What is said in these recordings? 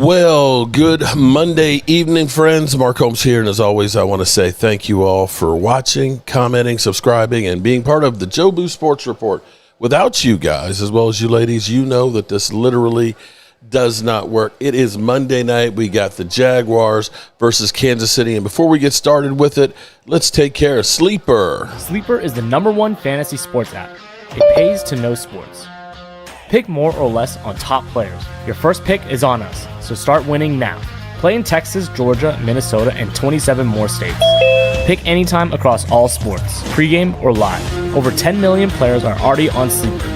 Well, good Monday evening, friends. Mark Holmes here, and as always, I want to say thank you all for watching, commenting, subscribing, and being part of the Jobu Sports Report. Without you guys, as well as you ladies, you know that this literally does not work. It is Monday night. We got the Jaguars versus Kansas City, and before we get started with it, let's take care of Sleeper. Sleeper is the #1 fantasy sports app. It pays to know sports. Pick more or less on top players. Your first pick is on us, so start winning now. Play in Texas, Georgia, Minnesota, and 27 more states. Pick anytime across all sports, pregame or live. Over 10 million players are already on Sleeper.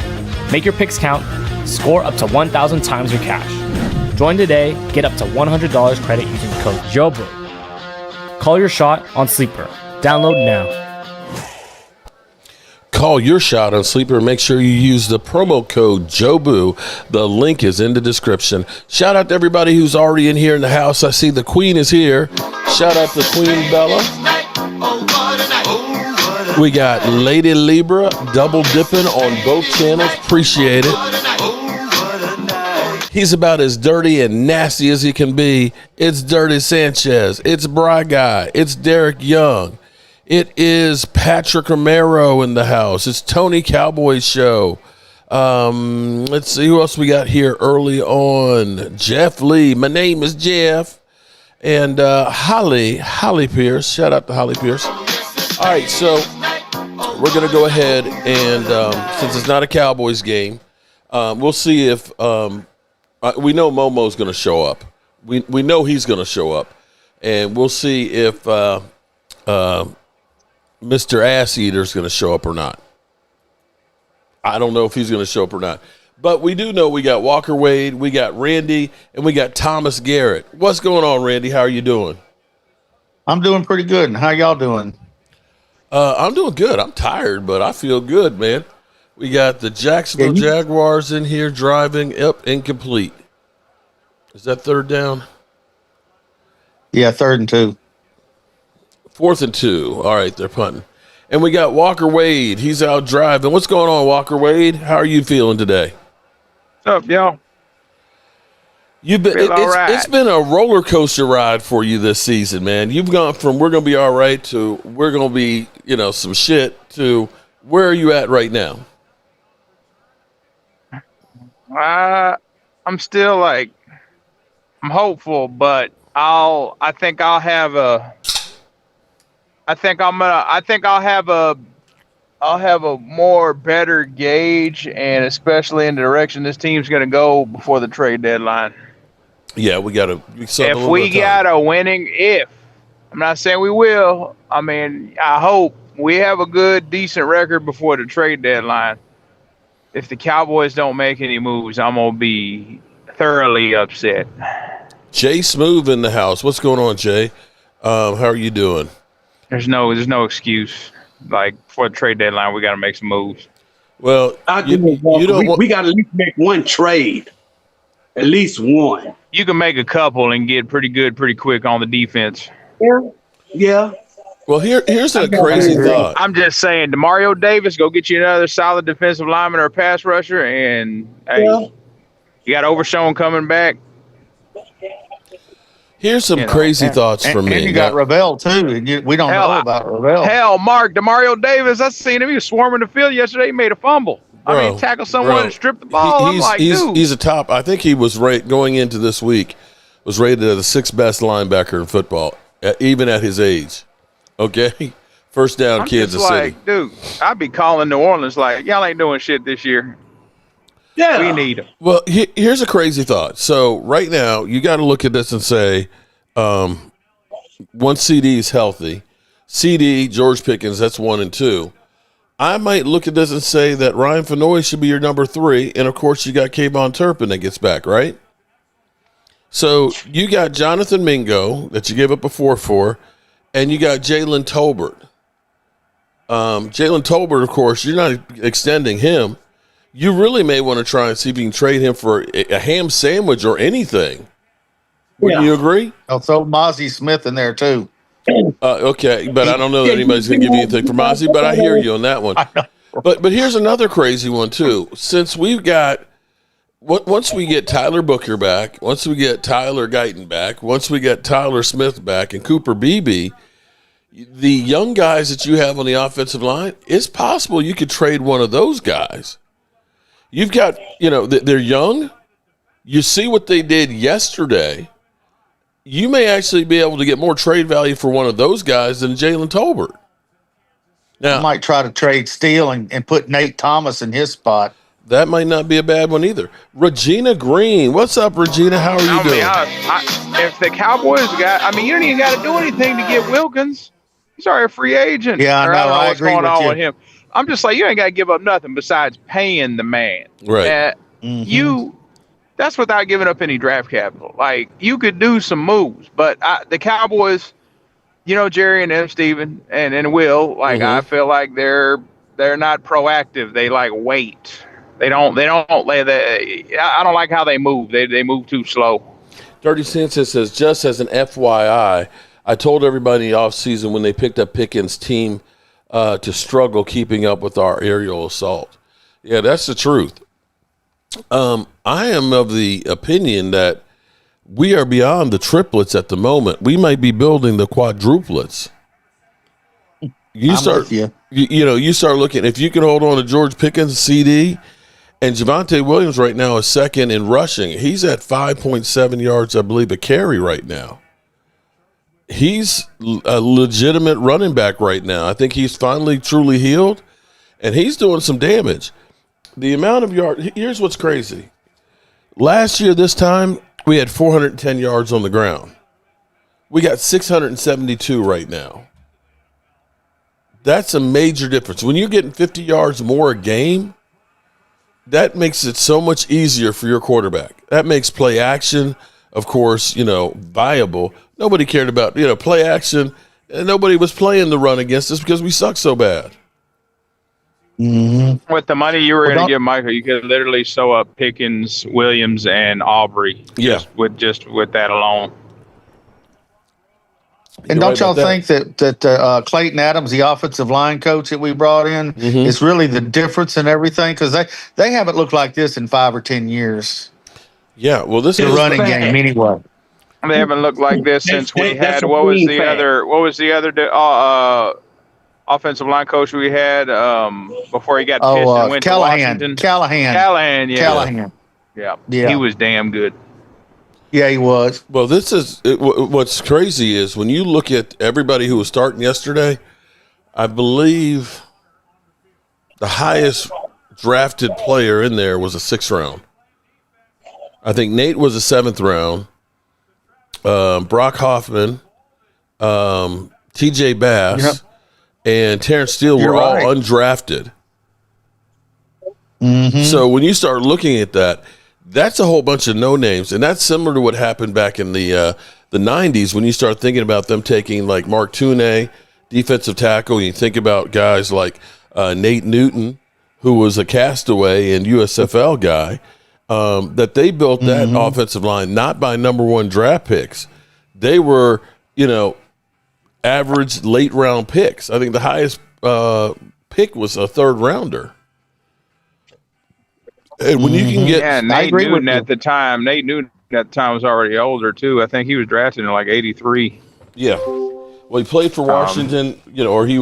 Make your picks count. Score up to 1,000 times your cash. Join today. Get up to $100 credit using code JOBU. Call your shot on Sleeper. Download now. Call your shot on Sleeper and make sure you use the promo code JOBU. The link is in the description. Shout out to everybody who's already in here in the house. I see the Queen is here. Shout out to Queen Bella. We got Lady Libra double dipping on both channels. Appreciate it. He's about as dirty and nasty as he can be. It's Dirty Sanchez. It's Bry Guy. It's Derek Young. It is Patrick Romero in the house. It's Tony Cowboys show. Let's see who else we got here early on. Jeff Lee. My name is Jeff. And Holly Pierce. Shout out to Holly Pierce. All right, so we're going to go ahead and since it's not a Cowboys game, we'll see if we know Momo's going to show up. We know he's going to show up. And we'll see if Mr. Ass Eater is going to show up or not. I don't know if he's going to show up or not. But we do know we got Walker Wade, we got Randy, and we got Thomas Garrett. What's going on, Randy? How are you doing? I'm doing pretty good. And how y'all doing? I'm doing good. I'm tired, but I feel good, man. We got the Jacksonville Jaguars in here driving. Yep, incomplete. Is that third down? Yeah, 3rd and 2. 4th and 2. All right, they're punting. And we got Walker Wade. He's out driving. What's going on, Walker Wade? How are you feeling today? What's up, y'all? It's been a roller coaster ride for you this season, man. You've gone from we're going to be all right to we're going to be, some shit to where are you at right now? I'm still I'm hopeful, but I'll have a more better gauge, and especially in the direction this team's going to go before the trade deadline. Yeah, we got to. If we got a winning, I'm not saying we will. I mean, I hope we have a good, decent record before the trade deadline. If the Cowboys don't make any moves, I'm gonna be thoroughly upset. Jay Smooth in the house. What's going on, Jay? How are you doing? There's no excuse. For the trade deadline, we got to make some moves. Well, we got to at least make one trade. At least one. You can make a couple and get pretty good pretty quick on the defense. Yeah. Well, here's a crazy thought. I'm just saying, DeMario Davis, go get you another solid defensive lineman or a pass rusher, and you got Overshown coming back. Here's some crazy thoughts from me. And you got Ravel, too. We don't know about Ravel. Hell, Mark, DeMario Davis, I seen him. He was swarming the field yesterday. He made a fumble. Tackle someone and strip the ball. He's a top. I think he was going into this week, was rated as the 6th best linebacker in football, even at his age. Okay? First down, Kansas City. Dude, I'd be calling New Orleans y'all ain't doing shit this year. Yeah. We need him. Well, here's a crazy thought. So right now, you got to look at this and say, one CD is healthy. CD, George Pickens, that's 1 and 2. I might look at this and say that Ryan Fenoy should be your number 3, and of course you got Kayvon Turpin that gets back, right? So you got Jonathan Mingo that you gave up a 4 for, and you got Jalen Tolbert. Jalen Tolbert, of course, you're not extending him. You really may want to try and see if you can trade him for a ham sandwich or anything. Wouldn't you agree? I'll throw Mozzie Smith in there, too. Okay, but I don't know that anybody's going to give you anything for Mozzie, but I hear you on that one. But here's another crazy one, too. Since we've got once we get Tyler Booker back, once we get Tyler Guyton back, once we get Tyler Smith back and Cooper Beebe, the young guys that you have on the offensive line, it's possible you could trade one of those guys. You've got, they're young. You see what they did yesterday. You may actually be able to get more trade value for one of those guys than Jalen Tolbert. Now, I might try to trade Steele and put Nate Thomas in his spot. That might not be a bad one either. Regina Green. What's up, Regina? How are you doing? If the Cowboys you don't even got to do anything to get Wilkins. He's already a free agent. Yeah, I know. I don't know what's agree going with on you. with him. I'm just like, you ain't got to give up nothing besides paying the man. Right. That's without giving up any draft capital. Like, you could do some moves, but the Cowboys, Jerry and them, Steven and Will, I feel like they're not proactive. They wait. I don't like how they move. They move too slow. Dirty Sanchez says, just as an FYI, I told everybody in the offseason when they picked up Pickens' team to struggle keeping up with our aerial assault. Yeah, that's the truth. I am of the opinion that we are beyond the triplets at the moment. We might be building the quadruplets. You start looking, if you can hold on to George Pickens, CD, and Javonte Williams right now is second in rushing. He's at 5.7 yards, I believe, a carry right now. He's a legitimate running back right now. I think he's finally truly healed, and he's doing some damage. The amount of yards, here's what's crazy. Last year, this time, we had 410 yards on the ground. We got 672 right now. That's a major difference. When you're getting 50 yards more a game, that makes it so much easier for your quarterback. That makes play action, of course, viable. Nobody cared about, play action, and nobody was playing the run against us because we suck so bad. Mm-hmm. With the money you were going to give Michael, you could literally sew up Pickens, Williams, and Aubrey. Yeah. Just with that alone. And don't y'all think that Clayton Adams, the offensive line coach that we brought in, is really the difference in everything? Because they haven't looked like this in 5 or 10 years. Yeah, well, this is a running game anyway. They haven't looked like this since we had what was the other offensive line coach we had before he got pissed and went to Washington? Callahan, yeah. Callahan. Yeah. He was damn good. Yeah, he was. Well, what's crazy is when you look at everybody who was starting yesterday, I believe the highest drafted player in there was a 6th round. I think Nate was a 7th round. Brock Hoffman, TJ Bass, and Terrence Steele were all undrafted. Mm-hmm. So when you start looking at that, that's a whole bunch of no names, and that's similar to what happened back in the 90s when you start thinking about them taking like Mark Tunay, defensive tackle. And you think about guys like Nate Newton, who was a castaway and USFL guy, that they built that offensive line not by number 1 draft picks. They were, average late round picks. I think the highest pick was a 3rd rounder. And when you can get, Nate Newton at the time was already older too. I think he was drafted in like 83. Yeah. Well, he played for Washington, or he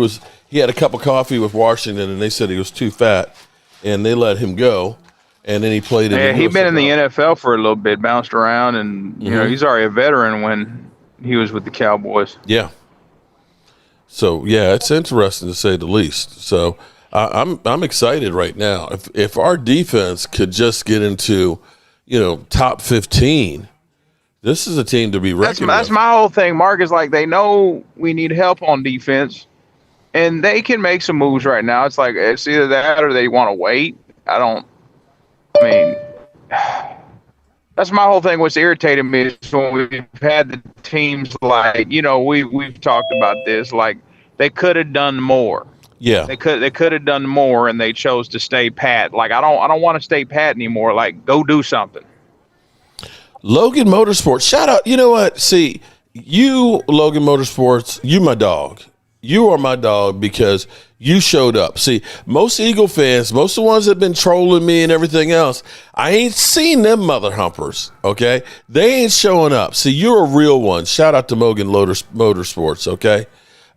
had a cup of coffee with Washington, and they said he was too fat, and they let him go. And then he played in he'd been in the NFL for a little bit, bounced around, and he's already a veteran when he was with the Cowboys. Yeah. So yeah, it's interesting to say the least. So I'm excited right now. If our defense could just get into, top 15, this is a team to be reckoned with. That's my whole thing, Mark, is like they know we need help on defense, and they can make some moves right now. It's like it's either that or they want to wait. That's my whole thing. What's irritated me is when we've had the teams like, we've talked about this, like they could have done more. Yeah, they could have done more, and they chose to stay pat. Like I don't want to stay pat anymore. Like go do something. Logan Motorsports, shout out. You know what? See, you Logan Motorsports, you my dog. You are my dog because you showed up. See, most Eagle fans, most of the ones that have been trolling me and everything else, I ain't seen them mother humpers, okay? They ain't showing up. See, you're a real one. Shout out to Mogan Motorsports, okay?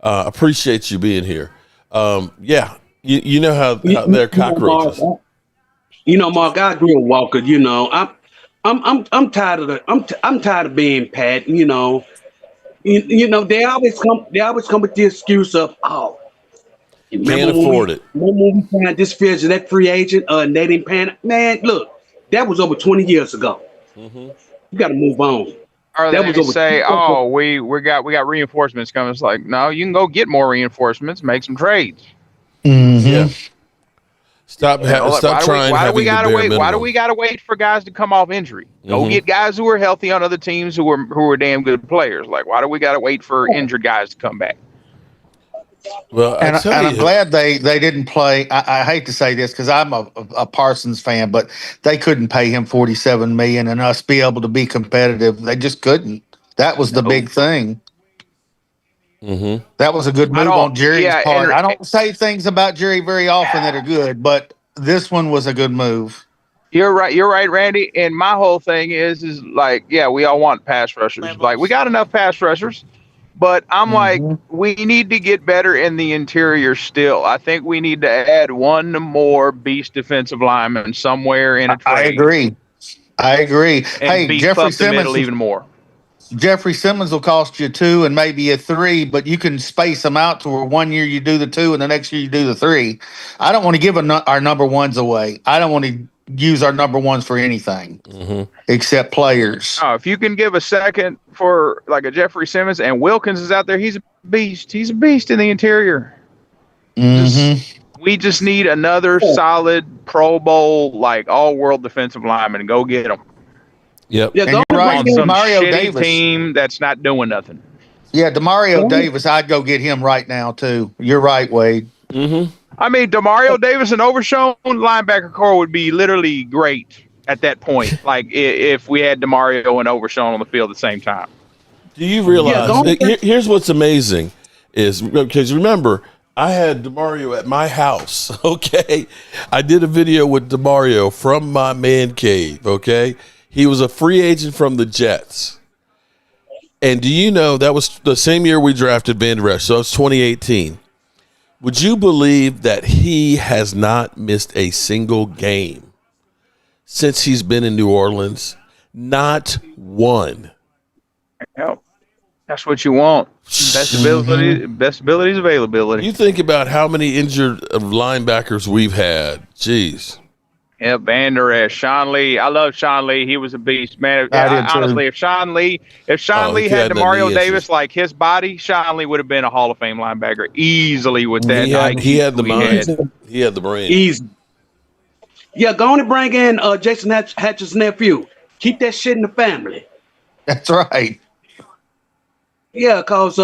Appreciate you being here. Yeah, you know how they're cockroaches. Mark, I agree with Walker. I'm tired of I'm tired of being Pat. They always come with the excuse of, oh, Can't afford it. Remember when we signed this field that free agent, and they didn't pay? Man, look, that was over 20 years ago. Mm-hmm. You got to move on. Or they say, oh, we got reinforcements coming. It's like, no, you can go get more reinforcements, make some trades. Mm-hmm. Yeah. Stop trying. Why do we gotta wait? Why do we gotta wait for guys to come off injury? Go get guys who are healthy on other teams who are damn good players. Like, why do we gotta wait for injured guys to come back? Well, I'm glad they didn't play. I hate to say this because I'm a Parsons fan, but they couldn't pay him $47 million and us be able to be competitive. They just couldn't. That was the big thing. Mm-hmm. That was a good move on Jerry's part. I don't say things about Jerry very often that are good, but this one was a good move. You're right, Randy. And my whole thing is like, yeah, we all want pass rushers. Like, we got enough pass rushers, but I'm like, we need to get better in the interior still. I think we need to add one more beast defensive lineman somewhere in a trade. I agree. And hey, Jeffrey Simmons even more. Jeffrey Simmons will cost you 2 and maybe a 3, but you can space them out to where 1 year you do the 2 and the next year you do the 3. I don't want to give our number ones away. I don't want to use our number ones for anything except players. Oh, if you can give a second for like a Jeffrey Simmons and Wilkins is out there, he's a beast. He's a beast in the interior. We just need another solid Pro Bowl, like all-world defensive lineman. Go get him. Yep. Yeah, you're right. Some shitty team that's not doing nothing. Yeah, Demario Davis, I'd go get him right now too. You're right, Wade. I mean, Demario Davis and Overshown linebacker core would be literally great at that point. Like if we had Demario and Overshown on the field at the same time. Do you realize? Here's what's amazing is because remember, I had Demario at my house. Okay, I did a video with Demario from my man cave. Okay. He was a free agent from the Jets. And do you know that was the same year we drafted Banter, so it's 2018. Would you believe that he has not missed a single game since he's been in New Orleans? Not one. Yep. That's what you want. Best ability is availability. You think about how many injured linebackers we've had. Jeez. Yeah, Banter, Sean Lee. I love Sean Lee. He was a beast, man. Honestly, if Sean Lee had Demario Davis like his body, Sean Lee would have been a Hall of Fame linebacker easily with that. He had the mind. He had the brain. Easy. Yeah, go on and bring in Jason Hatcher's nephew. Keep that shit in the family. That's right. Yeah, because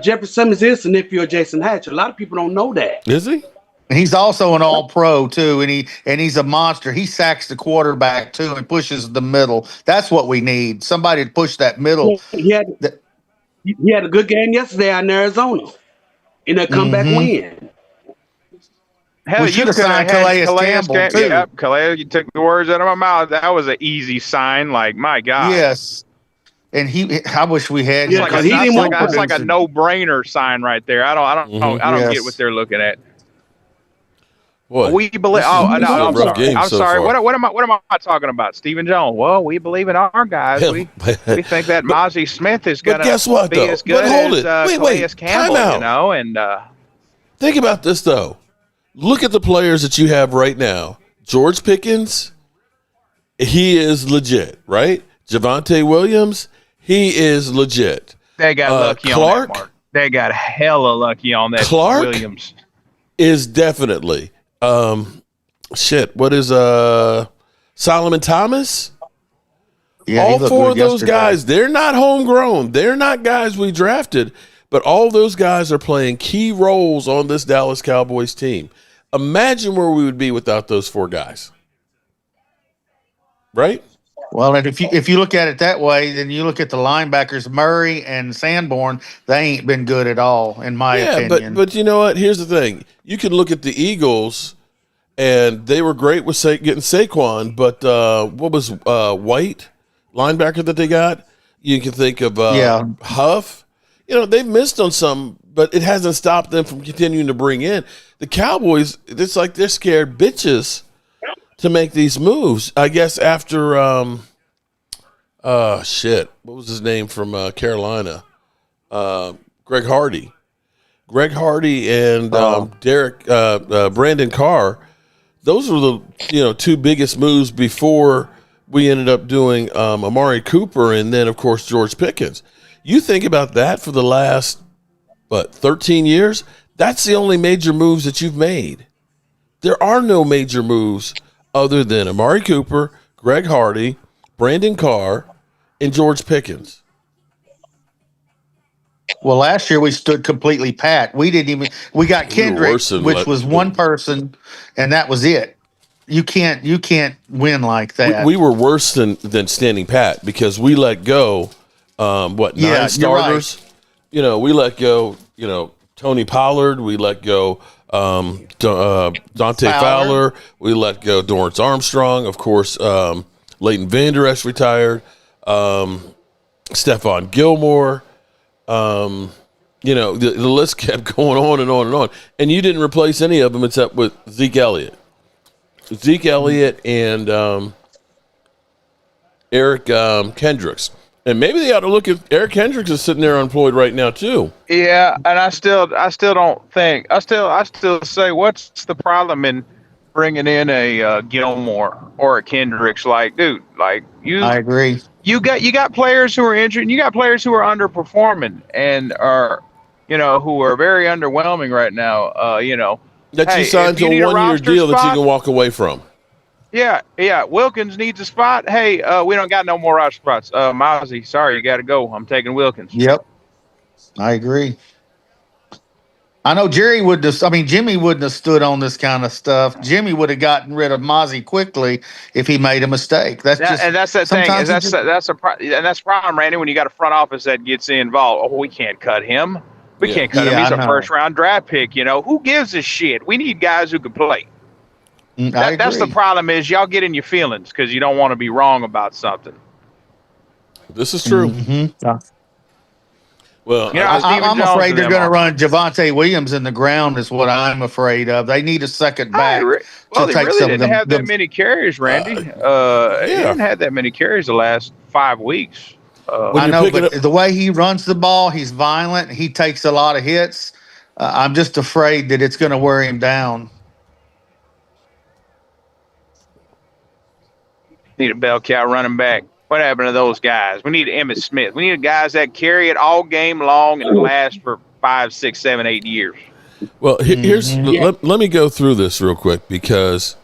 Jeffrey Simmons is the nephew of Jason Hatcher. A lot of people don't know that. Is he? He's also an all-pro too, and he's a monster. He sacks the quarterback too and pushes the middle. That's what we need. Somebody to push that middle. He had a good game yesterday out in Arizona in a comeback win. Hell, we should have signed Calais Campbell too. Yeah, Calais, you took the words out of my mouth. That was an easy sign. Like, my God. Yes. And I wish we had. Yeah, that's like a no-brainer sign right there. I don't get what they're looking at. What? We believe. I'm sorry. What am I talking about? Stephen Jones. Well, we believe in our guys. We think that Mozzie Smith is going to be as good as Calais Campbell. Time out. Think about this though. Look at the players that you have right now. George Pickens, he is legit, right? Javonte Williams, he is legit. They got lucky on that, Mark. They got hella lucky on that. Williams is definitely. What is Solomon Thomas? Yeah, all 4 of those guys, they're not homegrown. They're not guys we drafted, but all those guys are playing key roles on this Dallas Cowboys team. Imagine where we would be without those 4 guys. Right? Well, and if you look at it that way, then you look at the linebackers Murray and Sanborn. They ain't been good at all, in my opinion. But you know what? Here's the thing: you can look at the Eagles, and they were great with getting Saquon. But what was White linebacker that they got? You can think of Huff. You know, they've missed on some, but it hasn't stopped them from continuing to bring in the Cowboys. It's like they're scared bitches to make these moves. I guess after what was his name from Carolina? Greg Hardy and Brandon Carr. Those were the two biggest moves before we ended up doing Amari Cooper and then of course George Pickens. You think about that for the last 13 years. That's the only major moves that you've made. There are no major moves other than Amari Cooper, Greg Hardy, Brandon Carr, and George Pickens. Well, last year we stood completely pat. We got Kendrick, which was one person, and that was it. You can't win like that. We were worse than standing pat because we let go 9 starters. Right. You know, we let go, Tony Pollard, we let go Dante Fowler, we let go Dorrance Armstrong, of course, Leighton Vander Esch retired, Stephon Gilmore. The list kept going on and on and on. And you didn't replace any of them except with Zeke Elliott and Eric Kendricks. And maybe they ought to look at Eric Kendricks is sitting there unemployed right now too. Yeah, and I still don't think I still say what's the problem in bringing in a Gilmore or a Kendricks? Like, dude, I agree. You got players who are injured, and you got players who are underperforming and are, who are very underwhelming right now. That you signed to a 1-year deal that you can walk away from. Yeah. Wilkins needs a spot. Hey, we don't got no more roster spots. Mozzie, sorry, you got to go. I'm taking Wilkins. Yep, I agree. I know Jimmy wouldn't have stood on this kind of stuff. Jimmy would have gotten rid of Mozzie quickly if he made a mistake. That's the thing. That's the problem, Randy. When you got a front office that gets involved, we can't cut him. We can't cut him. He's a first-round draft pick. Who gives a shit? We need guys who can play. That's the problem is y'all get in your feelings because you don't want to be wrong about something. This is true. Mm-hmm. Well, I'm afraid they're going to run Javonte Williams in the ground is what I'm afraid of. They need a second back. They really didn't have that many carries, Randy. He didn't have that many carries the last 5 weeks. I know, but the way he runs the ball, he's violent. He takes a lot of hits. I'm just afraid that it's going to wear him down. Need a bell cow running back. What happened to those guys? We need Emmitt Smith. We need guys that carry it all game long and last for 5, 6, 7, 8 years. Well, let me go through this real quick because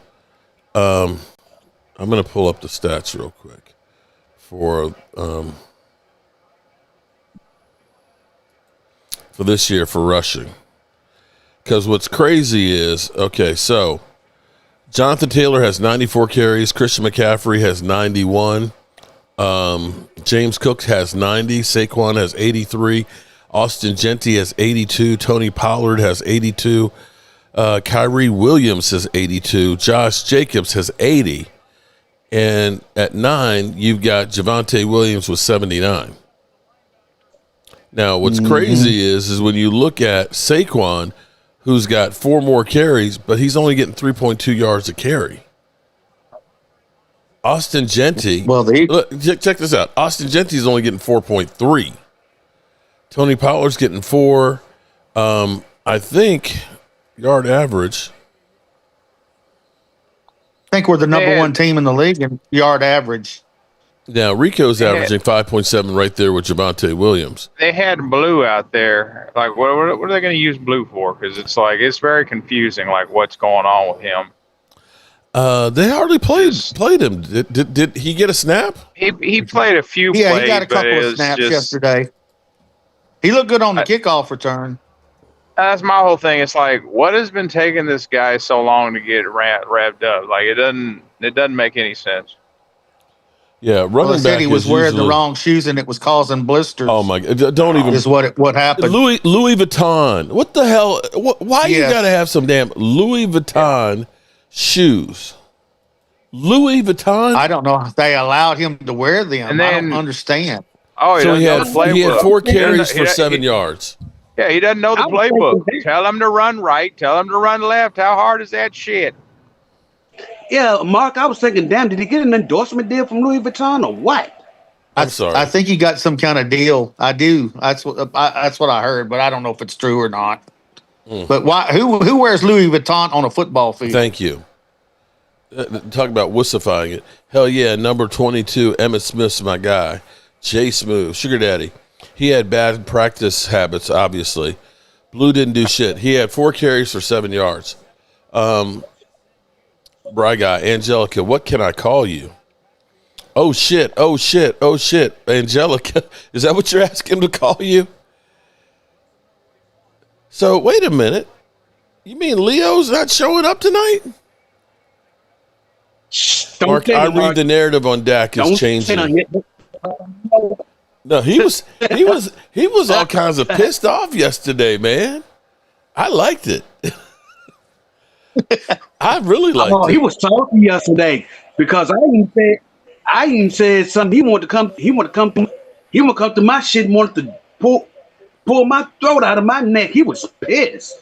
I'm going to pull up the stats real quick for this year for rushing. Because what's crazy is, so Jonathan Taylor has 94 carries. Christian McCaffrey has 91. James Cook has 90. Saquon has 83. Austin Gentry has 82. Tony Pollard has 82. Kyrie Williams has 82. Josh Jacobs has 80. And at 9, you've got Javonte Williams with 79. Now, what's crazy is when you look at Saquon, who's got 4 more carries, but he's only getting 3.2 yards a carry. Austin Gentry, check this out. Austin Gentry is only getting 4.3. Tony Pollard's getting 4. I think yard average. I think we're the number 1 team in the league in yard average. Now, Rico's averaging 5.7 right there with Javonte Williams. They had Blue out there. Like, what are they going to use Blue for? Because it's very confusing, like, what's going on with him. They hardly played him. Did he get a snap? He played a few plays. Yeah, he got a couple of snaps yesterday. He looked good on the kickoff return. That's my whole thing. It's like, what has been taking this guy so long to get revved up? Like, it doesn't make any sense. Yeah, running said back he was is wearing usually, the wrong shoes and it was causing blisters. oh my God! Don't even. Is what happened. Louis Vuitton. What the hell? Why you got to have some damn Louis Vuitton shoes? Louis Vuitton. I don't know if they allowed him to wear them. And then, I don't understand. Oh, so he had 4 carries for 7 he, yards. Yeah, he doesn't know the playbook. Tell him to run right. Tell him to run left. How hard is that shit? Yeah, Mark, I was thinking, damn, did he get an endorsement deal from Louis Vuitton or what? I'm sorry. I think he got some kind of deal. I do. That's what I heard, but I don't know if it's true or not. But why? Who wears Louis Vuitton on a football field? Thank you. Talk about wussifying it. Hell yeah, number 22, Emmitt Smith's my guy. Jay Smooth, Sugar Daddy. He had bad practice habits, obviously. Blue didn't do shit. He had 4 carries for 7 yards. Bry guy, Angelica, what can I call you? Oh shit, oh shit, oh shit. Angelica, is that what you're asking him to call you? So wait a minute. You mean Leo's not showing up tonight? Mark, I read the narrative on Dak is changing. No, he was all kinds of pissed off yesterday, man. I liked it. I really liked it. He was talking yesterday because I even said something. He wanted to come to my shit, wanted to pull my throat out of my neck. He was pissed.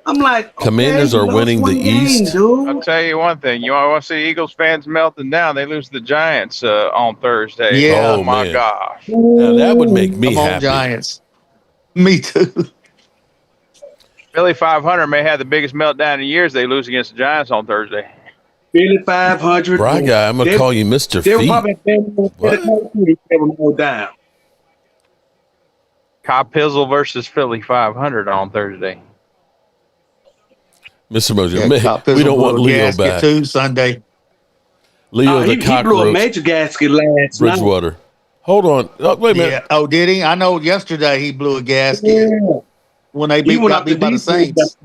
I'm like, Commanders are winning the East. I'll tell you one thing. You want to see Eagles fans melting down? They lose the Giants on Thursday. Yeah. Oh my gosh. Now, that would make me happy. Giants. Me too. Philly 500 may have the biggest meltdown in years. They lose against the Giants on Thursday. Philly 500. Bry guy, I'm gonna call you Mr. Feet. They were down. Cobb Pizzle versus Philly 500 on Thursday. Mr. Mojo, we don't want Leo back. Too Sunday. Leo the he blew a cockroach. major gasket last Bridgewater. night. Hold on. Oh, wait a minute. Yeah. Oh, did he? I know yesterday he blew a gasket when they got beat by the Saints.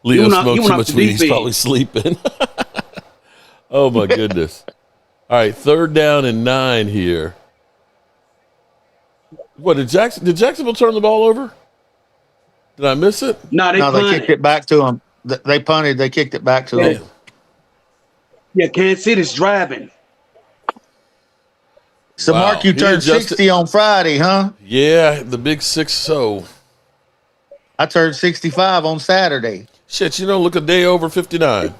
Leo smoked too much weed. He's probably sleeping. Oh, my goodness. All right, 3rd down and 9 here. What, did Jacksonville turn the ball over? Did I miss it? No, they kicked it back to him. They punted. They kicked it back to him. Yeah, Kansas City's driving. So, wow. Mark, you turned 60 on Friday, huh? Yeah, the big 6-0. I turned 65 on Saturday. Shit, look a day over 59.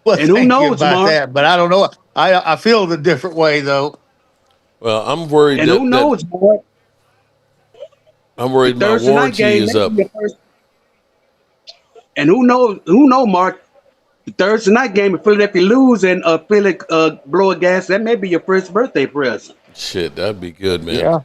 Well, and who knows about that? But I don't know. I feel the different way, though. Well, I'm worried. And who knows, boy? I'm worried my warranty is up. And who knows, Mark? The Thursday night game, if Philadelphia lose and Philly blow a gas, that may be your first birthday present. Shit, that'd be good, man. Yeah.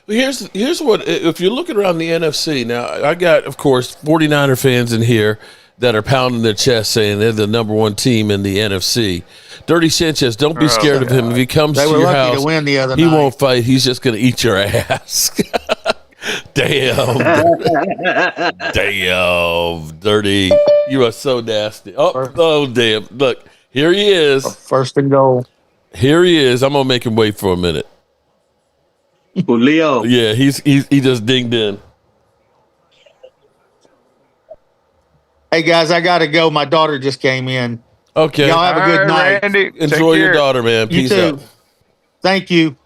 Well, here's what, if you're looking around the NFC, now I got, of course, 49er fans in here that are pounding their chest saying they're the number 1 team in the NFC. Dirty Sanchez, don't be scared of him. If he comes to your house, to win the other he night. Won't fight. He's just going to eat your ass. Damn. Damn, Dirty. You are so nasty. Oh, damn. Look, here he is. 1st and goal. Here he is. I'm going to make him wait for a minute. Leo. Yeah, he just dinged in. Hey, guys, I got to go. My daughter just came in. Okay. Y'all have a good night. Randy, enjoy your daughter, man. Peace out. Thank you.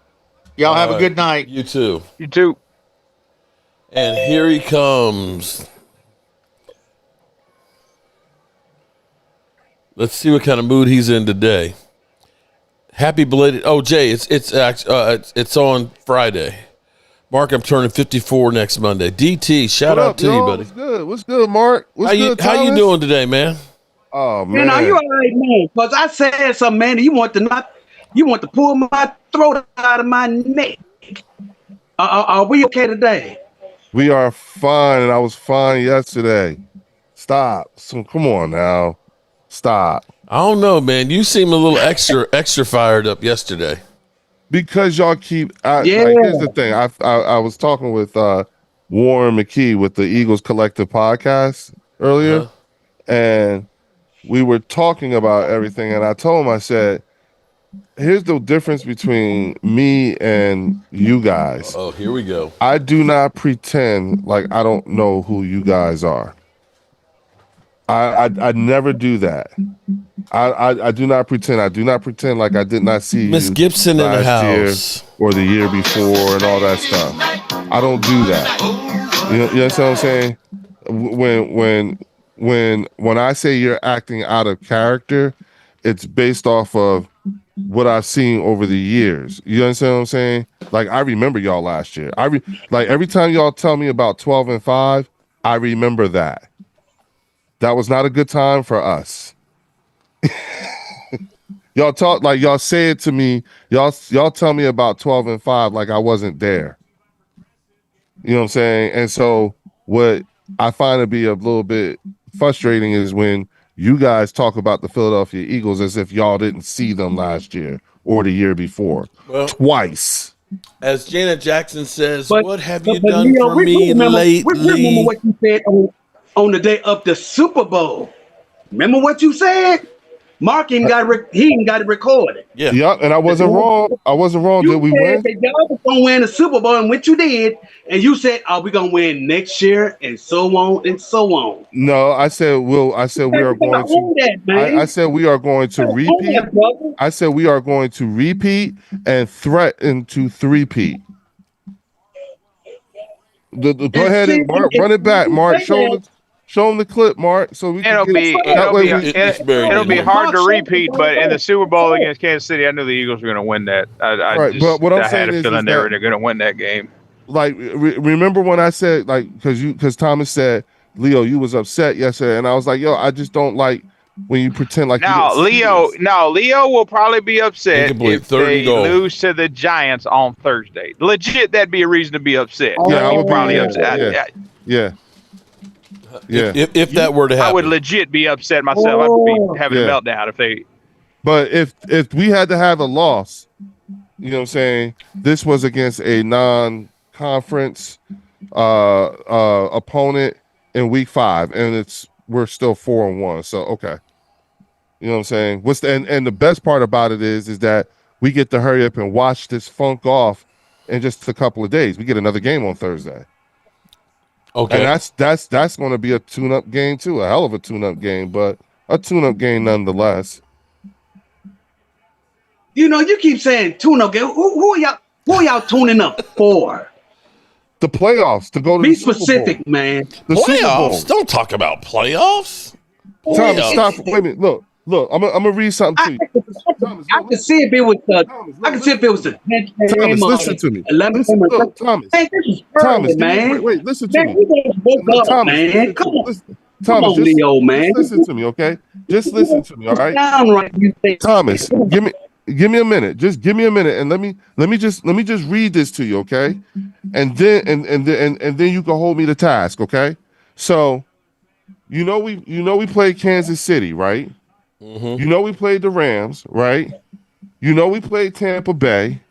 Y'all have a good night. You too. You too. And here he comes. Let's see what kind of mood he's in today. Happy belated. Oh, Jay, it's on Friday. Mark, I'm turning 54 next Monday. DT, shout out to you, buddy. What's good? What's good, Mark? How you doing today, man? Oh man, you all right, man? Because I said something, man. You want to pull my throat out of my neck. Are we okay today? We are fine, and I was fine yesterday. Stop. So, come on now. Stop. I don't know, man. You seem a little extra fired up yesterday. Because y'all keep. Here's the thing. I was talking with Warren McKee with the Eagles Collective podcast earlier, and we were talking about everything. And I told him, I said, here's the difference between me and you guys. Oh, here we go. I do not pretend like I don't know who you guys are. I never do that. I do not pretend. I do not pretend like I did not see Miss you Gibson in the house year or the year before and all that stuff. I don't do that. You know what I'm saying? When I say you're acting out of character, it's based off of what I've seen over the years. You understand what I'm saying? Like, I remember y'all last year. Like every time y'all tell me about 12-5, I remember that. That was not a good time for us. Y'all talk like y'all say it to me. Y'all tell me about 12-5 like I wasn't there. You know what I'm saying? And so what I find to be a little bit frustrating is when you guys talk about the Philadelphia Eagles as if y'all didn't see them last year or the year before. Well, twice. As Janet Jackson says, what have you done Leo, for me lately? Remember what you said on the day of the Super Bowl. Remember what you said? Mark ain't got it recorded. Yeah, and I wasn't wrong. I wasn't wrong. Did we win? That y'all was gonna win the Super Bowl, and what you did, and you said, "Are we gonna win next year?" and so on and so on. No, I said we are going to. I said we are going to repeat. I said we are going to repeat and threaten to three-peat. Go ahead and Mark, run it back, Mark. Show them the clip, Mark. So it'll be hard to repeat, but in the Super Bowl against Kansas City, I knew the Eagles were going to win that. But what I'm saying is they're going to win that game. Like, remember when I said, like, because Thomas said, Leo, you was upset yesterday, and I was like, yo, I just don't like when you pretend like Leo will probably be upset if they lose to the Giants on Thursday. Legit, that'd be a reason to be upset. I would probably upset. Yeah. If that were to happen, I would legit be upset myself. I'd be having a meltdown if they. But if we had to have a loss, you know what I'm saying? This was against a non-conference opponent in week 5, and we're still 4-1. So okay, you know what I'm saying? And the best part about it is that we get to hurry up and watch this funk off in just a couple of days. We get another game on Thursday. Okay, and that's going to be a tune-up game too, a hell of a tune-up game, but a tune-up game nonetheless. You know, you keep saying tune-up game. Who are y'all tuning up for? The playoffs to go to. Be specific, man. The playoffs. Don't talk about playoffs. Thomas, stop. Wait a minute. Look. I'm gonna read something to you. I can see if it was the. Thomas, listen to me. Look, Thomas. Hey, this is perfect, man. Wait, listen to me. Thomas, man. Come on. Thomas, Leo, man. Just listen to me, okay? Just listen to me, all right? Thomas, give me a minute. Just give me a minute, and let me just read this to you, okay? And then you can hold me to task, okay? So, we played Kansas City, right? Mm-hmm. We played the Rams, right? We played Tampa Bay.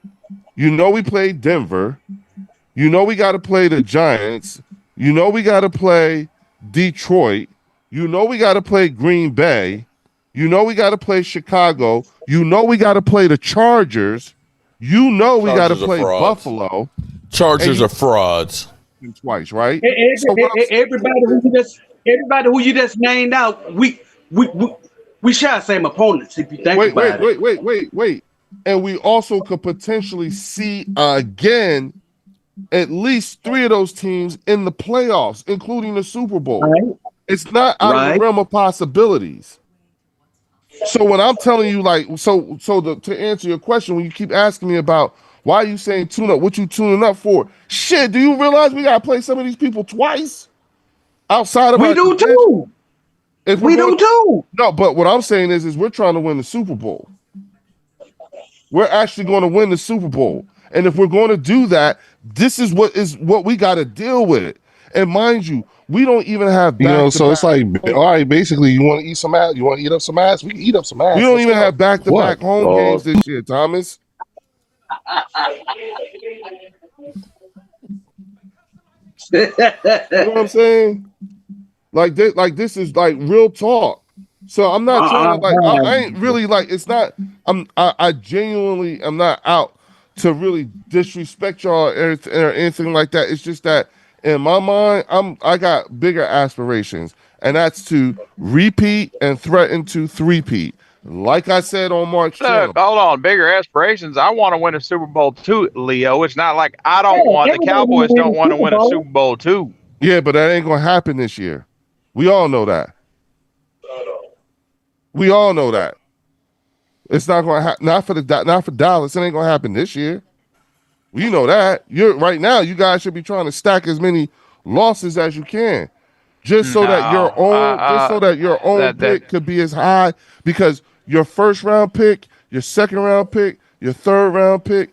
We played Denver. We got to play the Giants. We got to play Detroit. We got to play Green Bay. We got to play Chicago. We got to play the Chargers. We got to play Buffalo. Chargers are frauds. Twice, right? Everybody who you just named out, we share the same opponents. If you think about it. Wait. And we also could potentially see again at least 3 of those teams in the playoffs, including the Super Bowl. Right. It's not out of the realm of possibilities. So when I'm telling you, like, to answer your question, when you keep asking me about why are you saying tune up, what you tuning up for? Shit, do you realize we gotta play some of these people twice outside of we do too? We do too. No, but what I'm saying is we're trying to win the Super Bowl. We're actually going to win the Super Bowl, and if we're going to do that, this is what we got to deal with. And mind you, we don't even have so it's like, all right, basically, you want to eat some ass? You want to eat up some ass? We can eat up some ass. We don't even have back-to-back home games this year, Thomas. You know what I'm saying? Like this is like real talk. So I'm not trying to I ain't really like it's not. I genuinely am not out to really disrespect y'all or anything like that. It's just that in my mind, I got bigger aspirations, and that's to repeat and threaten to three-peat. Like I said on Mark's channel. Hold on, bigger aspirations. I want to win a Super Bowl too, Leo. It's not like I don't want the Cowboys don't want to win a Super Bowl too. Yeah, but that ain't gonna happen this year. We all know that. We all know that. It's not gonna happen. Not for Dallas. It ain't gonna happen this year. We know that. Right now. You guys should be trying to stack as many losses as you can, just so that your own pick could be as high. Because your first round pick, your second round pick, your third round pick,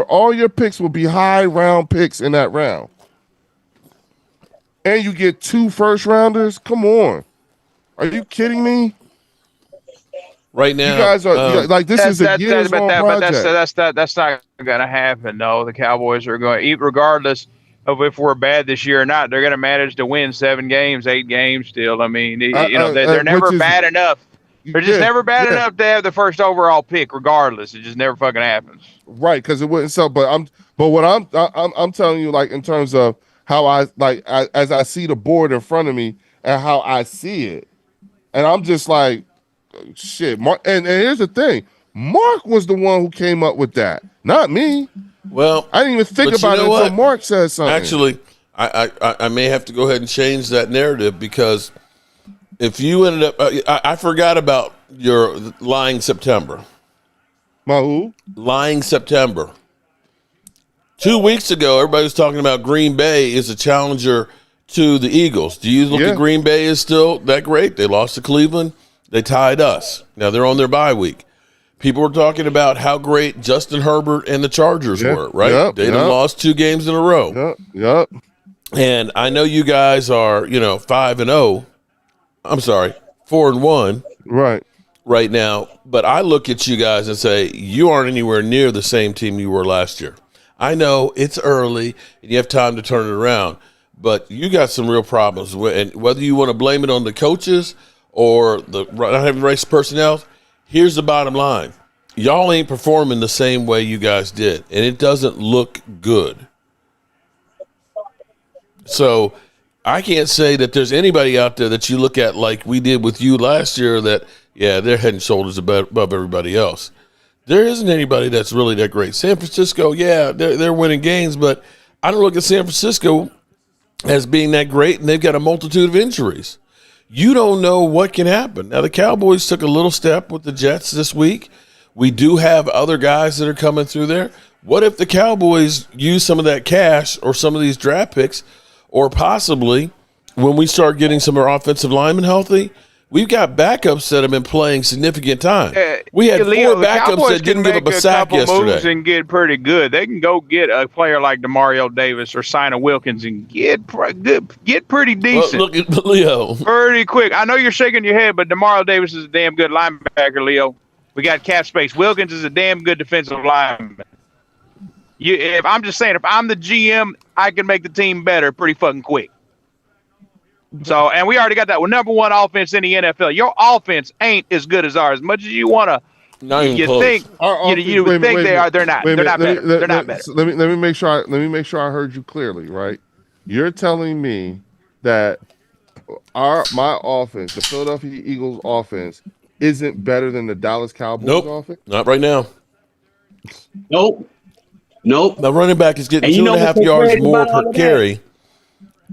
all your picks will be high round picks in that round. And you get 2 first rounders. Come on, are you kidding me? Right now, you guys are like this is a years long project. That's not going to happen. No, the Cowboys are going to eat regardless of if we're bad this year or not. They're going to manage to win 7 games, 8 games. Still, I mean, they're never bad enough. They're just never bad enough to have the first overall pick. Regardless, it just never fucking happens. Right, because it wouldn't sell. But what I'm telling you, like in terms of how as I see the board in front of me and how I see it, and I'm just like. Shit, Mark, and here's the thing: Mark was the one who came up with that, not me. Well, I didn't even think about it until Mark said something. Actually, I may have to go ahead and change that narrative because if you ended up, I forgot about your lying September. My who? Lying September. 2 weeks ago, everybody was talking about Green Bay is a challenger to the Eagles. Do you look at Green Bay as still that great? They lost to Cleveland. They tied us. Now they're on their bye week. People were talking about how great Justin Herbert and the Chargers were, right? They lost 2 games in a row. Yep. And I know you guys are, 5-0. I'm sorry, 4-1. Right now. But I look at you guys and say, you aren't anywhere near the same team you were last year. I know it's early and you have time to turn it around, but you got some real problems. And whether you want to blame it on the coaches or not having the right personnel, here's the bottom line. Y'all ain't performing the same way you guys did, and it doesn't look good. So I can't say that there's anybody out there that you look at like we did with you last year that, they're head and shoulders above everybody else. There isn't anybody that's really that great. San Francisco, they're winning games, but I don't look at San Francisco as being that great, and they've got a multitude of injuries. You don't know what can happen. Now, the Cowboys took a little step with the Jets this week. We do have other guys that are coming through there. What if the Cowboys use some of that cash or some of these draft picks, or possibly when we start getting some of our offensive linemen healthy, we've got backups that have been playing significant time. We had 4 backups that didn't give up a sack yesterday. Moves and get pretty good. They can go get a player like Demario Davis or sign a Wilkins and get pretty decent. Well, look at Leo. Pretty quick. I know you're shaking your head, but Demario Davis is a damn good linebacker, Leo. We got cap space. Wilkins is a damn good defensive lineman. If I'm the GM, I can make the team better pretty fucking quick. So, and we already got that number 1 offense in the NFL. Your offense ain't as good as ours. As much as you want to, you think they are. They're not. They're not better. They're not better. Let me make sure. Let me make sure I heard you clearly. Right? You're telling me that my offense, the Philadelphia Eagles offense, isn't better than the Dallas Cowboys offense? Not right now. Nope. The running back is getting 2.5 yards more per carry.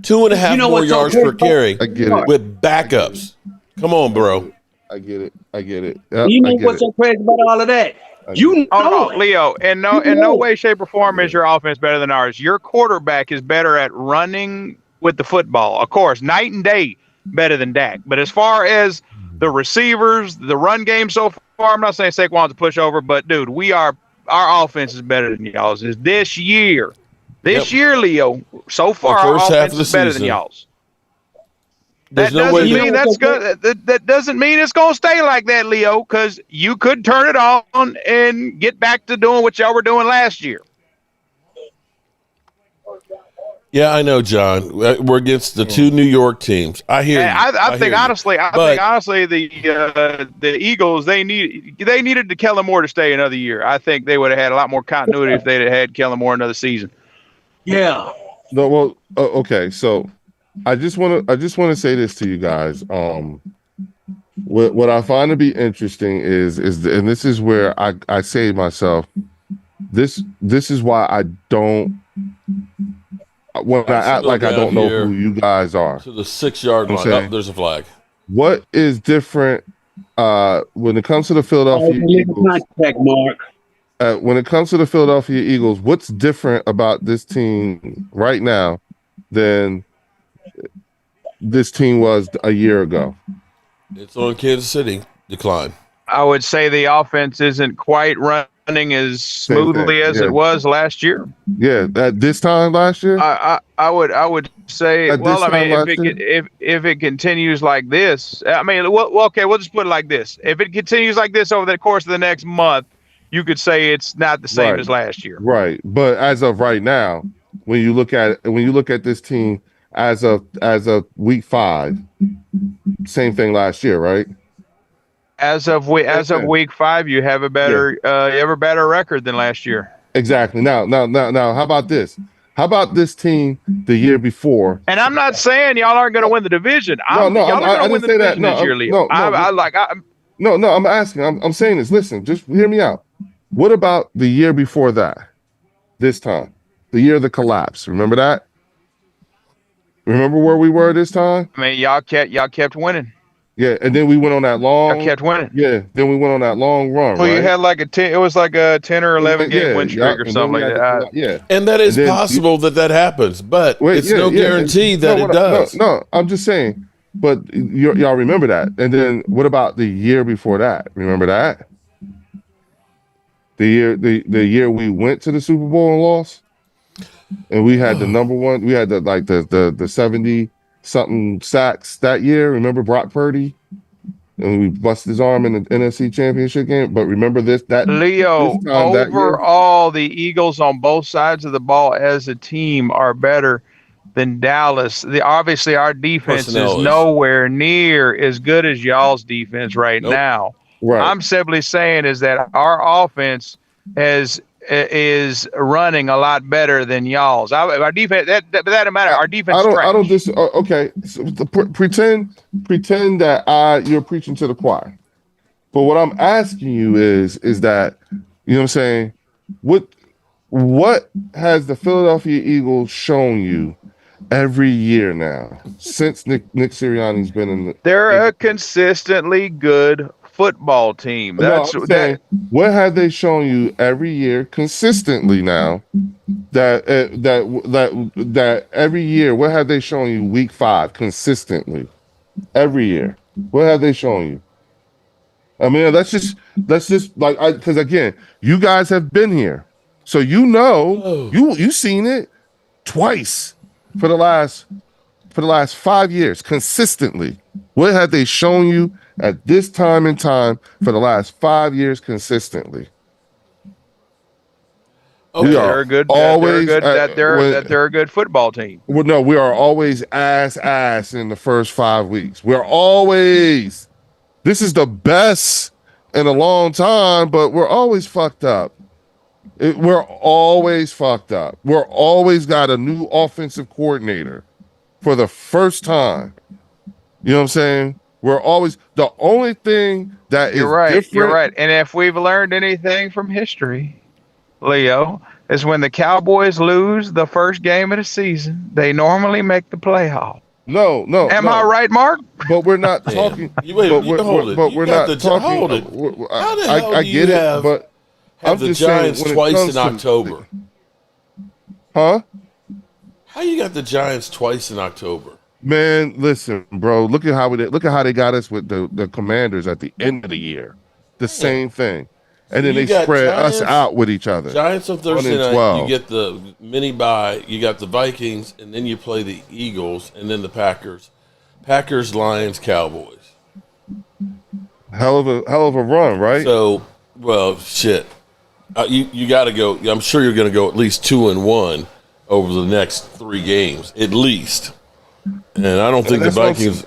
2.5 more yards per carry. I get it. With backups. Come on, bro. I get it. Yep, you know what's so crazy about all of that? Leo, in no way, shape, or form is your offense better than ours. Your quarterback is better at running with the football. Of course, night and day better than Dak. But as far as the receivers, the run game so far, I'm not saying Saquon's a pushover, but dude, our offense is better than y'all's. Is this year. This year, Leo, so far our offense is better than y'all's. That doesn't mean it's going to stay like that, Leo, because you could turn it on and get back to doing what y'all were doing last year. Yeah, I know, John. We're against the two New York teams. I hear you. I think honestly, the Eagles they needed to Kellen Moore to stay another year. I think they would have had a lot more continuity if they'd have had Kellen Moore another season. Yeah. No, well, okay. So I just want to say this to you guys. What I find to be interesting is and this is where I say to myself, this is why I don't. When I act like I don't know who you guys are. To the 6-yard line. Oh, there's a flag. What is different when it comes to the Philadelphia Eagles? When it comes to the Philadelphia Eagles, what's different about this team right now than this team was a year ago? It's on Kansas City decline. I would say the offense isn't quite running as smoothly as it was last year. Yeah, at this time last year. I would say. Well, I mean, if it continues like this, I mean, okay, we'll just put it like this: if it continues like this over the course of the next month, you could say it's not the same as last year. Right, but as of right now, when you look at this team as of week 5, same thing last year, right? As of week 5, you have a better record than last year. Exactly. Now, how about this? How about this team the year before? And I'm not saying y'all aren't going to win the division. I didn't say that. I'm asking. I'm saying this. Listen, just hear me out. What about the year before that? This time, the year of the collapse. Remember that? Remember where we were this time? I mean, y'all kept winning. Yeah, and then we went on that long. I kept winning. Yeah, then we went on that long run. Well, right? You had like a 10. It was like a 10 or 11 game win streak or something like that. Yeah, and that is possible that happens, but it's no guarantee that it does. No, I'm just saying. But y'all remember that. And then what about the year before that? Remember that? The year we went to the Super Bowl and lost, and we had the number one. We had the 70-something sacks that year. Remember Brock Purdy? And we busted his arm in the NFC Championship game. But remember Leo, overall, the Eagles on both sides of the ball as a team are better than Dallas. Obviously, our defense is nowhere near as good as y'all's defense now. Right. I'm simply saying is that our offense is running a lot better than y'all's. Our defense that doesn't matter. Our defense. Okay, so pretend that you're preaching to the choir. But what I'm asking you is that, you know what I'm saying? What has the Philadelphia Eagles shown you every year now since Nick Sirianni's been in the? They're a consistently good football team. What have they shown you every year consistently now? That every year, what have they shown you week 5 consistently every year? What have they shown you? I mean, let's just like because again, you guys have been here, so you know you've seen it twice for the last 5 years consistently. What have they shown you at this time in time for the last 5 years consistently? Okay, they're a good football team. Well, no, we are always ass in the first 5 weeks. We're always. This is the best in a long time, but we're always fucked up. We're always fucked up. We're always got a new offensive coordinator for the first time. You know what I'm saying? We're always the only thing that is different. You're right. And if we've learned anything from history, Leo, is when the Cowboys lose the first game of the season, they normally make the playoff. No. Am I right, Mark? But we're not talking. We're not talking. I get it, but I'm just Giants saying twice in October. Huh? How you got the Giants twice in October? Man, listen, bro. Look at how they got us with the Commanders at the end of the year. The same thing. And then they spread us out with each other. Giants on Thursday night, you get the mini bye, you got the Vikings, and then you play the Eagles, and then the Packers. Packers, Lions, Cowboys. Hell of a run, right? So, well, shit. You got to go. I'm sure you're going to go at least 2-1. over the next 3 games, at least. And I don't think the Vikings.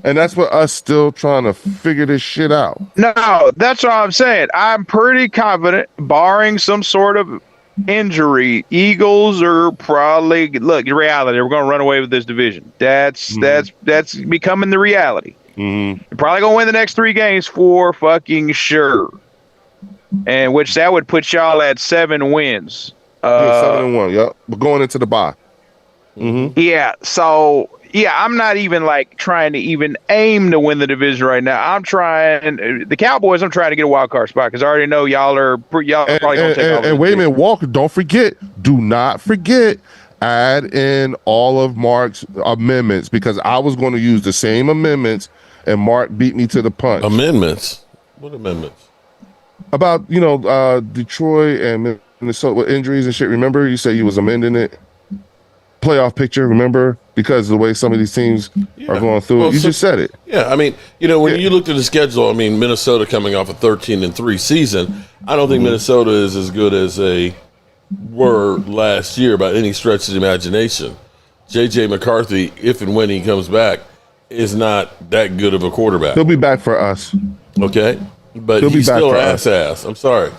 And that's what us still trying to figure this shit out. No, that's what I'm saying. I'm pretty confident, barring some sort of injury, Eagles are probably look. In reality, we're going to run away with this division. That's becoming the reality. Mm-hmm. You're probably going to win the next 3 games for fucking sure. And which that would put y'all at 7 wins. 7-1. Yep, we're going into the bye. Mm-hmm. Yeah. So. Yeah, I'm not even like trying to even aim to win the division right now. I'm trying the Cowboys. I'm trying to get a wild card spot because I already know y'all are probably going to take all. And wait a minute, Walker. Don't forget. Do not forget. Add in all of Mark's amendments because I was going to use the same amendments, and Mark beat me to the punch. Amendments? What amendments? About Detroit and Minnesota with injuries and shit. Remember, you said you was amending it. Playoff picture, remember? Because of the way some of these teams are going through it. You just said it. Yeah, I mean, when you looked at the schedule, I mean, Minnesota coming off a 13-3 season, I don't think Minnesota is as good as they were last year by any stretch of the imagination. J.J. McCarthy, if and when he comes back, is not that good of a quarterback. He'll be back for us. Okay? But he's still ass. I'm sorry.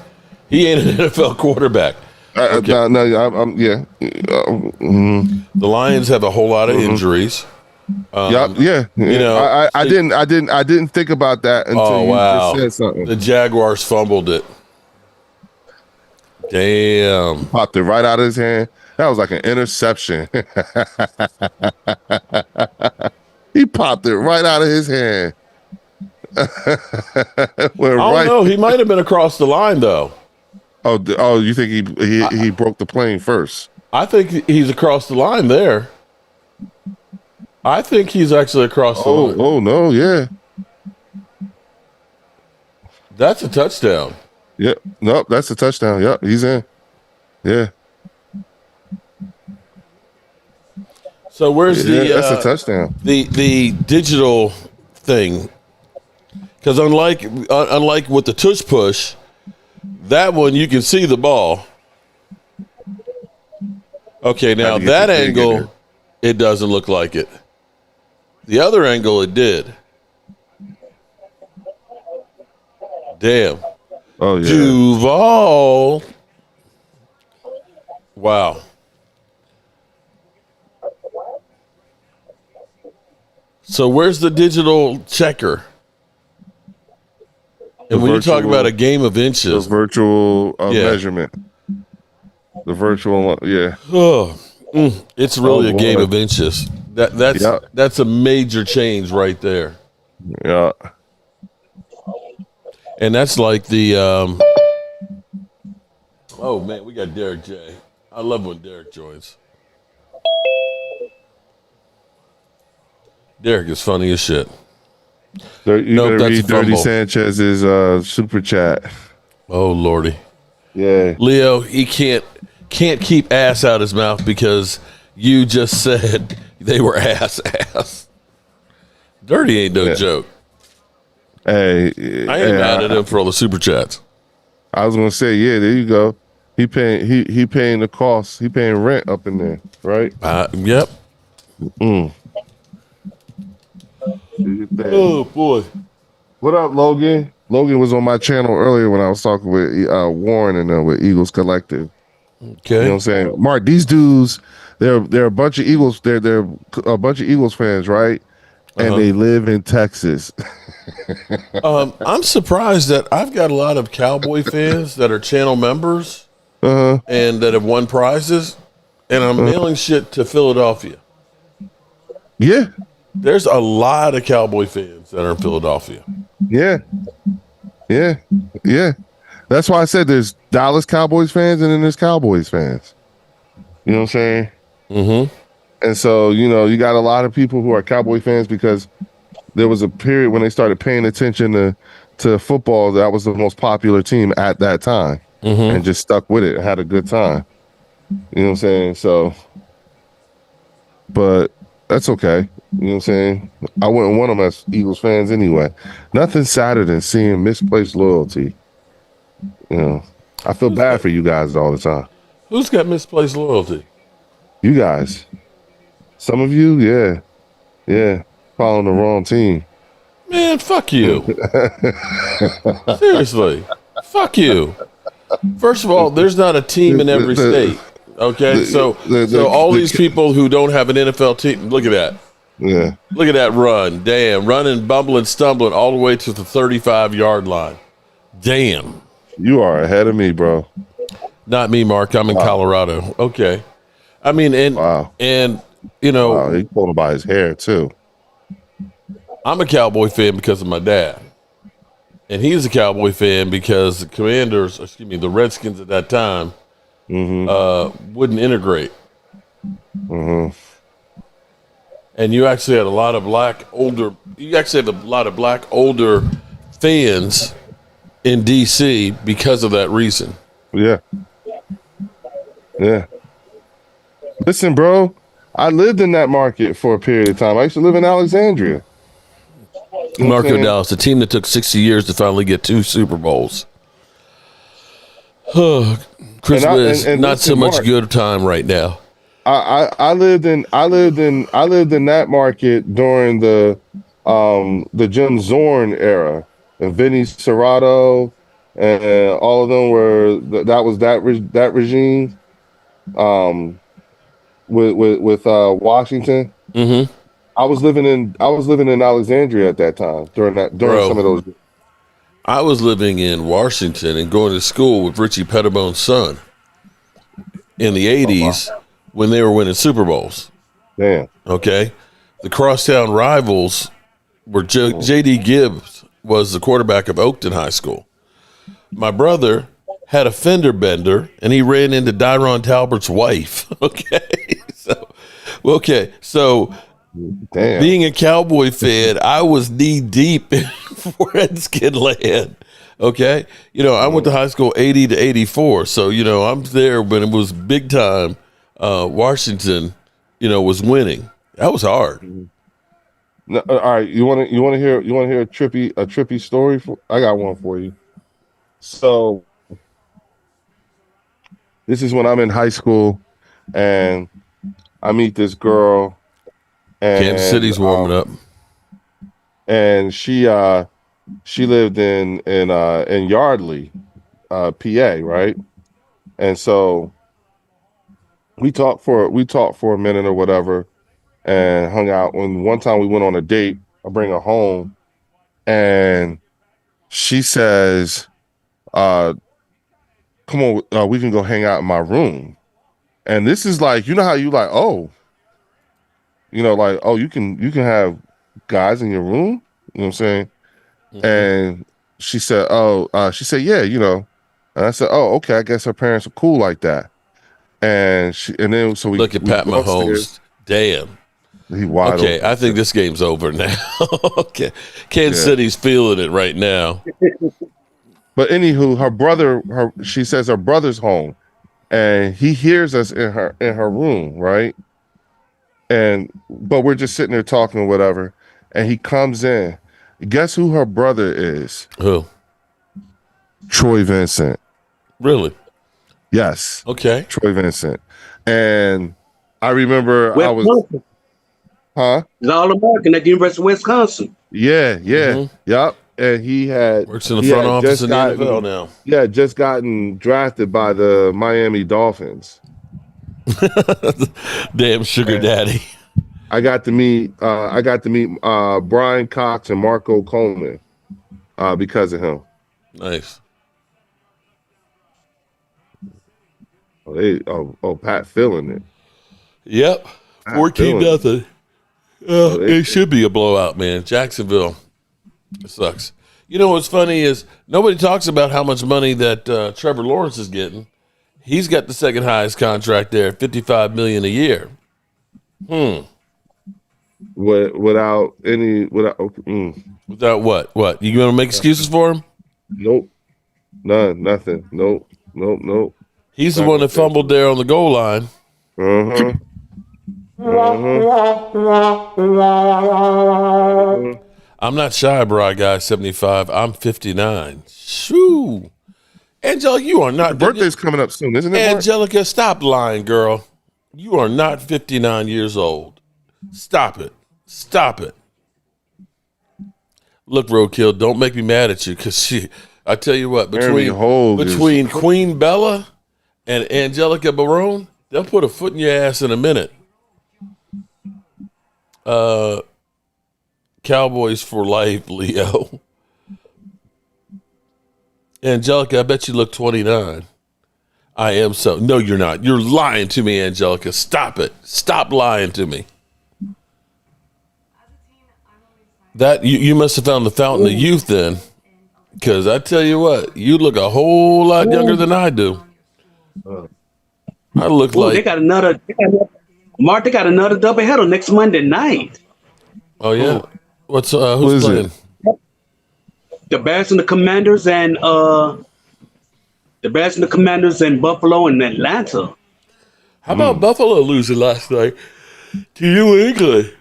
He ain't an NFL quarterback. Okay. The Lions have a whole lot of injuries. I didn't think about that until you just said something. The Jaguars fumbled it. Damn. Popped it right out of his hand. That was like an interception. He popped it right out of his hand. I don't know. He might have been across the line though. Oh! You think he broke the plane first? I think he's across the line there. I think he's actually across the line. Oh no! Yeah, that's a touchdown. Yeah, nope, that's a touchdown. Yep, he's in. Yeah. So where's that's a touchdown. The digital thing? Because unlike with the tush push. That one, you can see the ball. Okay, now that angle, it doesn't look like it. The other angle, it did. Damn. Oh, yeah. Duval. Wow. So where's the digital checker? And when you talk about a game of inches, the virtual measurement, the virtual, it's really a game of inches. That's a major change right there. Yeah, and that's like the. Oh man, we got Derek J. I love when Derek joins. Derek is funny as shit. You better read Dirty Sanchez's super chat. Oh lordy, yeah. Leo, he can't keep ass out his mouth because you just said they were ass. Dirty ain't no joke. Hey, I ain't mad at him for all the super chats. I was gonna say, yeah, there you go. He paying the cost. He paying rent up in there, right? Yep. Oh boy, what up, Logan? Logan was on my channel earlier when I was talking with Warren and with Eagles Collective. Okay, you know what I'm saying, Mark? These dudes, they're a bunch of Eagles. They're a bunch of Eagles fans, right? And they live in Texas. I'm surprised that I've got a lot of Cowboy fans that are channel members and that have won prizes, and I'm mailing shit to Philadelphia. Yeah. There's a lot of Cowboy fans that are in Philadelphia. Yeah. That's why I said there's Dallas Cowboys fans and then there's Cowboys fans. You know what I'm saying? Mm-hmm. And so, you got a lot of people who are Cowboy fans because there was a period when they started paying attention to football. That was the most popular team at that time and just stuck with it and had a good time. You know what I'm saying? So, but that's okay. You know what I'm saying? I wouldn't want them as Eagles fans anyway. Nothing sadder than seeing misplaced loyalty. I feel bad for you guys all the time. Who's got misplaced loyalty? You guys. Some of you, yeah, following the wrong team. Man, fuck you. Seriously, fuck you. First of all, there's not a team in every state. Okay, so all these people who don't have an NFL team, look at that. Yeah. Look at that run. Damn, running, bumbling, stumbling all the way to the 35-yard line. Damn. You are ahead of me, bro. Not me, Mark. I'm in Colorado. Okay. I mean, and you know, wow, he pulled him by his hair too. I'm a Cowboy fan because of my dad. And he's a Cowboy fan because the Redskins at that time wouldn't integrate. Mm-hmm. And you actually had a lot of black older fans in DC because of that reason. Yeah. Listen, bro, I lived in that market for a period of time. I used to live in Alexandria. Marco Dallas, the team that took 60 years to finally get 2 Super Bowls. Chris Wiz, not so much good time right now. I lived in that market during the Jim Zorn era, and Vinny Serrato, and all of them were that regime. With Washington. Mm-hmm. I was living in Alexandria at that time during some of those. I was living in Washington and going to school with Richie Pettibone's son in the 80s when they were winning Super Bowls. Damn. Okay. The crosstown rivals were J.D. Gibbs was the quarterback of Oakton High School. My brother had a fender bender and he ran into Dyron Talbert's wife. So damn. Being a Cowboy fan, I was knee deep in Redskin land. Okay. You know, I went to high school 80 to 84. So, you know, I'm there when it was big time. Washington, you know, was winning. That was hard. No, all right. You want to hear a trippy story? I got one for you. So this is when I'm in high school and I meet this girl. And, Kansas City's warming up. And she lived in Yardley, PA, right? And so we talked for a minute or whatever and hung out. When one time we went on a date, I bring her home and she says, come on, we can go hang out in my room. And this is like, you know how you like, oh, you know, like, oh, you can have guys in your room, you know what I'm saying? Mm-hmm. And she said, yeah, you know. And I said, oh, okay, I guess her parents are cool like that. And then so we look at Pat Mahomes. Damn. He wide okay, open. I think this game's over now. Okay, Kansas City's feeling it right now. But anywho, she says her brother's home, and he hears us in her room, right? But we're just sitting there talking or whatever, and he comes in. Guess who her brother is? Who? Troy Vincent. Really? Yes. Okay. Troy Vincent. And I remember Wisconsin. He's All-American at the University of Wisconsin. Yeah. Mm-hmm. Yep. And he works in the front office in the NFL now. Yeah, just gotten drafted by the Miami Dolphins. Damn sugar daddy. I got to meet Brian Cox and Marco Coleman because of him. Nice. Pat feeling it. Yep. 14-0. It should be a blowout, man. Jacksonville. It sucks. You know what's funny is nobody talks about how much money that Trevor Lawrence is getting. He's got the second highest contract there, $55 million a year. Without what? You gonna make excuses for him? Nope. None. Nothing. Nope. He's the one that fumbled there on the goal line. I'm not shy, bro, guy 75. I'm 59. Shoo. Angelica, you are not. Her birthday's coming up soon, isn't it? Angelica, stop lying, girl. You are not 59 years old. Stop it. Stop it. Look, Roadkill, don't make me mad at you because I tell you what, between Queen Bella and Angelica Barone, they'll put a foot in your ass in a minute. Cowboys for life, Leo. Angelica, I bet you look 29. I am so. No, you're not. You're lying to me, Angelica. Stop it. Stop lying to me. That you must have found the fountain of youth then, because I tell you what, you look a whole lot younger than I do. I look like they got another doubleheader next Monday night. Oh yeah, who's playing? It? The Bears and the Commanders and Buffalo and Atlanta. How about Buffalo losing last night to New England?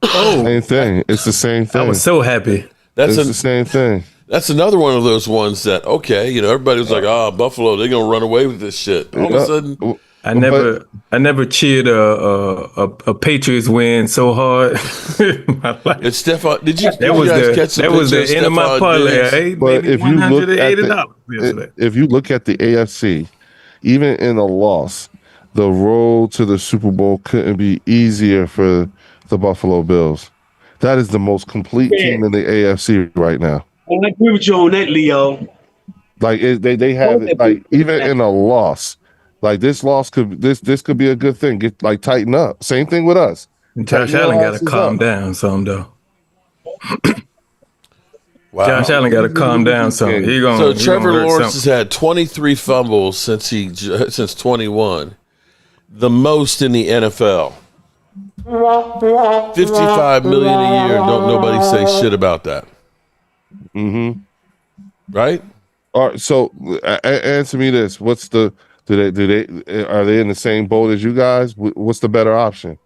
Oh, same thing. It's the same thing. I was so happy. It's the same thing. That's another one of those ones that everybody was like, Buffalo, they're gonna run away with this shit. All of a sudden, I never cheered a Patriots win so hard in my life. It's Stephon. Did you? That was the end of my parlay. But if you look at the AFC, even in a loss, the road to the Super Bowl couldn't be easier for the Buffalo Bills. That is the most complete team in the AFC right now. I agree with you on that, Leo. Like they have it. Like even in a loss. Like this loss could be a good thing. Tighten up. Same thing with us. Josh Allen got to calm down some though. Wow. Josh Allen got to calm down some. So Trevor Lawrence has had 23 fumbles since 21, the most in the NFL. 55 million a year. Don't nobody say shit about that. Mm-hmm. Right. All right. So answer me this: are they in the same boat as you guys? What's the better option?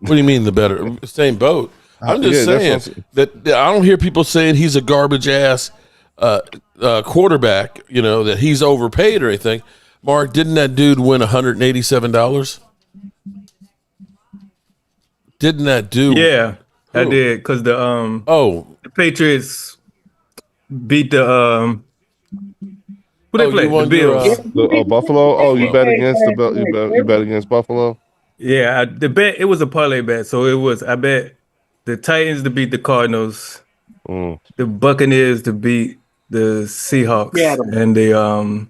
What do you mean the same boat? I'm just saying that I don't hear people saying he's a garbage ass quarterback. That he's overpaid or anything. Mark, didn't that dude win $187? Didn't that dude? Yeah, I did because the Patriots beat the who they played? The Bills. Buffalo. Oh, you bet against you bet against Buffalo. Yeah, the bet, it was a parlay bet, so I bet the Titans to beat the Cardinals, the Buccaneers to beat the Seahawks, and the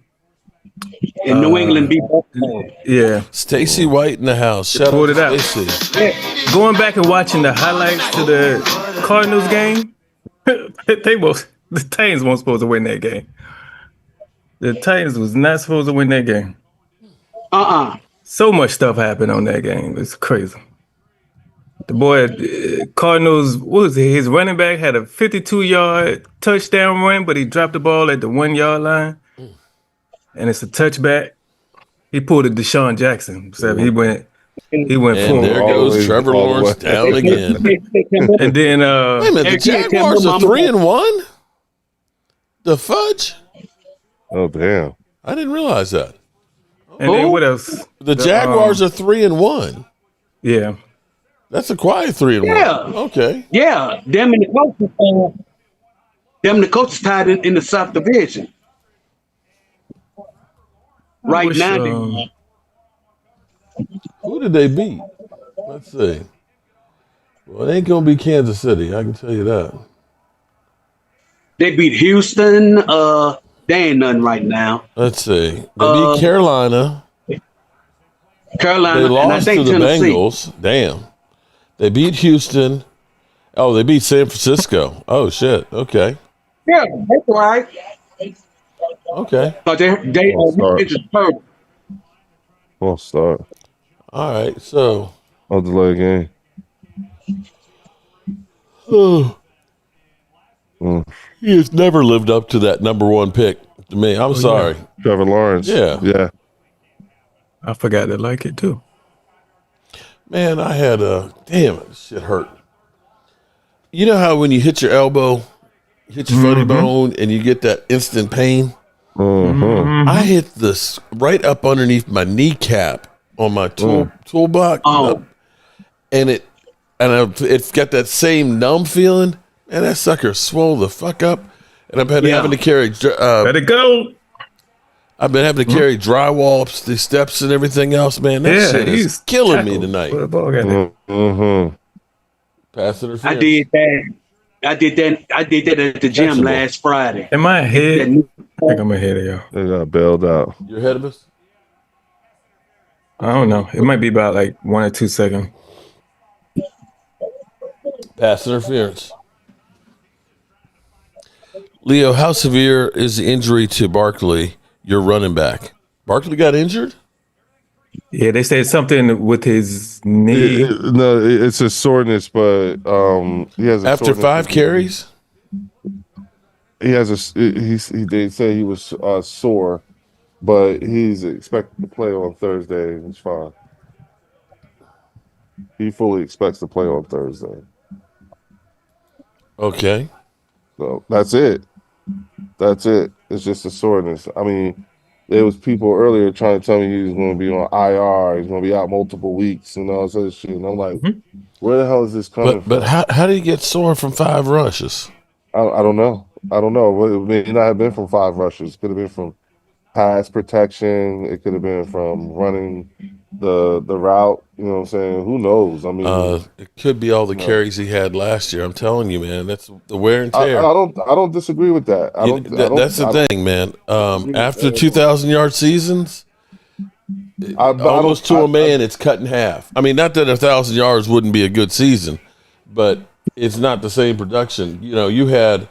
New England beat Buffalo. Yeah. Stacy White in the house. Shout out to Stacy. Yeah. Going back and watching the highlights to the Cardinals game, the Titans weren't supposed to win that game. The Titans was not supposed to win that game. So much stuff happened on that game. It's crazy. The boy, Cardinals, what was it? His running back had a 52-yard touchdown run, but he dropped the ball at the 1-yard line. And it's a touchback. He pulled a Deshaun Jackson. So he went and forward. There goes Trevor Lawrence down again. And then wait a minute, the Jaguars are 3-1? The fudge? Oh damn. I didn't realize that. And then what else? The Jaguars are 3-1. Yeah. That's a quiet 3-1. Yeah. Okay. Yeah. Them and the coaches tied in the South Division. Right now. Who did they beat? Let's see. Well, it ain't going to be Kansas City. I can tell you that. They beat Houston. They ain't nothing right now. Let's see. They beat Carolina. They lost to the Tennessee. Bengals. Damn. They beat Houston. Oh, they beat San Francisco. Oh, shit. Okay. Yeah, that's right. Okay. But they False start. All right. So. I'll delay game. He has never lived up to that number one pick to me. I'm sorry. Yeah. Trevor Lawrence. Yeah. I forgot to like it too. Man, I had damn it, this shit hurt. You know how when you hit your elbow, you hit your funny bone, and you get that instant pain? I hit this right up underneath my kneecap on my toolbox, and it's got that same numb feeling, and that sucker swole the fuck up, and I've been having to carry. Let it go. I've been having to carry drywall up the steps and everything else, man. That shit is killing me tonight. Pass interference. I did that at the gym last Friday. Am I ahead? I think I'm ahead of y'all. They got bailed out. You're ahead of us? I don't know. It might be about like 1 or 2 seconds. Pass interference. Leo, how severe is the injury to Barkley, your running back? Barkley got injured? Yeah, they said something with his knee. It's a soreness, but he has after 5 carries. He has they say he was sore, but he's expected to play on Thursday. He's fine. He fully expects to play on Thursday. Okay. So that's it. That's it. It's just a soreness. I mean, there was people earlier trying to tell me he was going to be on IR. He's going to be out multiple weeks and all this other shit. And I'm like, where the hell is this coming from? But how did he get sore from 5 rushes? I don't know. I don't know. It may not have been from 5 rushes. It could have been from pass protection. It could have been from running the route. You know what I'm saying? Who knows? I mean, it could be all the carries he had last year. I'm telling you, man. That's the wear and tear. I don't disagree with that. That's the thing, man. After 2,000-yard seasons, almost to a man, it's cut in half. I mean, not that 1,000 yards wouldn't be a good season, but it's not the same production. You know, you had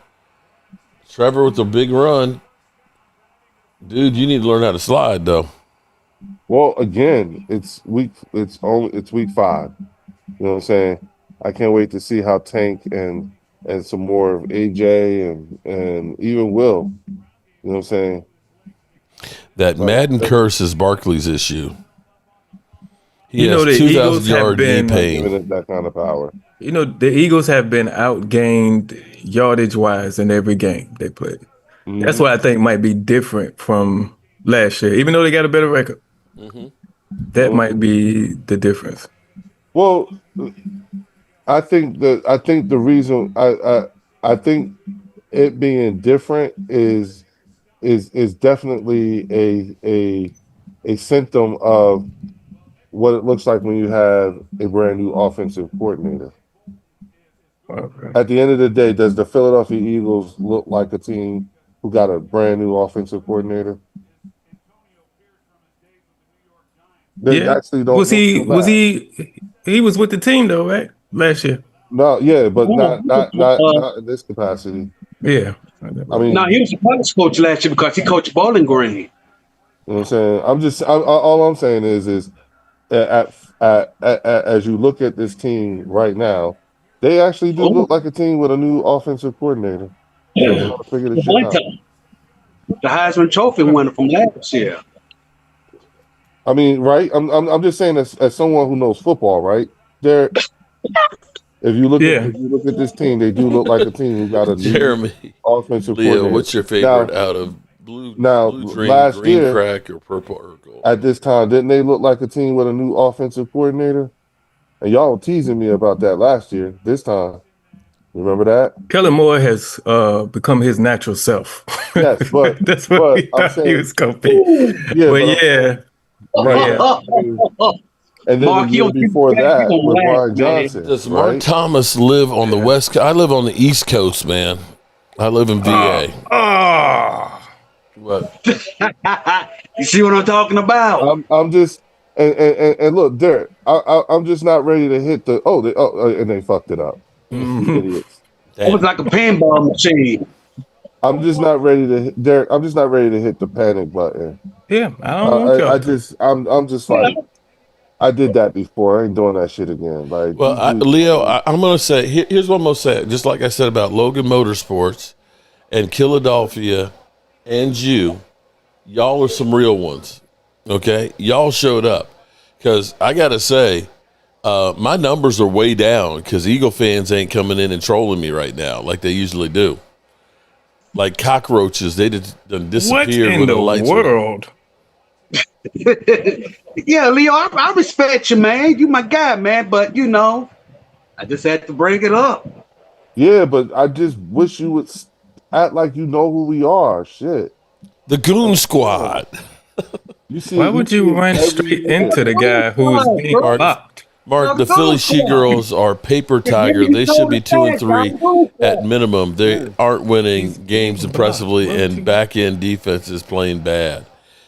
Trevor with the big run. Dude, you need to learn how to slide, though. Well, again, it's week 5. You know what I'm saying? I can't wait to see how Tank and some more of AJ and even Will. You know what I'm saying? That Madden curse is Barkley's issue. He has 2,000-yard knee pain. That kind of power. You know, the Eagles have been outgained yardage-wise in every game they played. Mm-hmm. That's what I think might be different from last year, even though they got a better record. Mm-hmm. That might be the difference. Well, I think the reason I think it being different is definitely a symptom of what it looks like when you have a brand new offensive coordinator. Okay. At the end of the day, does the Philadelphia Eagles look like a team who got a brand new offensive coordinator? They actually don't. He was with the team though, right? Last year. No, yeah, but not in this capacity. Yeah. I mean, no, he was a college coach last year because he coached Bowling Green. You know what I'm saying? All I'm saying is as you look at this team right now, they actually do look like a team with a new offensive coordinator. Yeah. Figure this shit out. The Heisman Trophy winner from last year. I mean, right? I'm just saying as someone who knows football, right? If you look at this team, they do look like a team who got a new offensive coordinator. What's your favorite out of blue dream, last green year, crack, or purple Urkel? At this time, didn't they look like a team with a new offensive coordinator? And y'all were teasing me about that last year. This time, remember that? Kellen Moore has become his natural self. Yes, but that's what we thought he was going to be. Yeah, right. And then Mark, the year before that with Brian Johnson. Does Mark Thomas live on the West Coast? I live on the East Coast, man. I live in VA. What? You see what I'm talking about? I'm just and look, Derek. I'm just not ready to hit the and they fucked it up. Idiots. It was like a pinball machine. I'm just not ready to, Derek. I'm just not ready to hit the panic button. Yeah, I don't know. I'm just like, I did that before. I ain't doing that shit again. Like, well, Leo, I'm going to say, here's what I'm going to say. Just like I said about Logan Motorsports and Philadelphia and y'all are some real ones. Okay, y'all showed up because I got to say, my numbers are way down because Eagle fans ain't coming in and trolling me right now like they usually do. like cockroaches. They just disappeared what in when the the lights world? Yeah, Leo, I respect you, man. You my guy, man. But I just had to bring it up. Yeah, but I just wish you would act like you know who we are. Shit. The Goon Squad. You see, Why would you run straight into the guy who is being blocked? Mark, the Philly She-Girls are paper tiger. They should be 2-3 at minimum. They aren't winning games impressively, and back-end defense is playing bad.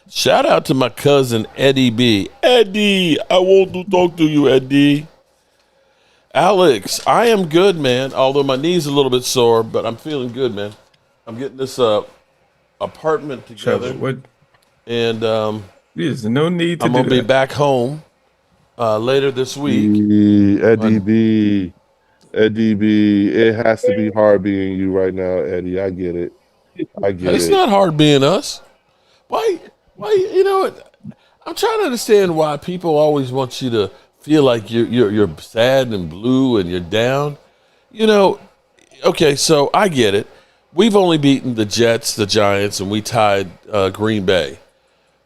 Shout out to my cousin, Eddie B. Eddie, I want to talk to you, Eddie. Alex, I am good, man, although my knee's a little bit sore, but I'm feeling good, man. I'm getting this apartment together. And there's no need to I'm going to be back home later this week. Eddie B. It has to be hard being you right now, Eddie. I get it. It's not hard being us. Why, I'm trying to understand why people always want you to feel like you're sad and blue and you're down. Okay, so I get it. We've only beaten the Jets, the Giants, and we tied Green Bay.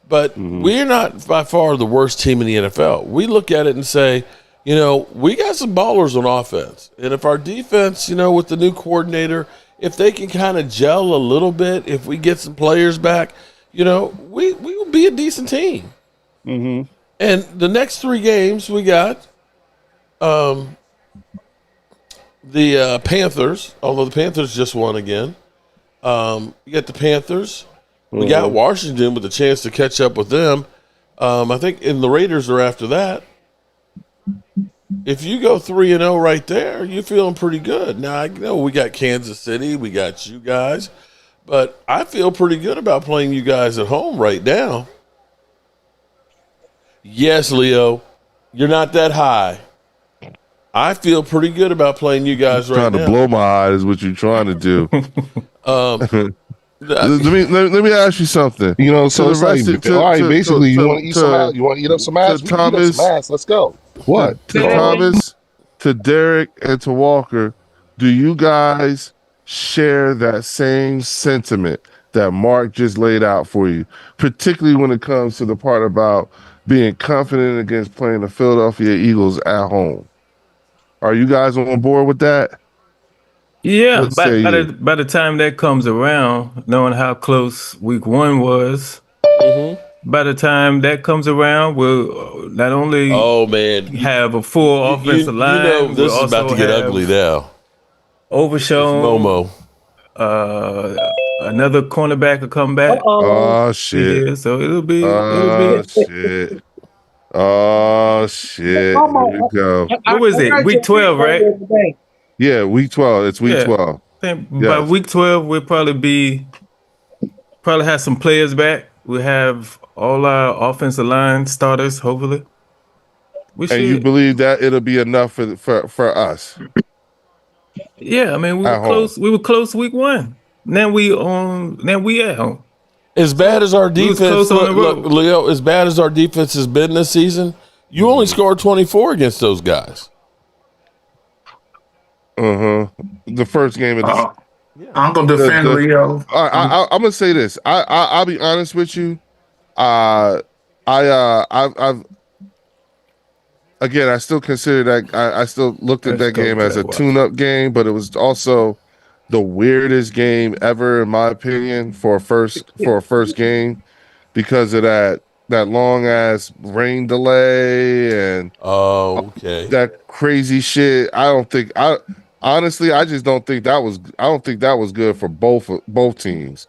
But we're not by far the worst team in the NFL. We look at it and say, we got some ballers on offense. And if our defense, with the new coordinator, if they can kind of gel a little bit, if we get some players back, we will be a decent team. Mm-hmm. And the next 3 games we got the Panthers, although the Panthers just won again. You got the Panthers. We got Washington with a chance to catch up with them. I think the Raiders are after that. If you go 3-0 right there, you're feeling pretty good. Now, I know we got Kansas City, we got you guys, but I feel pretty good about playing you guys at home right now. Yes, Leo, you're not that high. I feel pretty good about playing you guys right now. Trying to blow my eyes is what you're trying to do. Let me ask you something. So it's like, basically, you want to eat some ass? You want to eat up some ass? Thomas, let's go. What? To Thomas, to Derek, and to Walker, do you guys share that same sentiment that Mark just laid out for you, particularly when it comes to the part about being confident against playing the Philadelphia Eagles at home? Are you guys on board with that? Yeah, by the time that comes around, knowing how close week 1 was, by the time that comes around, we'll not only have a full offensive line, this is about to get ugly now. Overshown, another cornerback will come back. Oh shit! Yeah, so it'll be. Shit. Oh shit! Here we go. What was it? Week 12, right? Yeah, week 12. It's week 12. By week 12, we'll probably have some players back. We'll have all our offensive line starters, hopefully. You believe that it'll be enough for us? Yeah, I mean we were close. We were close week 1. Now we at home. As bad as our defense, look, Leo, as bad as our defense has been this season, you only scored 24 against those guys. The first game of the I'm gonna defend Leo. I'm gonna say this. I'll be honest with you. I've again, I still consider that. I still looked at that game as a tune-up game, but it was also the weirdest game ever, in my opinion, for a first game, because of that long ass rain delay and that crazy shit. Honestly, I just don't think that was. I don't think that was good for both teams.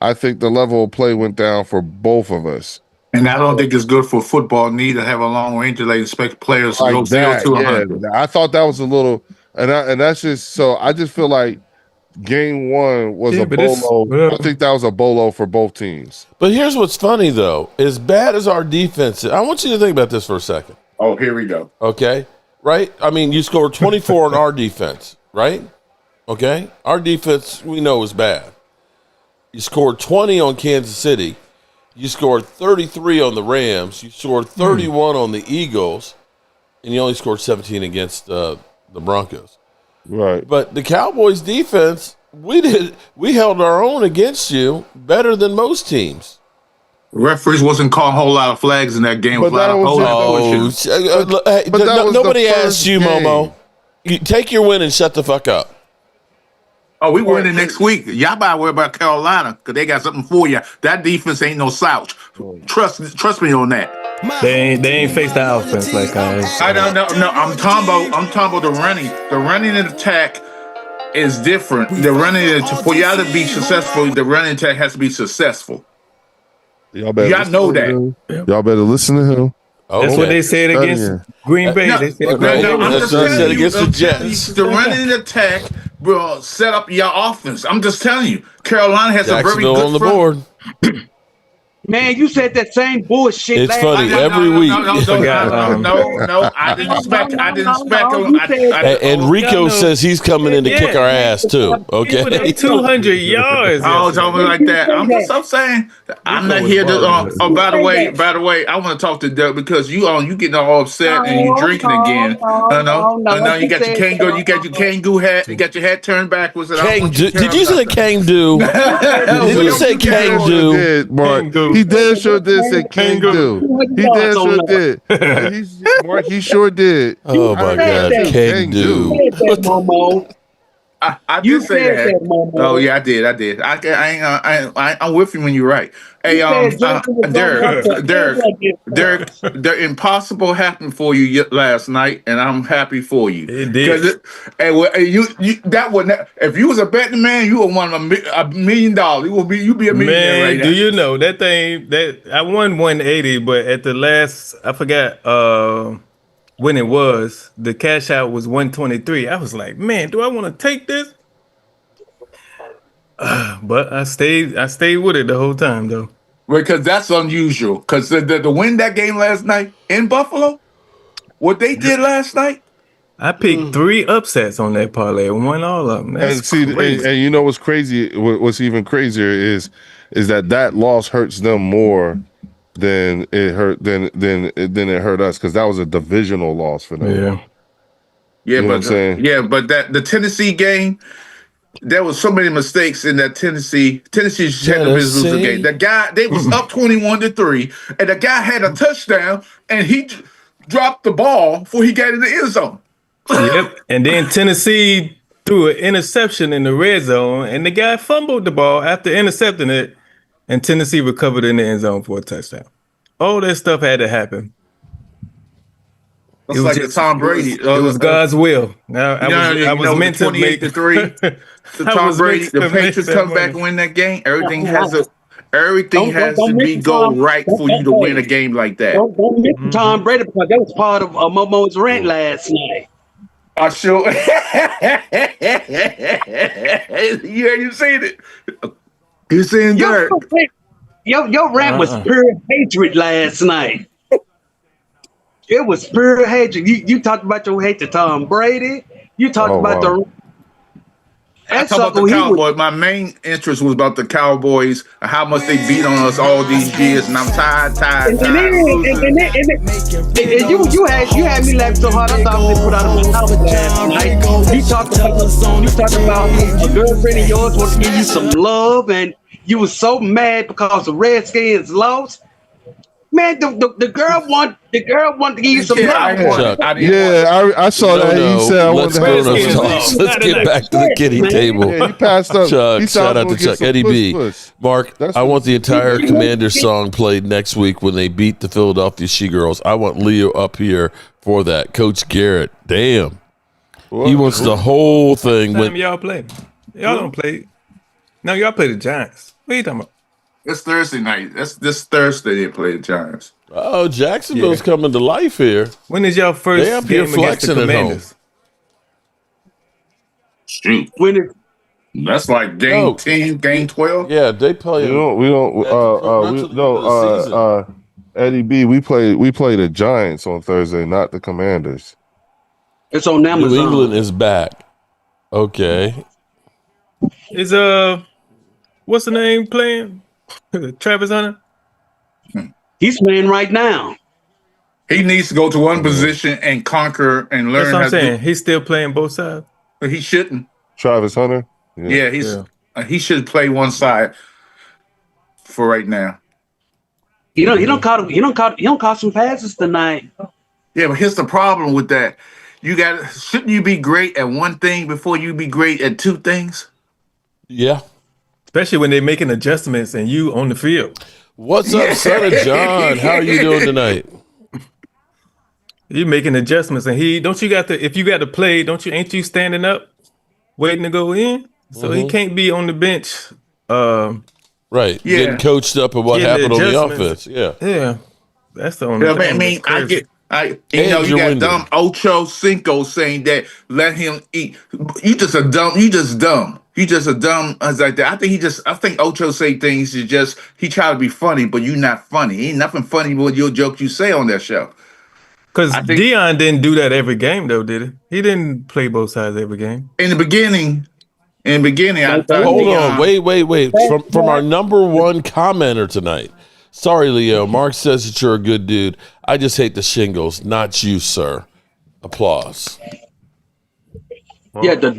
I think the level of play went down for both of us. And I don't think it's good for football neither to have a long range delay. Expect players to go 0 to 100. I thought that was a little, and that's just so. I just feel like game 1 was a bolo. I think that was a bolo for both teams. But here's what's funny though: as bad as our defense is, I want you to think about this for a second. Oh, here we go. Okay. Right? I mean, you scored 24 on our defense, right? Okay? Our defense, we know, is bad. You scored 20 on Kansas City. You scored 33 on the Rams. You scored 31 on the Eagles. And you only scored 17 against the Broncos. Right. But the Cowboys defense We held our own against you better than most teams. Referees wasn't calling a whole lot of flags in that game. But that was nobody asked you, game. Momo. You take your win and shut the fuck up. Oh, we winning next week. Y'all better worry about Carolina because they got something for you. That defense ain't no slouch. Trust me on that. They ain't face the offense like I don't know. No, I'm talking about the running. The running and attack is different. The running for y'all to be successful, the running attack has to be successful. Y'all know that. Y'all better listen to him. That's what they said against Green Bay. They said I'm just telling you against the Jets. The running attack will set up your offense. I'm just telling you. Carolina has a very good on the board. Man, you said that same bullshit. It's funny every week. No, I didn't expect. And Rico says he's coming in to kick our ass too. Okay, 200 yards. I was talking like that. I'm saying I'm not here to. By the way, I want to talk to Doug because you getting all upset and you drinking again. I know. You got your kangaroo. You got your kangaroo hat. You got your hat turned backwards. Did you say kangaroo? Did you say kangaroo? Mark. He damn sure did say kangaroo. He damn sure did. Mark, he sure did. Oh my God, kangaroo. I did say that. Oh yeah, I did. I'm with you when you're right. Hey, Derek, the impossible happened for you last night, and I'm happy for you. It did. That would if you was a betting man, you would won $1 million. You'd be a millionaire. Man, right now. do you know that thing that I won 180, but at the last, I forgot when it was, the cash out was 123. I was like, man, do I want to take this? But I stayed with it the whole time though. Because that's unusual. Because to win that game last night in Buffalo, what they did last night, I picked 3 upsets on that parlay and won all of them. That's crazy. And you know what's crazy? What's even crazier is that loss hurts them more than it hurt it hurt us because that was a divisional loss for them. Yeah, but the Tennessee game. There was so many mistakes in that Tennessee had to lose the game. The guy, they was up 21-3, and the guy had a touchdown, and he dropped the ball before he got in the end zone. Yep, and then Tennessee threw an interception in the red zone, and the guy fumbled the ball after intercepting it, and Tennessee recovered in the end zone for a touchdown. All that stuff had to happen. It's like just, Tom Brady. It was God's will. I was meant to make 28-3. The Tom Brady, the Patriots come back and win that game. Everything has to be go right for you to win a game like that. Don't mention Tom Brady because that was part of Momo's rant last night. I sure. You seen it? You seen Dirk? Your rant was pure hatred last night. It was pure hatred. You talked about your hate to Tom Brady. You talked about I talked about the Cowboys. My main interest was about the Cowboys, how much they beat on us all these years, and I'm tired. And you had me laughing so hard I thought they put out of my house last night. You talked about a girlfriend of yours wants to give you some love, and you was so mad because the Redskins lost. Man, the girl want to give you some love. I saw that. He said, "I want to have some." Let's get back to the kiddie table. Yeah, he passed up. Chuck, shout out to Chuck. Eddie B. Mark, I want the entire Commanders song played next week when they beat the Philadelphia She-Girls. I want Leo up here for that. Coach Garrett, damn, he wants the whole thing. When y'all play, y'all don't play. No, y'all play the Giants. What are you talking about? It's Thursday night. That's this Thursday they play the Giants. Oh, Jacksonville's coming to life here. When is y'all first game against the Commanders? Shoot. That's like game 10, game 12. Yeah, they play. Eddie B, we play the Giants on Thursday, not the Commanders. It's on Amazon. New England is back. Okay. Is what's the name playing? Travis Hunter? He's playing right now. He needs to go to one position and conquer and learn. That's what I'm saying. He's still playing both sides. But he shouldn't. Travis Hunter? Yeah, he should play one side for right now. He don't caught some passes tonight. Yeah, but here's the problem with that. Shouldn't you be great at one thing before you be great at two things? Yeah. Especially when they're making adjustments and you on the field. What's up, son of John? How are you doing tonight? You making adjustments and if you got to play, ain't you standing up waiting to go in? So he can't be on the bench. Right. Yeah. Getting coached up at what happened on the offense. Yeah. Yeah. That's the only thing. I mean, you got dumb Ocho Cinco saying that let him eat. You just a dumb. You just a dumb like that. I think Ocho say things he try to be funny, but you not funny. Ain't nothing funny with your jokes you say on that show. Because Deion didn't do that every game though, did he? He didn't play both sides every game. In the beginning, I thought. Hold on, wait. From our number one commenter tonight. Sorry, Leo. Mark says that you're a good dude. I just hate the shingles, not you, sir. Applause. Yeah, the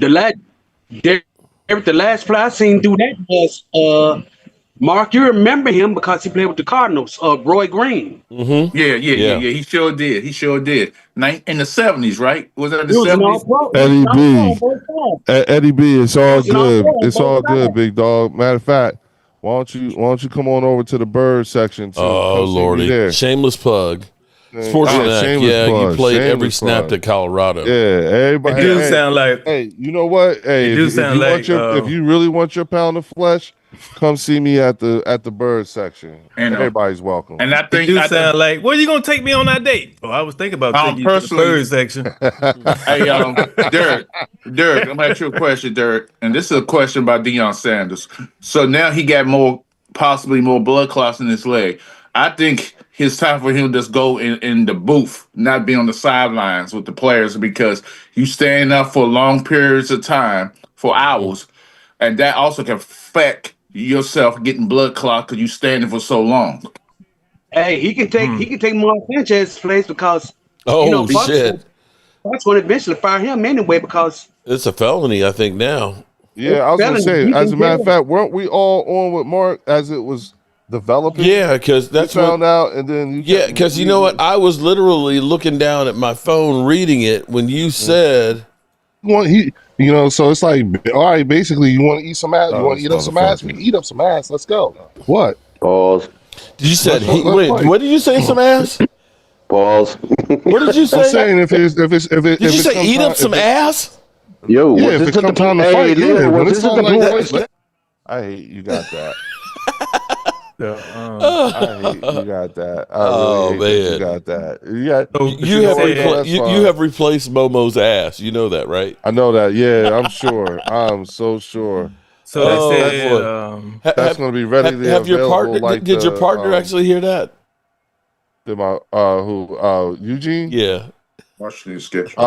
last play I seen do that was Mark. You remember him because he played with the Cardinals. Roy Green. Mm-hmm. Yeah. He sure did. In the 70s, right? Was that the 70s? Eddie B. It's all good. It's all good, big dog. Matter of fact. Why don't you come on over to the bird section? Oh, Lordy. Shameless plug. Sports you played every snap at Colorado. Yeah, everybody. It do sound like. Hey, you know what? Hey, if you really want your pound of flesh, come see me at the bird section. And everybody's welcome. And I think it sound like, where are you gonna take me on that date? Oh, I was thinking about taking you to the bird section. Hey, Derek, I'm gonna ask you a question, Derek. And this is a question about Deion Sanders. So now he got possibly more blood clots in his leg. I think it's time for him to just go in the booth, not be on the sidelines with the players, because you stand up for long periods of time, for hours, and that also can affect yourself getting blood clot because you standing for so long. Hey, he can take Mark Sanchez's place because shit. That's going to eventually fire him anyway because it's a felony, I think now. Yeah, I was going to say, as a matter of fact, weren't we all on with Mark as it was developing? Yeah, because that's found out, and then because you know what, I was literally looking down at my phone reading it when you said, so it's like, all right, basically, you want to eat some ass? You want to eat up some ass? We eat up some ass. Let's go. What? Pause. Did you say? Wait, what did you say? Some ass? Pause. What did you say? I'm saying if did you say eat up some ass? Yo, yeah, if it comes time to fight, when it's time like I hate you got that. I hate you got that. I really hate you got that. You have replaced Momo's ass. You know that, right? I know that. Yeah, I'm sure. I'm so sure. So that's going to be readily available. Did your partner actually hear that? Did my Eugene? Yeah. Washington sketch.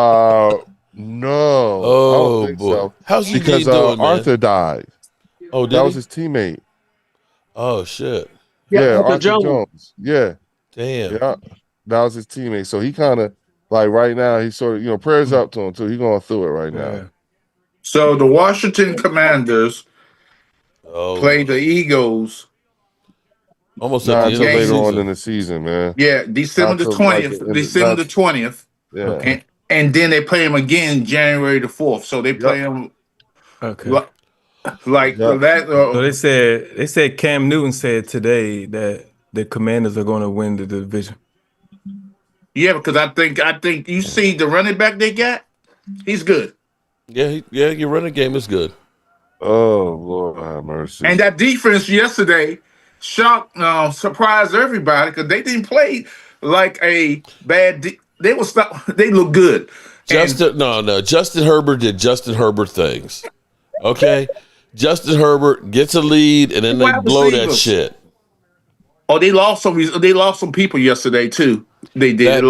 No. Oh, I don't think boy. so. How's Eugene because doing, Arthur man? died. Oh, that was his teammate. Oh shit. Yeah, Arthur Jones. Yeah. Damn. Yeah, that was his teammate. So he kind of like right now. He's sort of prayers up to him too. He's going through it right now. So the Washington Commanders play the Eagles. Almost not until later on in the season, man. Yeah, December the 20th. December the 20th. Yeah. And then they play him again January the 4th. So they play him. Okay. That. So they said Cam Newton said today that the Commanders are going to win the division. Yeah, because I think you see the running back they got. He's good. Yeah, your running game is good. Oh Lord have mercy. And that defense yesterday surprised everybody because they didn't play like a bad. They look good. Justin Herbert did Justin Herbert things. Okay, Justin Herbert gets a lead and then they blow that shit. Oh, they lost some people yesterday too. They did.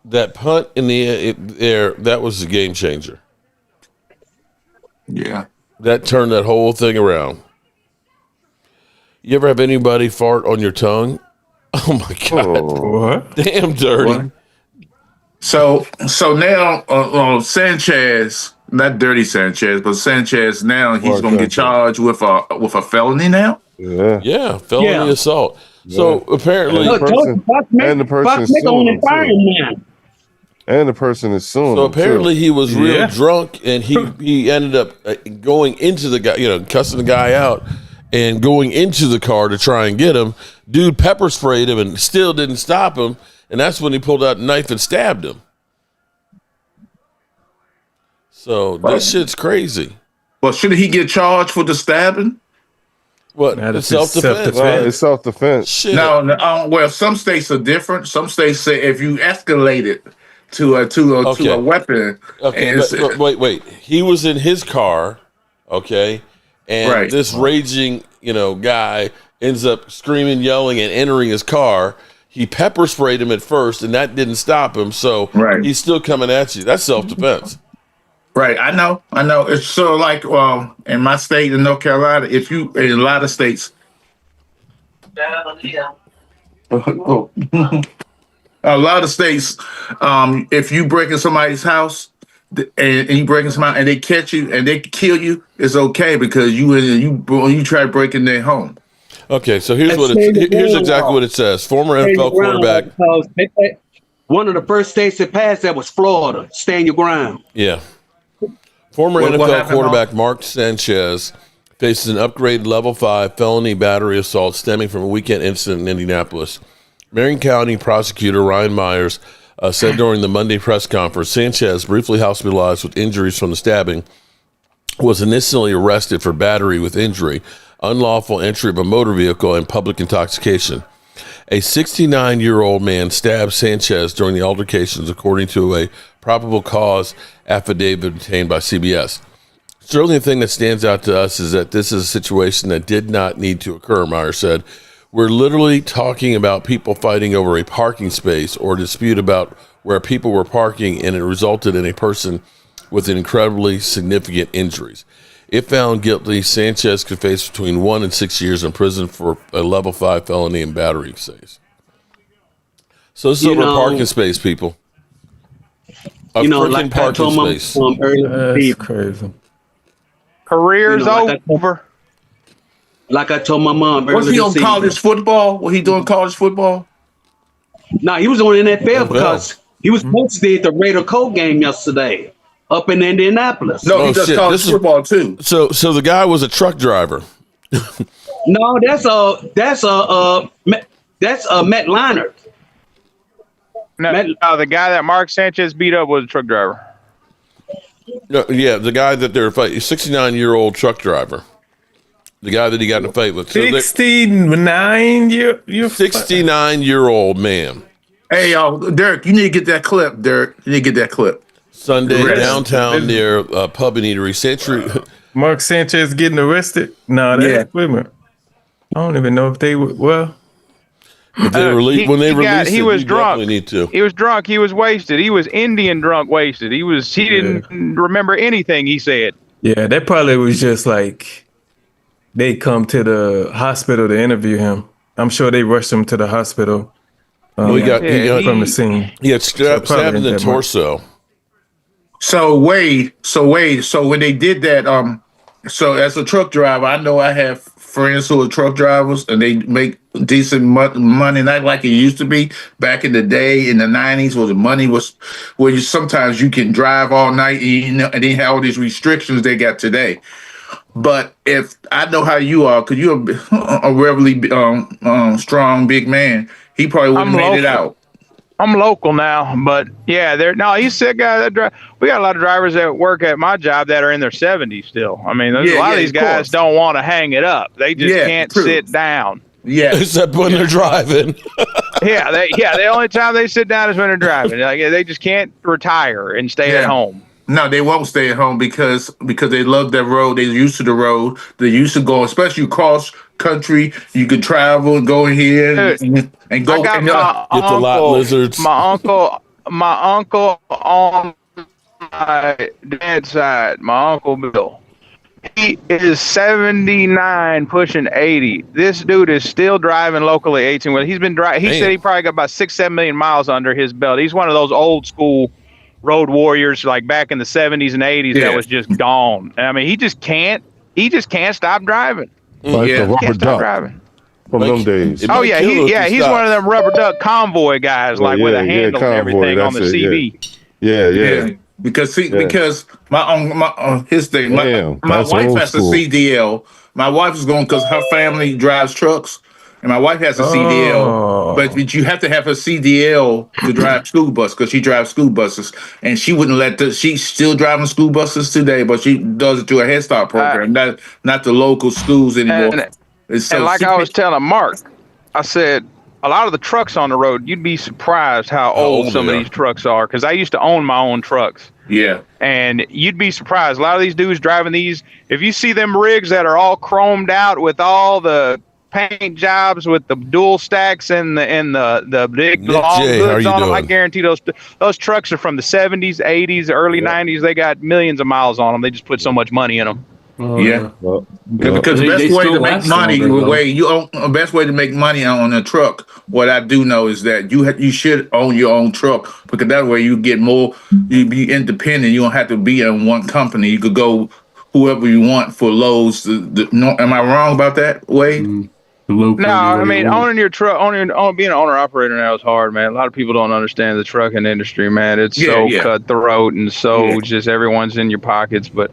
That punt in the air, that was a game changer. Yeah, that turned that whole thing around. You ever have anybody fart on your tongue? Oh my god! What? Damn dirty. What? So now Sanchez Not Dirty Sanchez, but Sanchez now he's going to get charged with a felony now. Yeah, felony assault. So apparently, and the person is suing him. And the person is suing. So apparently he was real drunk, and he ended up going into the guy, cussing the guy out, and going into the car to try and get him. Dude pepper sprayed him and still didn't stop him, and that's when he pulled out a knife and stabbed him. So this shit's crazy. Well, shouldn't he get charged for the stabbing? What? It's self-defense. It's self-defense. Shit. No, well, some states are different. Some states say if you escalate it to a weapon. Okay, but wait. He was in his car, okay, and this raging, guy ends up screaming, yelling, and entering his car. He pepper sprayed him at first, and that didn't stop him. So he's still coming at you. That's self-defense. Right, I know. It's sort of like in my state in North Carolina, in a lot of states. A lot of states, if you break in somebody's house and you break in somebody and they catch you and they kill you, it's okay because you try breaking their home. Okay, so here's exactly what it says. Former NFL quarterback. One of the first states that passed that was Florida. Stand your ground. Yeah. Former NFL quarterback Mark Sanchez faces an upgraded level 5 felony battery assault stemming from a weekend incident in Indianapolis. Marion County prosecutor Ryan Myers said during the Monday press conference, Sanchez, briefly hospitalized with injuries from the stabbing, was initially arrested for battery with injury, unlawful entry of a motor vehicle, and public intoxication. A 69-year-old man stabbed Sanchez during the altercations, according to a probable cause affidavit obtained by CBS. Certainly the thing that stands out to us is that this is a situation that did not need to occur, Myers said. We're literally talking about people fighting over a parking space or a dispute about where people were parking, and it resulted in a person with incredibly significant injuries. If found guilty, Sanchez could face between 1 and 6 years in prison for a level 5 felony and battery, he says. So this is over a parking space, people. Like I told my mom earlier, that's crazy. Career's over. Like I told my mom earlier. Was he on college football? Was he doing college football? No, he was on NFL because he was supposed to be at the Raider Colt game yesterday up in Indianapolis. No, he does college football too. So the guy was a truck driver. No, that's Matt Leinart. No, the guy that Mark Sanchez beat up was a truck driver. No, yeah, the guy that they're fighting, 69-year-old truck driver. The guy that he got in a fight with. 69-year-old man. Hey, Derek, you need to get that clip. Sunday downtown near Pub and Eatery Century. Mark Sanchez getting arrested? No, that's women. I don't even know if they would. Well, if they released he was drunk. Need to. He was drunk. He was wasted. He was Indian drunk, wasted. He didn't remember anything he said. Yeah, that probably was just like they come to the hospital to interview him. I'm sure they rushed him to the hospital. He got from the scene. He had stabbed in the torso. So when they did that, so as a truck driver, I know I have friends who are truck drivers and they make decent money, not like it used to be back in the day in the 90s, where the money was where sometimes you can drive all night and they have all these restrictions they got today. But if I know how you are, because you're a really strong, big man, he probably wouldn't have made it out. I'm local now, but yeah, he's a guy that we got a lot of drivers that work at my job that are in their 70s still. I mean, a lot of these guys don't want to hang it up. They just can't sit down. Yeah, except when they're driving. The only time they sit down is when they're driving. Like, they just can't retire and stay at home. No, they won't stay at home because they love that road. They're used to the road. They're used to going, especially cross country. You could travel and go in here and go. I got get the lot lizards. My uncle on my dad's side, my Uncle Bill. He is 79, pushing 80. This dude is still driving locally 18. He's been driving. He said he probably got about 6-7 million miles under his belt. He's one of those old school road warriors like back in the 70s and 80s that was just gone. I mean, he just can't stop driving. Like the rubber duck driving. from them days. Oh yeah, he's one of them rubber duck convoy guys, with a handle and everything on the CV. Yeah. Because my his thing. My wife has a CDL. My wife is going because her family drives trucks, and my wife has a CDL. But you have to have a CDL to drive school bus because she drives school buses, and she wouldn't she's still driving school buses today, but she does it through a Head Start program, not the local schools anymore. And like I was telling Mark, I said, a lot of the trucks on the road, you'd be surprised how old some of these trucks are. Because I used to own my own trucks. Yeah. And you'd be surprised. A lot of these dudes driving these, if you see them rigs that are all chromed out with all the paint jobs with the dual stacks and the big long hoods on them, I guarantee those trucks are from the 70s, 80s, early 90s. They got millions of miles on them. They just put so much money in them. Because the best way to make money, the best way to make money on a truck, what I do know is that you should own your own truck, because that way you get more, you be independent. You don't have to be in one company. You could go whoever you want for loads. Am I wrong about that, Wade? No, I mean, owning your truck, being an owner operator now is hard, man. A lot of people don't understand the trucking industry, man. It's so cutthroat and just everyone's in your pockets, but.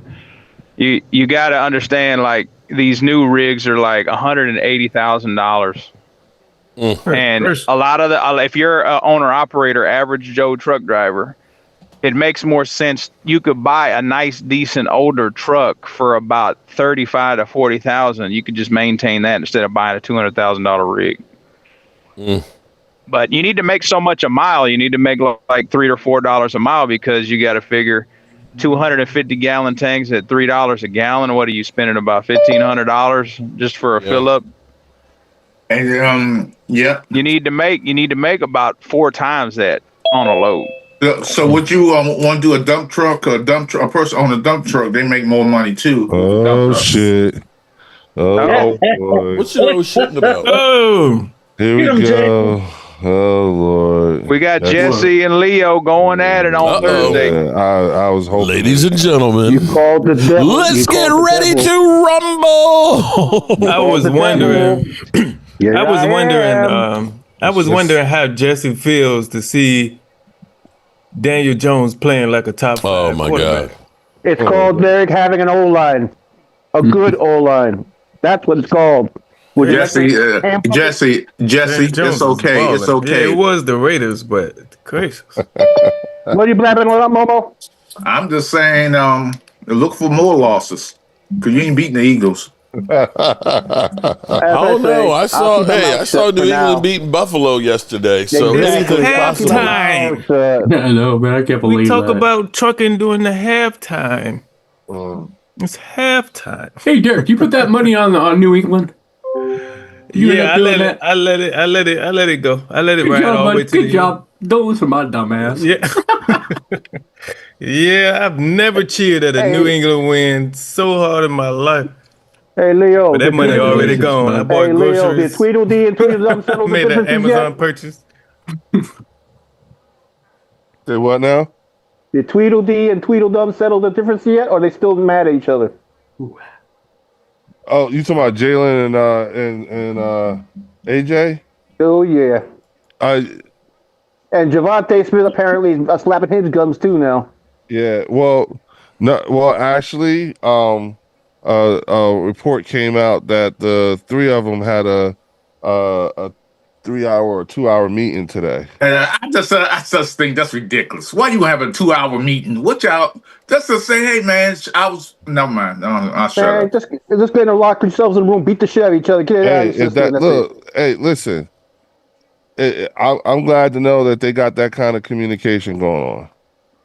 You got to understand, like, these new rigs are like $180,000. And a lot of if you're an owner operator, average Joe truck driver, it makes more sense. You could buy a nice, decent, older truck for about $35,000 to $40,000. You could just maintain that instead of buying a $200,000 rig. But you need to make so much a mile. You need to make like $3 or $4 a mile, because you got to figure 250-gallon tanks at $3 a gallon. What are you spending, about $1,500 just for a fill up? And you need to make about 4 times that on a load. So would you want to do a dump truck? A person on a dump truck, they make more money too. Oh shit! Oh boy! What you know shitting about? Oh, here we go. Oh Lord! We got Jesse and Leo going at it on Thursday. I was hoping. Ladies and gentlemen, you called the devil. Let's get ready to rumble. I was wondering how Jesse feels to see Daniel Jones playing like a top 5 Oh my God! It's called Derek having an O-line, a good O-line. That's what it's called. Jesse, it's okay. It's okay. Yeah, it was the Raiders, but gracious. What are you blabbing on, Momo? I'm just saying, look for more losses, because you ain't beating the Eagles. I don't know. I saw New England beating Buffalo yesterday, so anything's possible. I know, man. I can't believe we talk that. about trucking during the halftime. It's halftime. Hey, Derek, you put that money on New England? I let it go. I let it ride all the way to the end. Good job. Don't listen to my dumb ass. Yeah, I've never cheered at a New England win so hard in my life. Hey, Leo. But that money already gone. I bought groceries. Did Tweedledee and Tweedledum settle the made an differences Amazon yet? purchase. Say what now? Did Tweedledee and Tweedledum settle the difference yet, or are they still mad at each other? Oh, you talking about Jalen and AJ? Oh yeah. And Javonte Smith apparently is slapping his gums too now. Yeah. Well, no. Well, actually, a report came out that the 3 of them had a 3-hour or 2-hour meeting today. And I just think that's ridiculous. Why you have a 2-hour meeting? What y'all just to say, hey man, never mind. I'll shut up. Just going to lock yourselves in the room, beat the shit out of each other. Hey, listen. I'm glad to know that they got that kind of communication going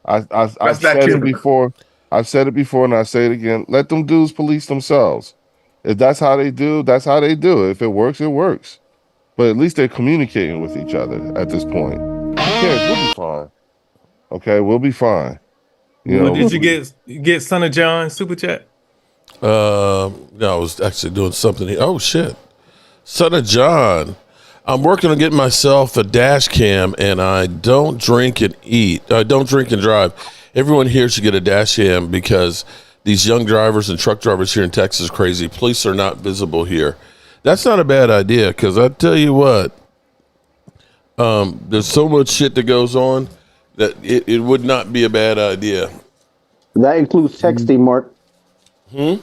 on. I've said it before. I've said it before, and I say it again. Let them dudes police themselves. If that's how they do, that's how they do it. If it works, it works. But at least they're communicating with each other at this point. Okay, we'll be fine. Okay, we'll be fine. Did you get Son of John super chat? No, I was actually doing something here. Oh shit, Son of John. I'm working on getting myself a dash cam, and I don't drink and eat. I don't drink and drive. Everyone here should get a dash cam because these young drivers and truck drivers here in Texas are crazy. Police are not visible here. That's not a bad idea because I tell you what, there's so much shit that goes on that it would not be a bad idea. That includes texting, Mark. Yeah.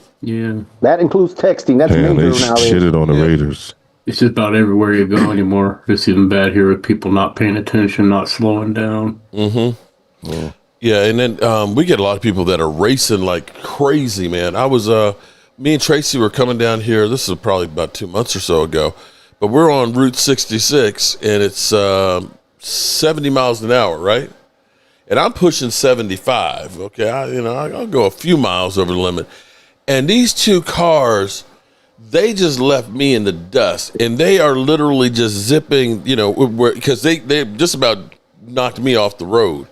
That includes texting. That's major they nowadays. shitted on the Raiders. It's just about everywhere you go anymore. It's even bad here with people not paying attention, not slowing down. Yeah, and then we get a lot of people that are racing like crazy, man. I was, me and Tracy were coming down here. This is probably about 2 months or so ago, but we're on Route 66, and it's 70 miles an hour, right? And I'm pushing 75. Okay, I'll go a few miles over the limit, and these two cars, they just left me in the dust, and they are literally just zipping, because they just about knocked me off the road.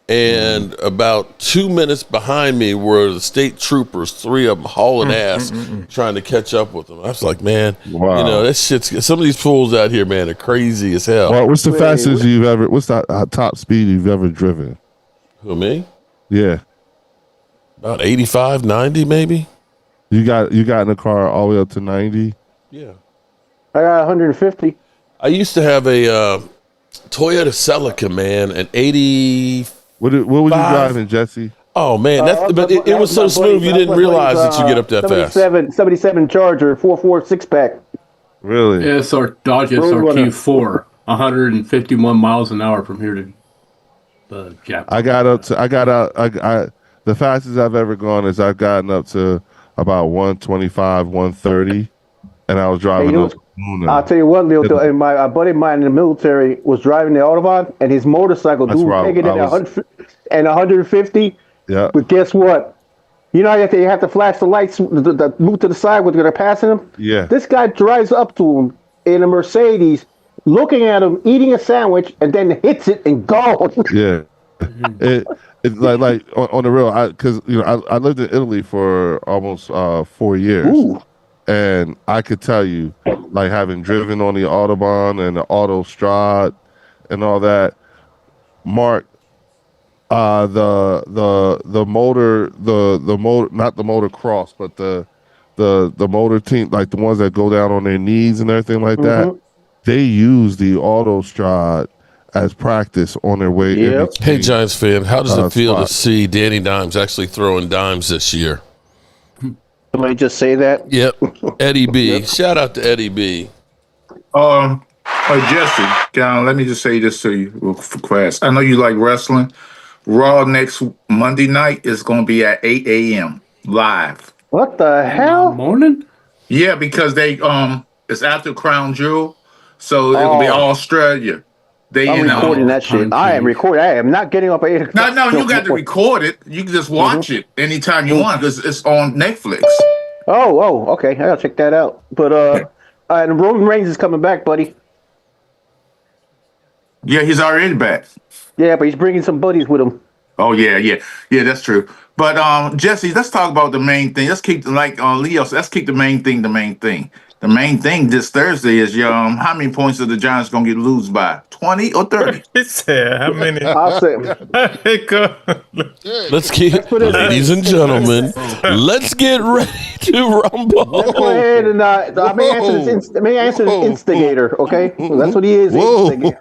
And about 2 minutes behind me were the state troopers, 3 of them hauling ass, trying to catch up with them. I was like, man, that shit's, some of these fools out here, man, are crazy as hell. Well, what's the fastest you've ever, what's the top speed you've ever driven? Who, me? Yeah. About 85, 90 maybe. You got in the car all the way up to 90? Yeah. I got 150. I used to have a Toyota Celica, man, an 80. What were you driving, Jesse? Oh man, but it was so smooth you didn't realize that you get up that fast. 77 Charger, 4.4 6-pack. Really? Yeah, it's our Dodge SRQ4, 151 miles an hour from here to the Jacksonville. The fastest I've ever gone is I've gotten up to about 125, 130, and I was driving those. I'll tell you one deal, though. And my buddy of mine in the military was driving the Autobahn, and his motorcycle taking it at 150. Yeah. But guess what? You know, you have to flash the lights, move to the side when they're passing him. Yeah. This guy drives up to him in a Mercedes, looking at him, eating a sandwich, and then hits it and goes. Yeah. It's like on the real, because I lived in Italy for almost 4 years. Ooh. And I could tell you, like having driven on the Autobahn and the Autostrad and all that, Mark, the motor, not the motocross, but the motor team, like the ones that go down on their knees and everything like that, they use the Autostrad as practice on their way. Yep. Hey, Giants fan, how does it feel to see Danny Dimes actually throwing dimes this year? Somebody just say that? Yep. Eddie B. Yep. Shout out to Eddie B. Jesse, let me just say this to you for class. I know you like wrestling. Raw next Monday night is going to be at 8 a.m. live. What the hell? Morning? Yeah, because it's after Crown Jewel, so it'll be Australia. I'm recording that shit. I am recording. I am not getting up at 8 o'clock. No, you got to record it. You can just watch it anytime you want because it's on Netflix. Oh, okay. I gotta check that out. But and Roman Reigns is coming back, buddy. Yeah, he's already back. Yeah, but he's bringing some buddies with him. Oh yeah, that's true. But Jesse, let's talk about the main thing. Let's keep Leo. Let's keep the main thing. The main thing this Thursday is how many points are the Giants gonna lose by? 20 or 30? He said how many? I'll say. Let's get, ladies and gentlemen, let's get ready to rumble. Let's go ahead and may answer this instigator, okay? Well, that's what he is. Instigator.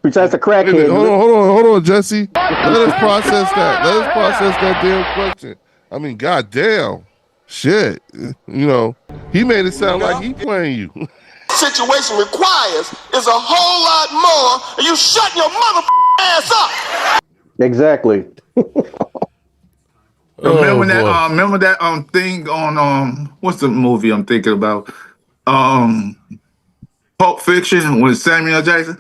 Besides the crackhead. Hold on, Jesse. Let us process that damn question. I mean, goddamn. Shit. He made it sound like he playing you. Situation requires is a whole lot more, and you shut your mother ass up. Exactly. Remember that thing on what's the movie I'm thinking about? Pulp Fiction with Samuel Jackson.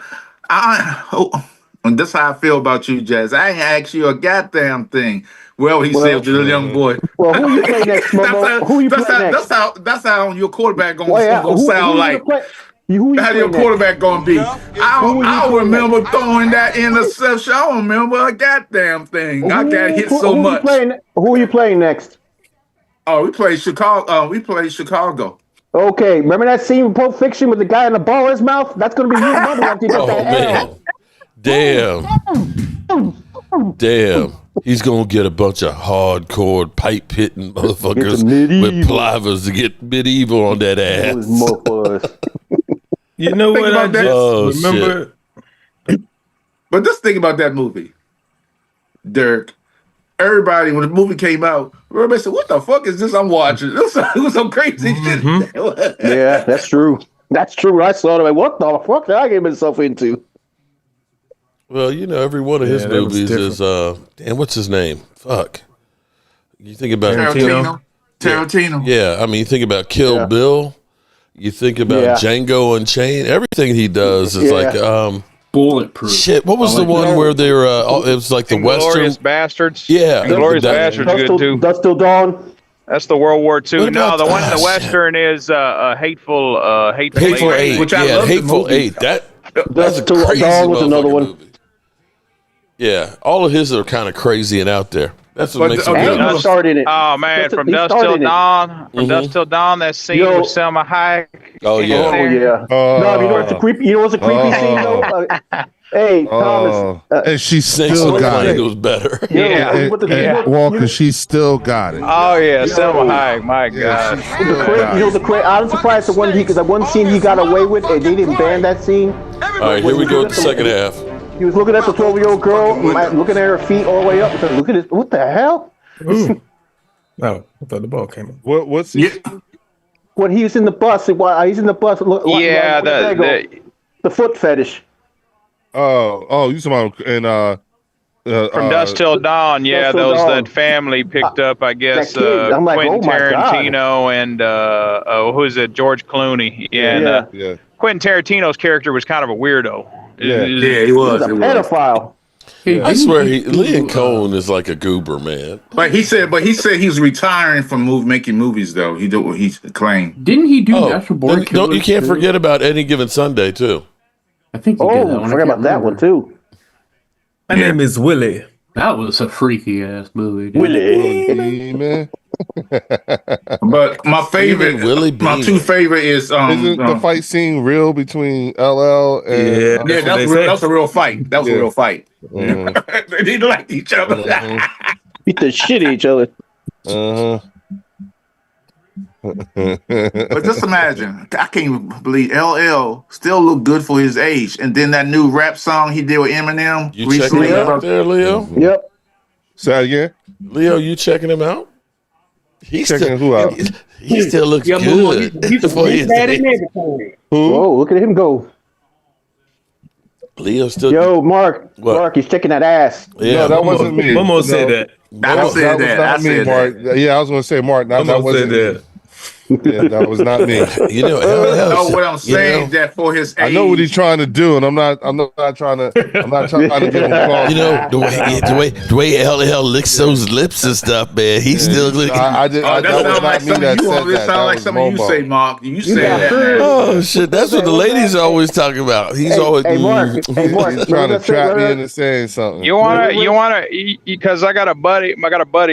And that's how I feel about you, Jazz. I ain't asked you a goddamn thing. Well, he said to the young boy. Well, who you play next, Momo? Who you play next? That's how your quarterback gonna sound like. How your quarterback gonna be? I remember throwing that interception. I don't remember a goddamn thing. I got hit so much. Who are you playing next? Oh, we played Chicago. Okay, remember that scene in Pulp Fiction with the guy in the ball in his mouth? That's going to be you, mother, after you get that Damn. He's going to get a bunch of hardcore pipe hitting motherfuckers with plivers to get medieval on that ass. You know what I just remember? Shit. But just think about that movie, Dirk. Everybody, when the movie came out, everybody said, "What the fuck is this I'm watching?" It was some crazy shit. Yeah, that's true. That's true. I saw it. Like, what the fuck did I get myself into? Well, you know, every one of his movies is damn, what's his name? Fuck. You think about Tarantino. Yeah, I mean, you think about Kill Bill. You think about Django Unchained. Everything he does is like Bulletproof. Shit, what was the one where they were? It was like the Inglourious Western Bastards. Yeah, Inglourious Bastards is good too. Dust Till Dawn. That's the World War II. No, the one in the Western is Hateful Eight. Which I love. Hateful Eight. That's a crazy was another one. movie. Yeah, all of his are kind of crazy and out there. That's what makes it good. Started it. Oh man, from Dusk Till Dawn. From Dusk Till Dawn, that scene with Selma Hayek. Oh yeah. No, you know what's a creepy? You know what's a creepy scene though? Hey, Thomas. And she still got it. It was better. Walker, she still got it. Oh yeah, Selma Hayek. My God. I'm surprised the one because the one scene he got away with, and they didn't ban that scene. All right, here we go with the second half. He was looking at the 12-year-old girl, looking at her feet all the way up. Look at this. What the hell? Oh, I thought the ball came in. What's when he was in the bus? He's in the bus. The foot fetish. Oh, you talking about from Dusk Till Dawn? Yeah, that family picked up. I guess I'm like, Quentin Tarantino and who's it? George Clooney. Yeah. Quentin Tarantino's character was kind of a weirdo. Yeah, he was a pedophile. I swear, Leon Cohen is like a goober, man. But he said he's retiring from making movies, though. He claimed. Didn't he do Natural Born Killers? You can't forget about Any Given Sunday too. I think he did that one. I forgot about that one too. My name is Willie. That was a freaky ass movie. Willie, man. But my favorite, my two favorite is isn't the fight scene real between LL and that's a real fight. That was a real fight. They didn't like each other. Beat the shit at each other. But just imagine, I can't even believe LL still look good for his age, and then that new rap song he did with Eminem recently. Checking him out there, Leo? Yep. Say that again, Leo. You checking him out? He's checking who out? He still looks good. He's bad in everything. Oh, look at him go. Leo still. Yo, Mark. What? Mark, he's checking that ass. Yeah, no, that wasn't me. Momo said that. I said that. Mark. Yeah, I was going to say Mark. That wasn't that. Yeah, that was not me. You know, what I'm saying that for his age. I know what he's trying to do, and I'm not trying to give him call. You know, the way LL licks those lips and stuff, man. He's still looking. That sounds like something you say, Mark. You say that. Oh shit, that's what the ladies are always talking about. He's always Mark. He's trying to trap me into saying something. You wanna because I got a buddy.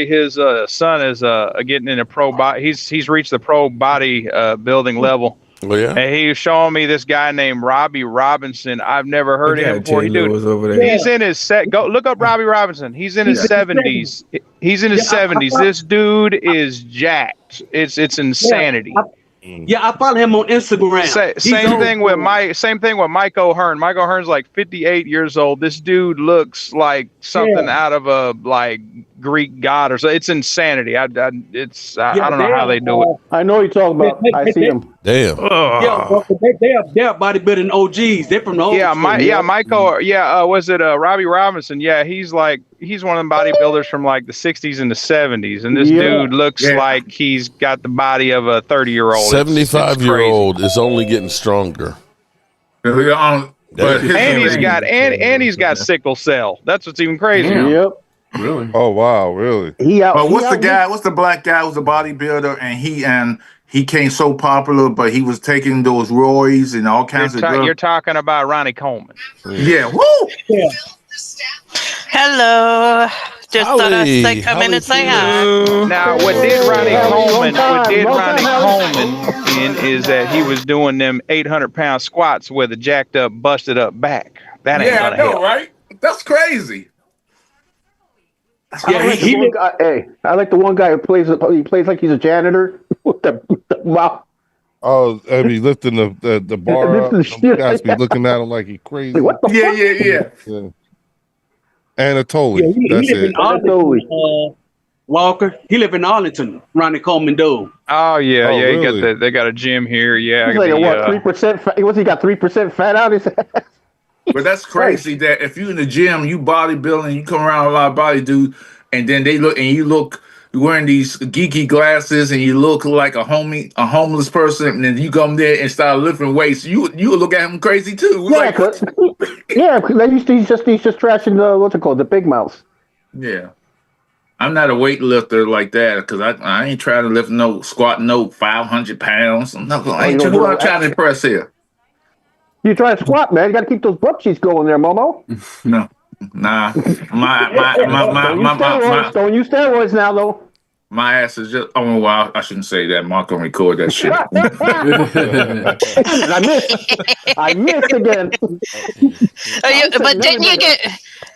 His son is getting into pro body. He's reached the pro body building level. Oh, yeah. And he was showing me this guy named Robbie Robinson. I've never heard of him before. He's in his go look up Robbie Robinson. He's in his 70s. He's in his 70s. This dude is jacked. It's insanity. Yeah, I follow him on Instagram. Same thing with Mike O'Hearn. Mike O'Hearn's like 58 years old. This dude looks like something out of a Greek god or so. It's insanity. I don't know how they do it. I know you're talking about. I see him. Damn. They're bodybuilding OGs. They're from the old school. Was it Robbie Robinson? Yeah, he's one of them bodybuilders from like the 60s and the 70s, and this dude looks like he's got the body of a 30-year-old. 75-year-old is only getting stronger. And he's got sickle cell. That's what's even crazier. Yep. Really? Oh wow, really? What's the black guy who's a bodybuilder and he became so popular, but he was taking those roids and all kinds of drugs. You're talking about Ronnie Coleman. Yeah. Woo! Yeah. Hello. Just thought I'd say, come in and say hi. Now, what did Ronnie Coleman in is that he was doing them 800-pound squats with a jacked up, busted up back. That ain't gonna help, right? That's crazy. Yeah, I like the one guy who plays like he's a janitor with the mouth. Oh, I mean, lifting the bar up. You guys be looking at him like he's crazy. What the fuck? Yeah. Anatoly. Yeah, That's it. Arlington, Walker. He live in Arlington. Ronnie Coleman do. Oh yeah, yeah. Really? They got a gym here. Yeah, he's like what 3%? What's he got? 3% fat out his ass. But that's crazy that if you in the gym, you bodybuilding, you come around a lot of body dudes, and then they look and you look wearing these geeky glasses and you look like a homeless person, and then you come there and start lifting weights, you look at him crazy too. Yeah, because he's just trashing the big mouths. Yeah. I'm not a weightlifter like that because I ain't trying to lift squat 500 pounds. I'm not going to. Who I'm trying to impress here? You try to squat, man. You got to keep those butt cheeks going there, Momo. No, nah. Don't use steroids now, though. My ass is just. Oh well, I shouldn't say that. Mark gonna record that shit. I missed again.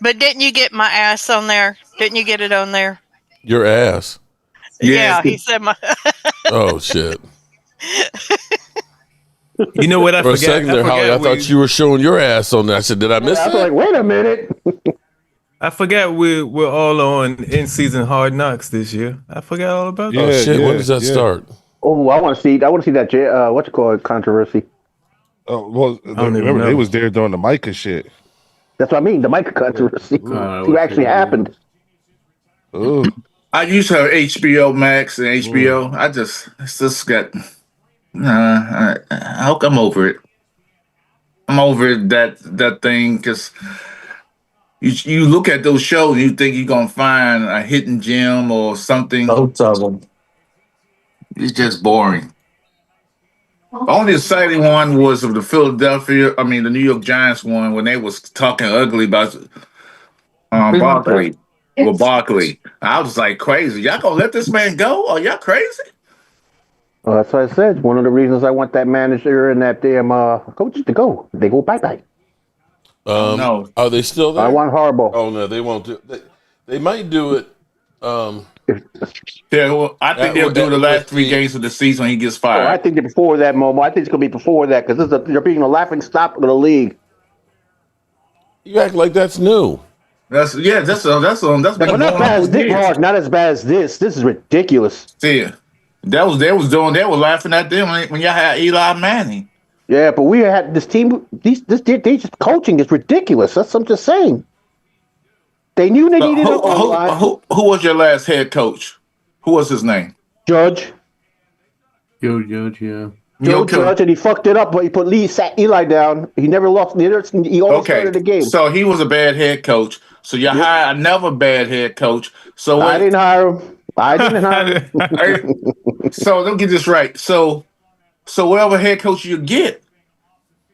But didn't you get my ass on there? Didn't you get it on there? Your ass. Yeah, he said my. Oh shit. You know what? For a second there, Holly, I thought you were showing your ass on that. I said, did I miss it? I was like, wait a minute. I forgot we're all on in-season Hard Knocks this year. I forgot all about that. Oh shit! When does that start? Oh, I want to see that controversy. Oh well, remember they was there during the Micah shit. That's what I mean. The Micah controversy. Who actually happened? Ooh. I used to have HBO Max and HBO. I just got. I'm over it. I'm over that thing because you look at those shows and you think you're gonna find a hidden gem or something. Both of them. It's just boring. The only exciting one was of the New York Giants one when they was talking ugly about Barkley. With Barkley. I was like crazy. Y'all gonna let this man go? Are y'all crazy? Well, that's what I said. One of the reasons I want that manager and that damn coach to go. They go bye-bye. No. Are they still there? I want Harbaugh. Oh, no, they won't do it. They might do it. Yeah, well, I think they'll do the last 3 games of the season when he gets fired. I think they're before that, Momo. I think it's going to be before that because they're being a laughing stock of the league. You act like that's new. That's been not as bad as this. This is ridiculous. See, they were laughing at them when y'all had Eli Manning. Yeah, but we had this team. They just coaching is ridiculous. That's what I'm just saying. They knew they needed an O-line. Who was your last head coach? Who was his name? Judge. Joe Judge, yeah. Judge, and he fucked it up, but he sat Eli down. He never lost. He always started the game. So he was a bad head coach. So you hired another bad head coach. So I didn't hire him. So let me get this right. So whatever head coach you get,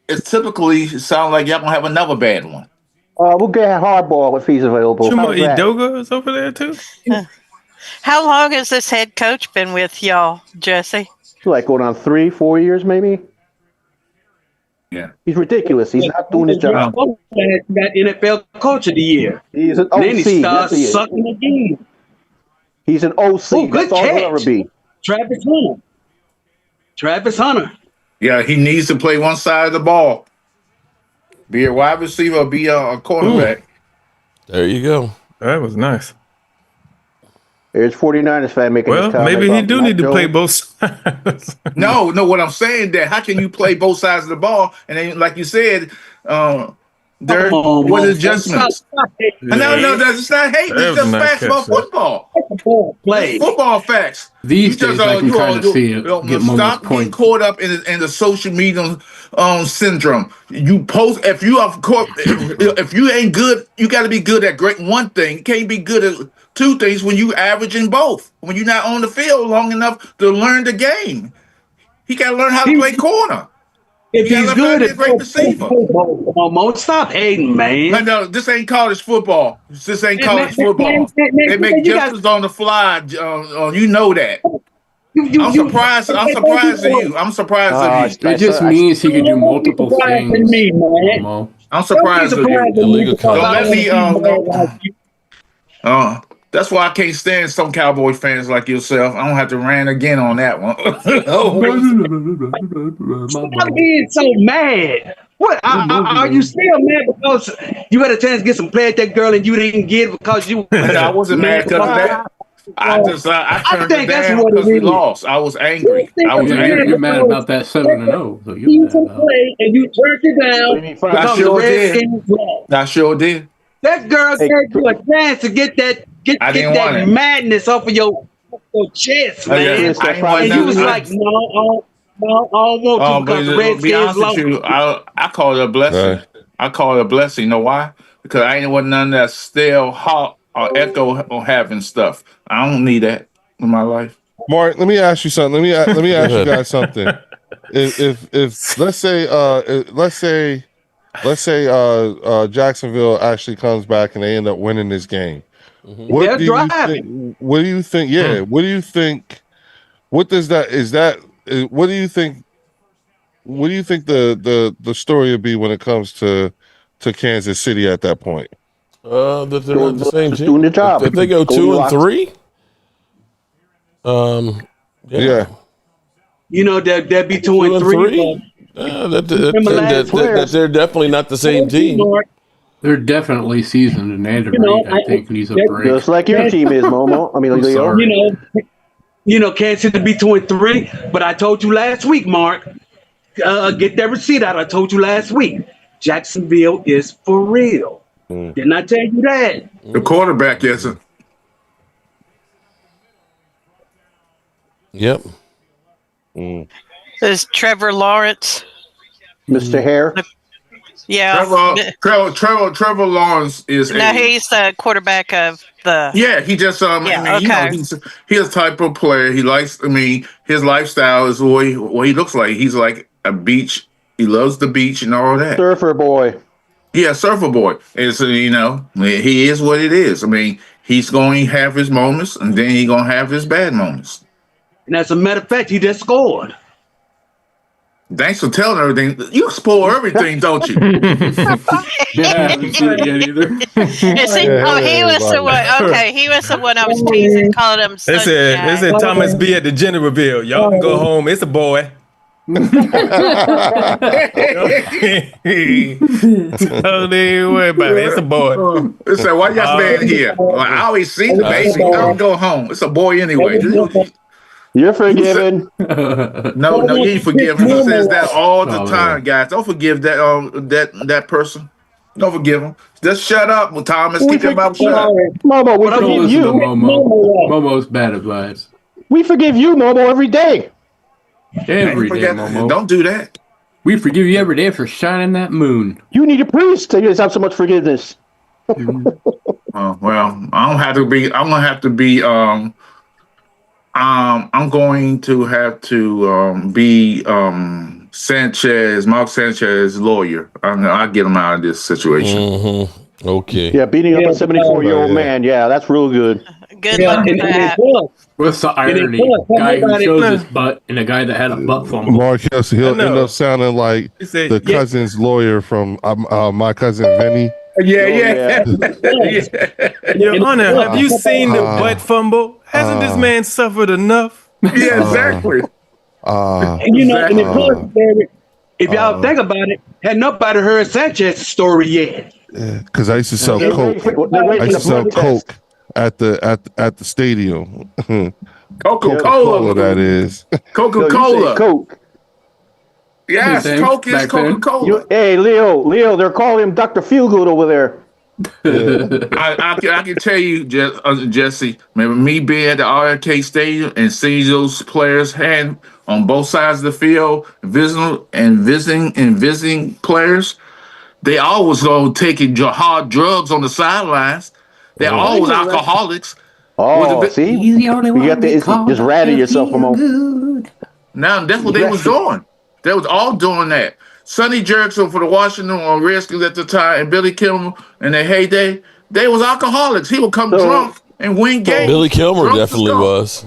it typically sounds like y'all gonna have another bad one. We'll get Harbaugh if he's available. Idoga is over there too. How long has this head coach been with y'all, Jesse? Like going on 3-4 years, maybe. Yeah, he's ridiculous. He's not doing his job. Got NFL Coach of the Year. He's an OC. Then he starts sucking again. He's an OC. Oh, good That's all he'll ever catch. be. Travis Hunter. Yeah, he needs to play one side of the ball. Be a wide receiver or be a cornerback. There you go. That was nice. There's 49ers fan making this comment. Maybe he do need to play both sides. No, what I'm saying that how can you play both sides of the ball and then like you said, there was adjustments. No, that's not hate. It's just facts about football. Football facts. These days, I can kind of see it. Stop being caught up in the social media syndrome. You post if you ain't good, you got to be good at one thing. You can't be good at 2 things when you averaging both. When you're not on the field long enough to learn the game, he got to learn how to play corner. if he's good, it's a great receiver. Stop hating, man. No, this ain't college football. This ain't college football. They make adjustments on the fly. You know that. I'm surprised. I'm surprised at you. I'm surprised at you. It just means he can do multiple things. I'm surprised at you. Don't let me. That's why I can't stand some Cowboy fans like yourself. I don't have to rant again on that one. Stop being so mad. What are you still mad because you had a chance to get some play at that girl and you didn't get it because you? I wasn't mad because of that. I turned it down because we lost. I was angry. You're mad about that 7-0. So you play and you turned it down. I sure did. I sure did. That girl gave you a chance to get that madness off of your chest, man. And you was like, no, I don't want to because the Redskins lost. I call it a blessing. I call it a blessing. You know why? Because I ain't want none of that stale, hot, or echo on having stuff. I don't need that in my life. Mark, let me ask you something. Let me ask you guys something. If let's say Jacksonville actually comes back and they end up winning this game. What do you think? Yeah. What do you think? What does that? Is that? What do you think? What do you think the story would be when it comes to Kansas City at that point? That they're not the same team. Doing the job. If they go 2-3, yeah. You know that'd be 2-3. That they're definitely not the same team. They're definitely seasoned, and Andrew I think needs a break. Just like your team is, Momo. I mean, Leo. Kansas City be 2-3. But I told you last week, Mark. Get that receipt out. I told you last week. Jacksonville is for real. Didn't I tell you that? The quarterback isn't. Yep. There's Trevor Lawrence. Mr. Hare. Yeah. Trevor Lawrence is. No, he's the quarterback of the. Yeah, he just. He's a type of player. He likes. His lifestyle is what he looks like. He's like a beach. He loves the beach and all that. Surfer boy. Yeah, surfer boy. And so, he is what it is. He's going to have his moments, and then he's going to have his bad moments. And as a matter of fact, he just scored. Thanks for telling everything. You spoil everything, don't you? Yeah, I haven't seen it yet either. He was the one. Okay, he was the one I was teasing, calling him. They said Thomas B at the gender reveal. Y'all can go home. It's a boy. Don't even worry about it. It's a boy. They said, why y'all staying here? Well, I always see the baby. I don't go home. It's a boy anyway. You're forgiven. No, you ain't forgiven. He says that all the time, guys. Don't forgive that person. Don't forgive him. Just shut up, Thomas. Keep your mouth shut. Momo, we forgive you. Momo's bad advice. We forgive you, Momo, every day. Every day, Momo. Don't do that. We forgive you every day for shining that moon. You need a priest to have so much forgiveness. Well, I'm gonna have to be Mark Sanchez lawyer. I'll get him out of this situation. Mm-hmm. Okay. Yeah, beating up a 74-year-old man. Yeah, that's real good. Good luck with that. What's the irony? Guy who shows his butt and a guy that had a butt fumble. Mark, he'll end up sounding like the cousin's lawyer from My Cousin Vinny. Yeah. Your Honor, have you seen the butt fumble? Hasn't this man suffered enough? Yeah, exactly. If y'all think about it, had nobody heard Sanchez's story yet. Because I used to sell coke. At the stadium. Coca-Cola. That is. Coca-Cola. Coke. Yes, Coke is Coca-Cola. Hey, Leo, they're calling him Dr. Feelgood over there. I can tell you, Jesse, remember me being at the RFK Stadium and seeing those players hand on both sides of the field, visiting players. They always go taking hard drugs on the sidelines. They're always alcoholics. See? You got to just rattle yourself from on. Now, that's what they was doing. They was all doing that. Sonny Jerickson for the Washington Redskins at the time, and Billy Kilmer in their heyday, they was alcoholics. He would come drunk and win games. Billy Kilmer definitely was.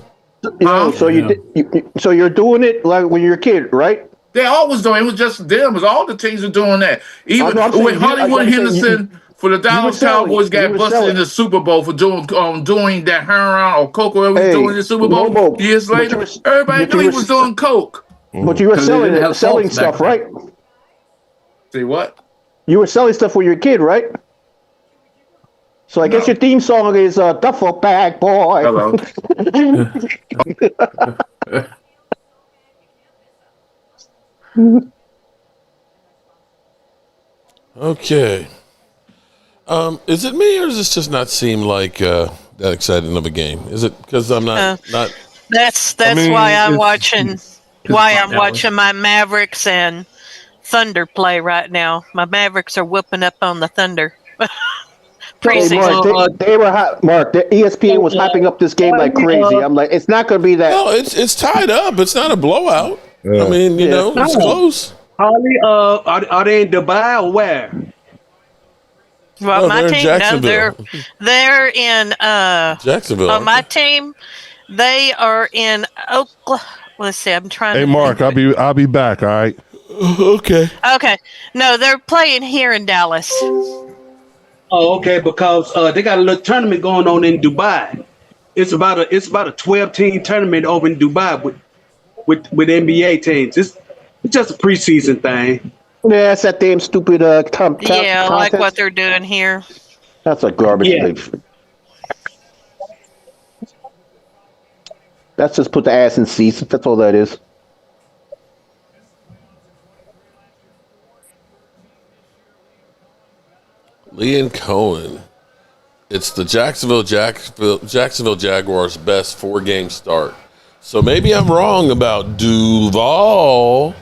So you're doing it like when you're a kid, right? They always doing it. It was just them. It was all the teams are doing that. Even when Hollywood Henderson for the Dallas Cowboys got busted in the Super Bowl for doing that heroin or coke, whatever he was doing in the Super Bowl. Years later, everybody knew he was doing coke. But you were selling stuff, right? See what? You were selling stuff when you were a kid, right? So I guess your theme song is Duffel Bag Boy. Hello. Okay. Is it me, or does this just not seem like that exciting of a game? Is it because I'm not? That's why I'm watching. Why I'm watching my Mavericks and Thunder play right now. My Mavericks are whooping up on the Thunder. Hey, Mark, they were Mark. The ESPN was hyping up this game like crazy. I'm like, it's not going to be that. No, it's tied up. It's not a blowout. I mean, you know, it's close. Are they in Dubai or where? Well, my team, they're in Jacksonville. My team, they are in Oklahoma. Let's see. I'm trying. Hey, Mark, I'll be back. All right. Okay. Okay. No, they're playing here in Dallas. Oh, okay. Because they got a little tournament going on in Dubai. It's about a 12-team tournament over in Dubai with NBA teams. It's just a preseason thing. Yeah, it's that damn stupid yeah, like what they're doing here. That's a garbage thing. That's just put the ass in seats. That's all that is. Lee and Cohen. It's the Jacksonville Jaguars' best 4-game start. So maybe I'm wrong about Duval.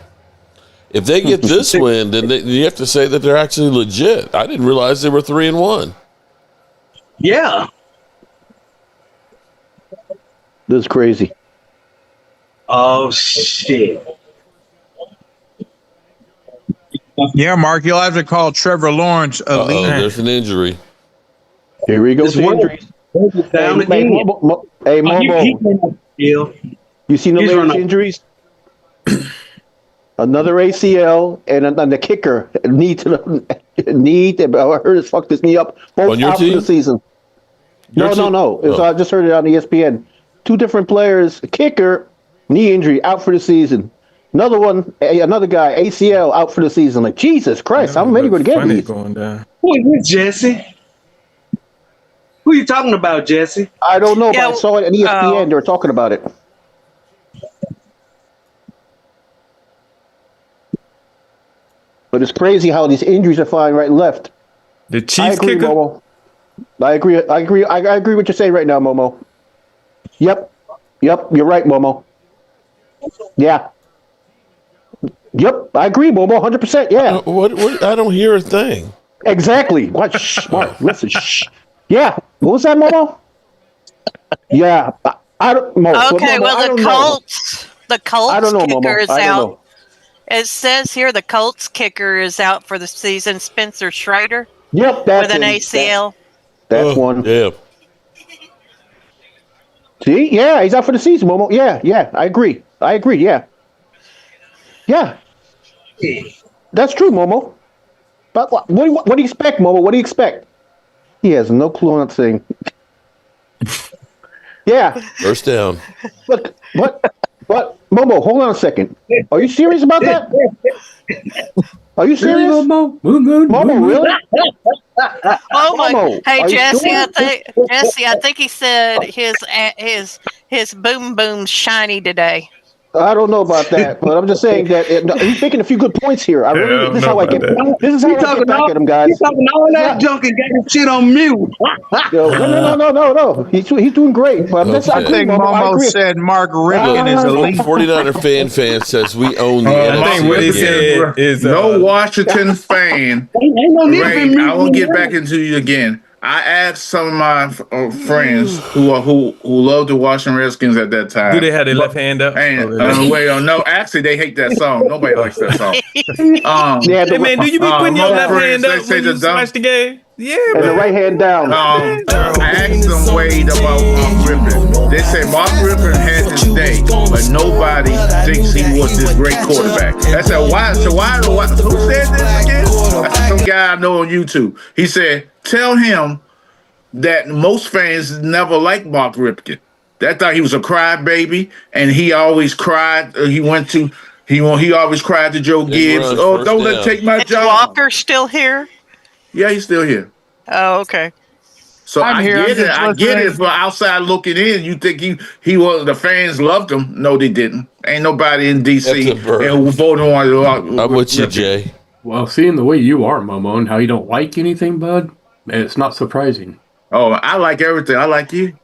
If they get this win, then you have to say that they're actually legit. I didn't realize they were 3-1. Yeah. This is crazy. Oh, shit. Yeah, Mark, you'll have to call Trevor Lawrence a lean. There's an injury. Here we go. Injuries. Hey, Momo. You seen the latest injuries? Another ACL and the kicker knee. I heard it's fucked this knee up. Both out for the season. No. I just heard it on ESPN. 2 different players. Kicker, knee injury, out for the season. Another guy, ACL, out for the season. Like, Jesus Christ, how many going to get these? Going down. Who is this, Jesse? Who are you talking about, Jesse? I don't know, but I saw it on ESPN. They were talking about it. But it's crazy how these injuries are flying right and left. The Chiefs kicker? Momo. I agree with what you're saying right now, Momo. Yep, you're right, Momo. Yeah. Yep, I agree, Momo, 100%. Yeah. What? I don't hear a thing. Exactly. What? Shh, Mark, listen. Shh. Yeah. What was that, Momo? Yeah. I don't know. Okay, the Colts I don't know, kicker Momo. is out. It says here the Colts kicker is out for the season. Spencer Schrader. Yep, that's with an ACL. That's one. Yeah. See, yeah, he's out for the season, Momo. Yeah, I agree. Yeah. That's true, Momo. But what do you expect, Momo? What do you expect? He has no clue on that thing. Yeah. First down. Look, what? Momo, hold on a second. Are you serious about that? Are you serious? Momo, really? Oh my! Momo, hey Jesse, sure? I think he said his boom boom's shiny today. I don't know about that, but I'm just saying that he's making a few good points here. This is how I get back at him, guys. He's talking all that junk and got his shit on mute. No. He's doing great. But I think Momo said Mark Rippon is elite. 49er fan says we own the I think what he said is no Washington fan. Ray, I will get back into you again. I asked some of my friends who loved the Washington Redskins at that time. Do they have their left hand up? And no, actually they hate that song. Nobody likes that song. Hey man, do you be putting your left hand up when you watch the game? Yeah, and the right hand down. I asked them Wade about Mark Rippon. They said Mark Rippon had his day, but nobody thinks he was this great quarterback. I said, why? So why? Who said this again? Some guy I know on YouTube. He said, tell him that most fans never liked Mark Rippon. They thought he was a crybaby, and he always cried. He always cried to Joe Gibbs. Oh, don't let take my job. Walker still here? Yeah, he's still here. Oh, okay. So I get it. I get it. For outside looking in, you think he was, the fans loved him. No, they didn't. Ain't nobody in D.C. who voted on. I'm with you, Jay. Well, seeing the way you are, Momo, and how you don't like anything, bud, it's not surprising. Oh, I like everything. I like you.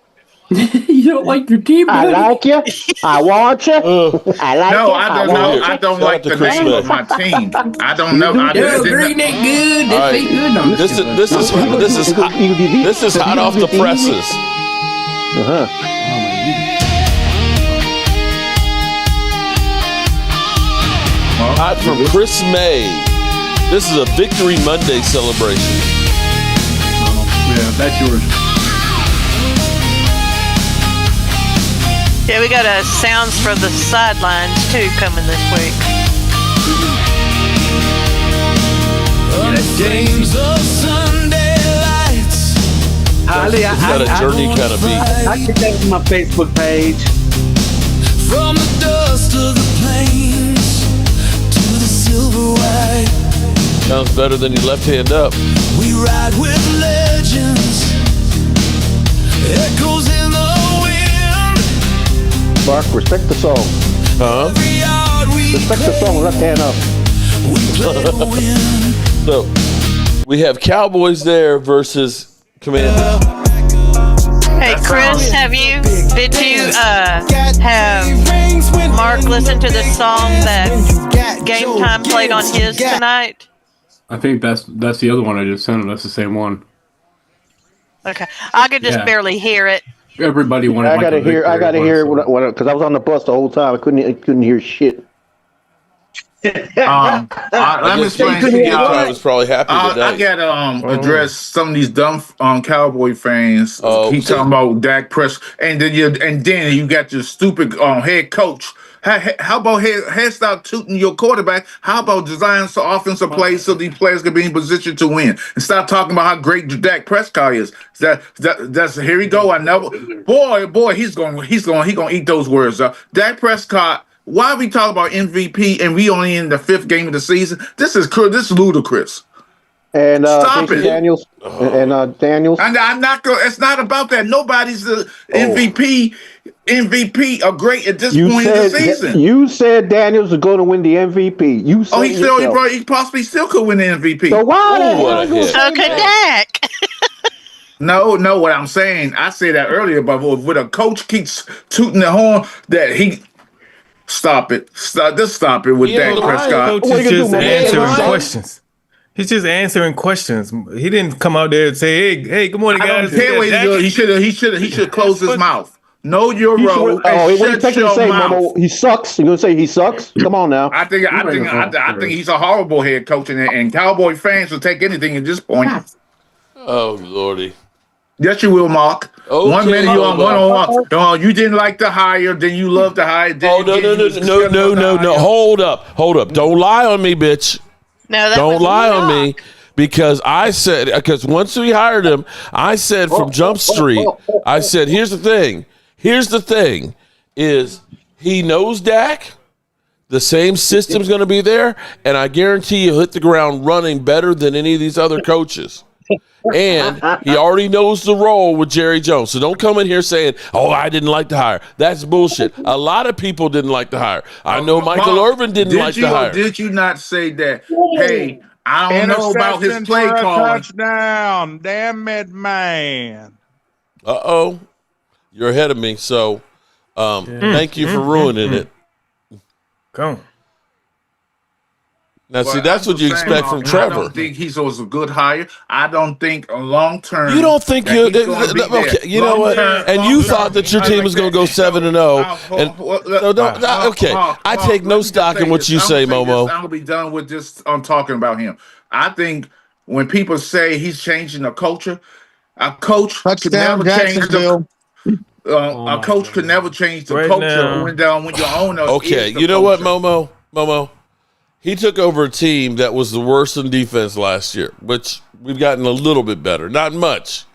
You don't like your team, I like you. I want you. I like you. I don't like the name of my team. I don't know. Green ain't good. This ain't good. No, this is hot off the presses. Hot from Chris May. This is a Victory Monday celebration. Yeah, that's yours. Yeah, we got sounds for the sidelines too coming this week. Games of Sunday lights. Holly, it's got a journey kind of beat. I get that on my Facebook page. From the dust of the plains to the silver white. Sounds better than your left hand up. We ride with legends. Echoes in the Mark, respect the song. Respect the song, left hand up. So, we have Cowboys there versus Commanders. Hey, Chris, did you have Mark listen to the song that Game Time played on his tonight? I think that's the other one I just sent him. That's the same one. Okay. I could just barely hear it. Everybody wanted. I gotta hear it because I was on the bus the whole time. I couldn't hear shit. Let me explain to you. I was probably happy today. I gotta address some of these dumb Cowboy fans. He's talking about Dak Prescott, and then you got your stupid head coach. How about head stop tooting your quarterback? How about design some offensive plays so these players can be in position to win? And stop talking about how great Dak Prescott is. That's here we go. I know, boy, he's gonna eat those words up. Dak Prescott. Why are we talking about MVP and we only in the 5th game of the season? This is ludicrous. And stop it, Daniels. And Daniels. And I'm not going. It's not about that. Nobody's the MVP are great at this point in the season. You said Daniels was going to win the MVP. You said he possibly still could win the MVP. So why? So could Dak. No, what I'm saying, I said that earlier, but with a coach keeps tooting the horn that he. Stop it with Dak Prescott. Coach is just answering questions. He's just answering questions. He didn't come out there and say, "Hey, good morning, guys." He should close his mouth. Know your role. What are you taking to say, Momo? He sucks. You gonna say he sucks? Come on now. I think he's a horrible head coach, and Cowboy fans will take anything at this point. Oh Lordy. Yes, you will, Mark. Okay, 1 minute you on one-on-one. You didn't like the hire, then you love the hire. No. Hold up. Don't lie on me, bitch. No, don't lie on me. Because once we hired him, I said from Jump Street, I said, here's the thing is he knows Dak. The same system's going to be there, and I guarantee he'll hit the ground running better than any of these other coaches. And he already knows the role with Jerry Jones. So don't come in here saying, I didn't like the hire. That's bullshit. A lot of people didn't like the hire. I know Michael Irvin didn't like the hire. Did you not say that, hey, I don't know about his play calling. Touchdown. Damn it, man. Uh-oh. You're ahead of me. So thank you for ruining it. Go. Now, see, that's what you expect from Trevor. I don't think he was a good hire. I don't think a long term. You don't think you? Okay, you know what? And you thought that your team was going to go 7-0. And so don't. Okay, I take no stock in what you say, Momo. I'm gonna be done with this. I'm talking about him. I think when people say he's changing the culture, a coach could never change the. A coach could never change the culture when your owner. Okay, you know what, Momo. He took over a team that was the worst in defense last year, which we've gotten a little bit better. Not much.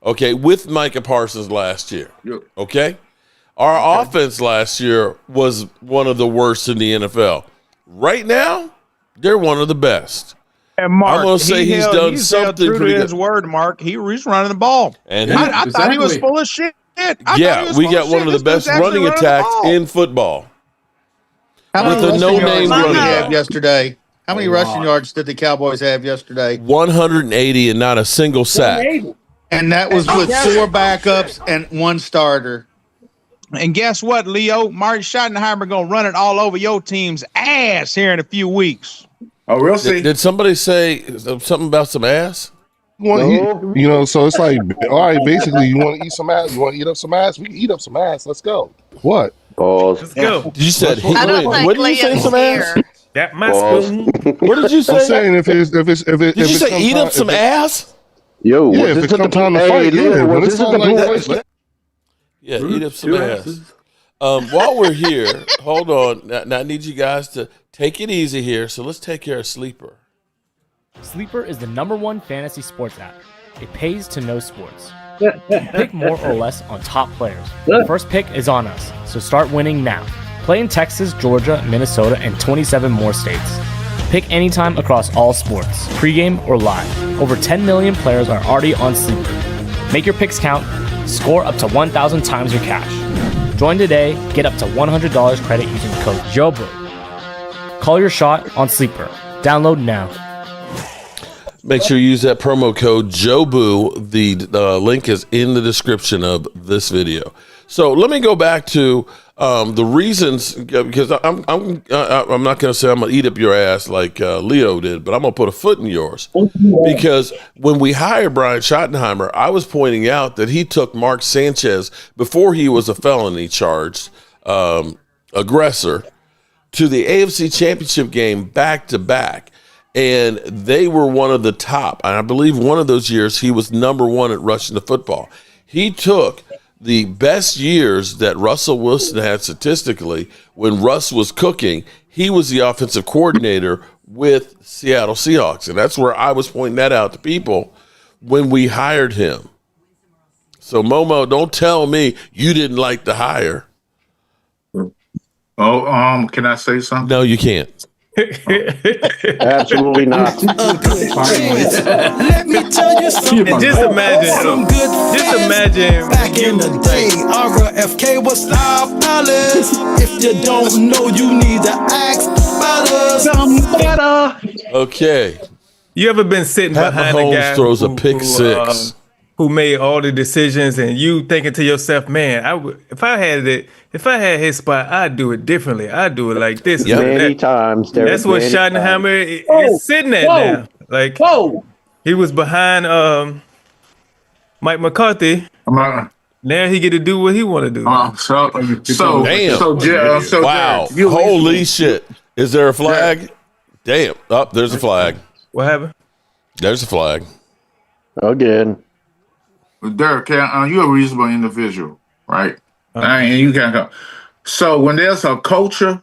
Okay, with Micah Parsons last year. Okay? Our offense last year was one of the worst in the NFL. Right now, they're one of the best. And Mark, I'm going to say he's done something true pretty to his good. word, Mark. He's running the ball. And I thought he was full of shit. We got one of the best running attacks in football. How many with a no-name running back yesterday? How many rushing yards did the Cowboys have yesterday? 180 and not a single sack. And that was with 4 backups and 1 starter. And guess what, Leo? Marty Schottenheimer going to run it all over your team's ass here in a few weeks. Oh, we'll see. Did somebody say something about some ass? So it's like, all right, basically, you want to eat some ass? You want to eat up some ass? We can eat up some ass. Let's go. What? Let's go. You said, what did you say, some ass? Got my spoon. What did you say? I'm saying if did you say eat up some ass? Yo, yeah, if it comes time to fight, yeah, eat up some ass. While we're here, hold on. Now I need you guys to take it easy here. So let's take care of Sleeper. Sleeper is the #1 fantasy sports app. It pays to know sports. Pick more or less on top players. The first pick is on us, so start winning now. Play in Texas, Georgia, Minnesota, and 27 more states. Pick anytime across all sports, pregame or live. Over 10 million players are already on Sleeper. Make your picks count. Score up to 1,000 times your cash. Join today. Get up to $100 credit using the code JOBO. Call your shot on Sleeper. Download now. Make sure you use that promo code JOBU. The link is in the description of this video. So let me go back to the reasons, because I'm not going to say I'm going to eat up your ass like Leo did, but I'm going to put a foot in yours. Because when we hired Brian Schottenheimer, I was pointing out that he took Mark Sanchez before he was a felony charged aggressor to the AFC Championship game back-to-back. And they were one of the top. And I believe one of those years he was #1 at rushing the football. He took the best years that Russell Wilson had statistically when Russ was cooking. He was the offensive coordinator with Seattle Seahawks. And that's where I was pointing that out to people when we hired him. So, Momo, don't tell me you didn't like the hire. Oh, can I say something? No, you can't. Absolutely not. Let me tell you something. And just imagine. Back in the day, RFK was $5. If you don't know, you need to ask about something better. Okay. You ever been sitting Pat behind Mahomes a guy throws a pick six. Who made all the decisions, and you thinking to yourself, man, if I had his spot, I'd do it differently. I'd do it like this. Many times. That's what Schottenheimer is sitting at now. Like, he was behind Mike McCarthy. Now he get to do what he want to do. Wow. Holy shit. Is there a flag? Damn. Oh, there's a flag. What happened? There's a flag. Again. Derek, you're a reasonable individual, right? And you can't go. So when there's a culture,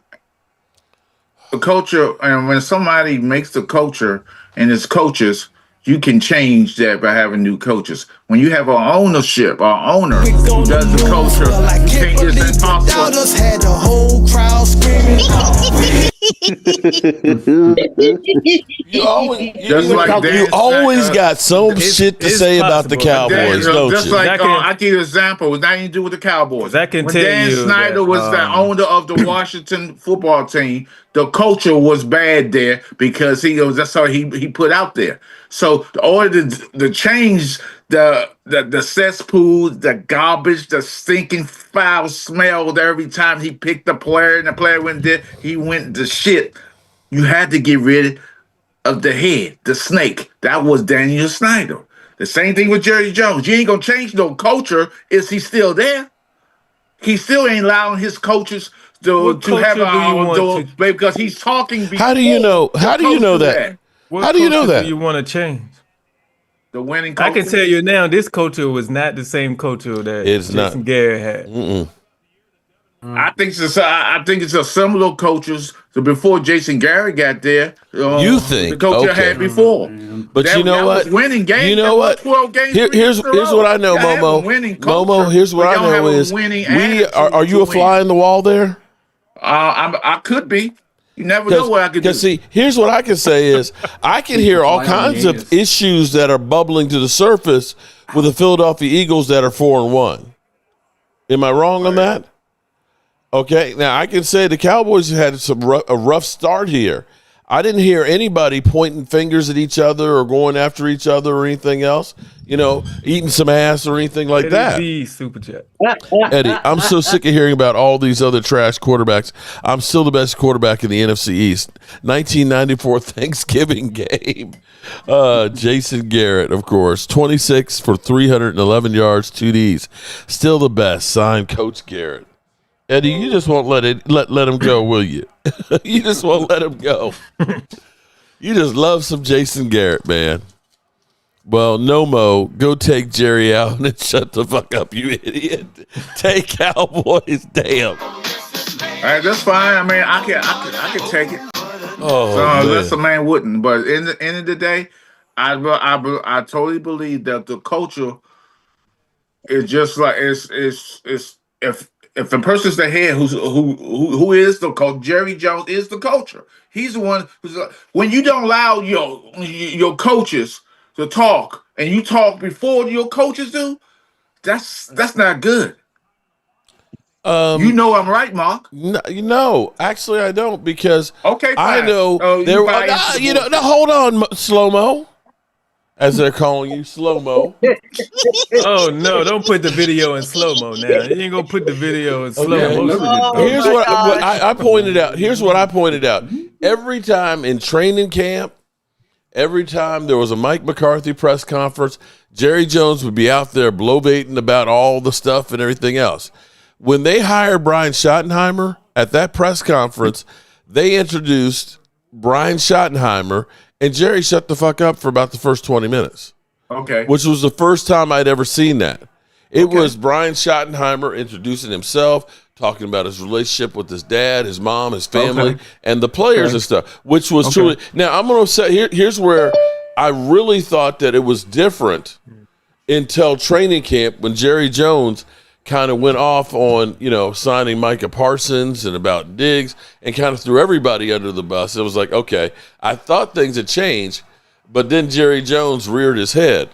and when somebody makes the culture and it's coaches, you can change that by having new coaches. When you have an ownership, owner who does the culture, it's impossible. Had the whole crowd screaming. You always got some shit to say about the Cowboys, don't just you? like I give you an example with nothing to do with the Cowboys. I can when tell Dan you Snyder that, was the owner of the Washington football team, the culture was bad there because that's how he put out there. So in order to change the cesspool, the garbage, the stinking foul smell every time he picked a player and the player went there, he went to shit. You had to get rid of the head, the snake. That was Daniel Snyder. The same thing with Jerry Jones. You ain't gonna change no culture. Is he still there? He still ain't allowing his coaches to have because he's talking. How do you know? How do you know that? How do you know that? Do you want to change? The winning culture? I can tell you now, this culture was not the same culture that Jason Garrett had. I think it's a similar cultures to before Jason Garrett got there. You think the culture had before? But you know what? Winning games. You know what? 12 games. Here's what I know, Momo. Momo, here's what I know is are you a fly in the wall there? I could be. You never know what I could do. See, here's what I can say is I can hear all kinds of issues that are bubbling to the surface with the Philadelphia Eagles that are 4-1. Am I wrong on that? Okay, now I can say the Cowboys had a rough start here. I didn't hear anybody pointing fingers at each other or going after each other or anything else, eating some ass or anything like that. Super chat. Eddie, I'm so sick of hearing about all these other trash quarterbacks. I'm still the best quarterback in the NFC East. 1994 Thanksgiving game. Jason Garrett, of course. 26 for 311 yards, 2 Ds. Still the best. Signed Coach Garrett. Eddie, you just won't let him go, will you? You just won't let him go. You just love some Jason Garrett, man. Well, Nomo, go take Jerry out and shut the fuck up, you idiot. Take Cowboys, damn. All right, that's fine. I mean, I can take it. Unless a man wouldn't. But in the end of the day, I totally believe that the culture is just like if a person's the head who is the coach, Jerry Jones is the culture. He's the one who's when you don't allow your coaches to talk and you talk before your coaches do, that's not good. I'm right, Mark. No, actually I don't because fine. I know hold on, slow-mo. As they're calling you, slow-mo. Oh, no, don't put the video in slow-mo now. You ain't going to put the video in slow-mo. Here's what I pointed out. Here's what I pointed out. Every time in training camp, every time there was a Mike McCarthy press conference, Jerry Jones would be out there blow-baiting about all the stuff and everything else. When they hired Brian Schottenheimer at that press conference, they introduced Brian Schottenheimer, and Jerry shut the fuck up for about the first 20 minutes. Okay. Which was the first time I'd ever seen that. It was Brian Schottenheimer introducing himself, talking about his relationship with his dad, his mom, his family, and the players and stuff, which was truly. Now, I'm going to say, here's where I really thought that it was different until training camp when Jerry Jones kind of went off on, signing Micah Parsons and about Diggs and kind of threw everybody under the bus. It was like, okay, I thought things had changed, but then Jerry Jones reared his head.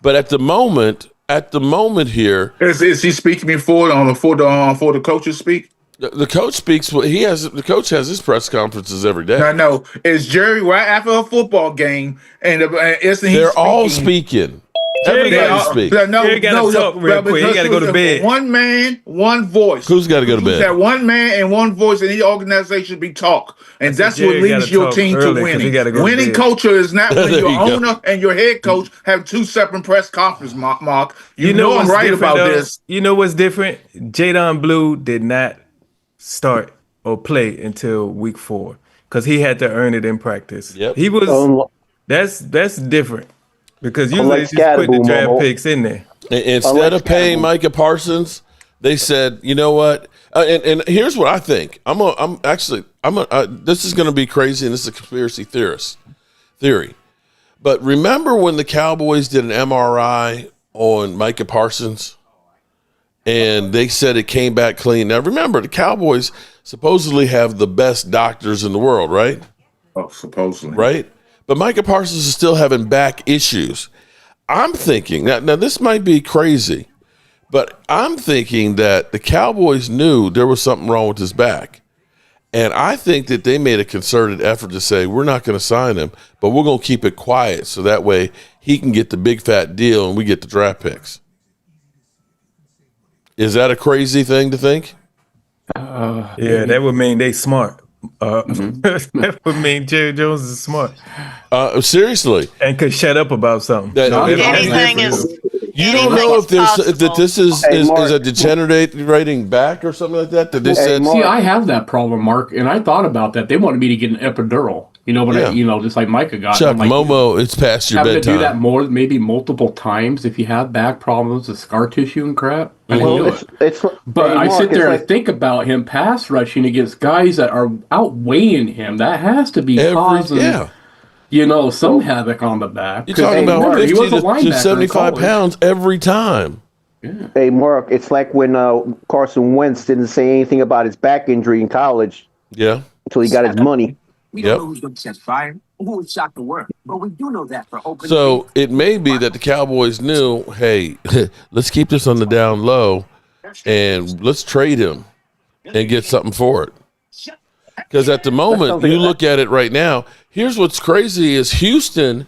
But at the moment here, is he speaking before the coaches speak? The coach speaks. The coach has his press conferences every day. I know. Is Jerry right after a football game and isn't he? They're all speaking. Everybody speaks. Jerry got to talk real quick. He got to go to bed. One man, one voice. Who's got to go to bed? That one man and one voice in the organization be talk, and that's what leads your team to winning. Winning culture is not when your owner and your head coach have two separate press conferences. Mark, you know I'm right about this. You know what's different? Jadon Blue did not start or play until week 4 because he had to earn it in practice. Yep. He was. That's different. Because usually they just put the draft picks in there. Instead of paying Micah Parsons, they said, you know what? And here's what I think. This is going to be crazy, and this is a conspiracy theory. But remember when the Cowboys did an MRI on Micah Parsons, and they said it came back clean. Now remember, the Cowboys supposedly have the best doctors in the world, right? Oh, supposedly, right? But Micah Parsons is still having back issues. I'm thinking, now this might be crazy, but I'm thinking that the Cowboys knew there was something wrong with his back. And I think that they made a concerted effort to say, we're not going to sign him, but we're going to keep it quiet so that way he can get the big fat deal and we get the draft picks. Is that a crazy thing to think? Yeah, that would mean they smart. That would mean Jerry Jones is smart. Seriously, and could shut up about something. Anything is. You don't know if this is a degenerating back or something like that. That they said. See, I have that problem, Mark, and I thought about that. They wanted me to get an epidural. Just like Micah got. Chuck, Momo, it's past your bedtime. To do that maybe multiple times if you have back problems, the scar tissue and crap. But I sit there and think about him pass rushing against guys that are outweighing him. That has to be causing, some havoc on the back. You're talking about 50 to 75 pounds every time. Yeah. Hey, Mark, it's like when Carson Wentz didn't say anything about his back injury in college. Yeah. Until he got his money. We don't know who's going to catch fire or who would shock the world, but we do know that for open. So it may be that the Cowboys knew, hey, let's keep this on the down low, and let's trade him and get something for it. Because at the moment, you look at it right now. Here's what's crazy is Houston's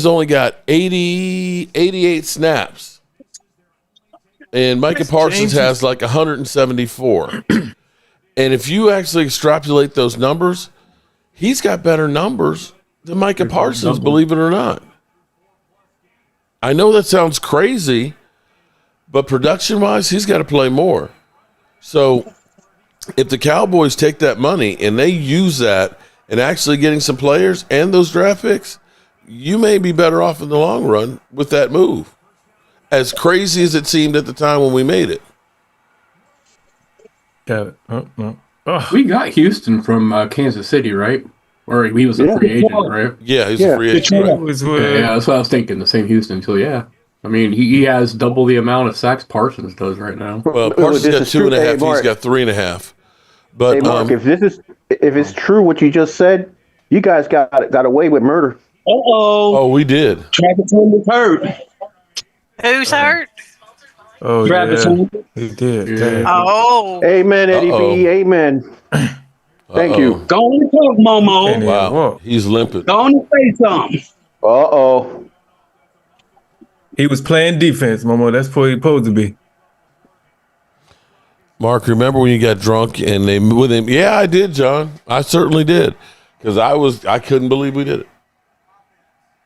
only got 88 snaps, and Micah Parsons has like 174. And if you actually extrapolate those numbers, he's got better numbers than Micah Parsons, believe it or not. I know that sounds crazy, but production-wise, he's got to play more. So if the Cowboys take that money and they use that and actually getting some players and those draft picks, you may be better off in the long run with that move. As crazy as it seemed at the time when we made it. Got it. We got Houston from Kansas City, right? Or he was a free agent, right? Yeah, he's a free agent. Right? Yeah, that's what I was thinking. The same Houston. So yeah, I mean he has double the amount of sacks Parsons does right now. Well, Parsons got 2.5. He's got 3.5. But hey, Mark, if it's true what you just said, you guys got away with murder. Oh, we did. Travis was hurt. Who's hurt? Oh, Travis, he did. Yeah. Oh. Amen, Eddie B. Amen. Thank you. Go on and talk, Momo. Wow. He's limping. Go on and say something. Uh-oh. He was playing defense, Momo. That's what he supposed to be. Mark, remember when you got drunk and they with him? Yeah, I did, John. I certainly did. Because I couldn't believe we did it.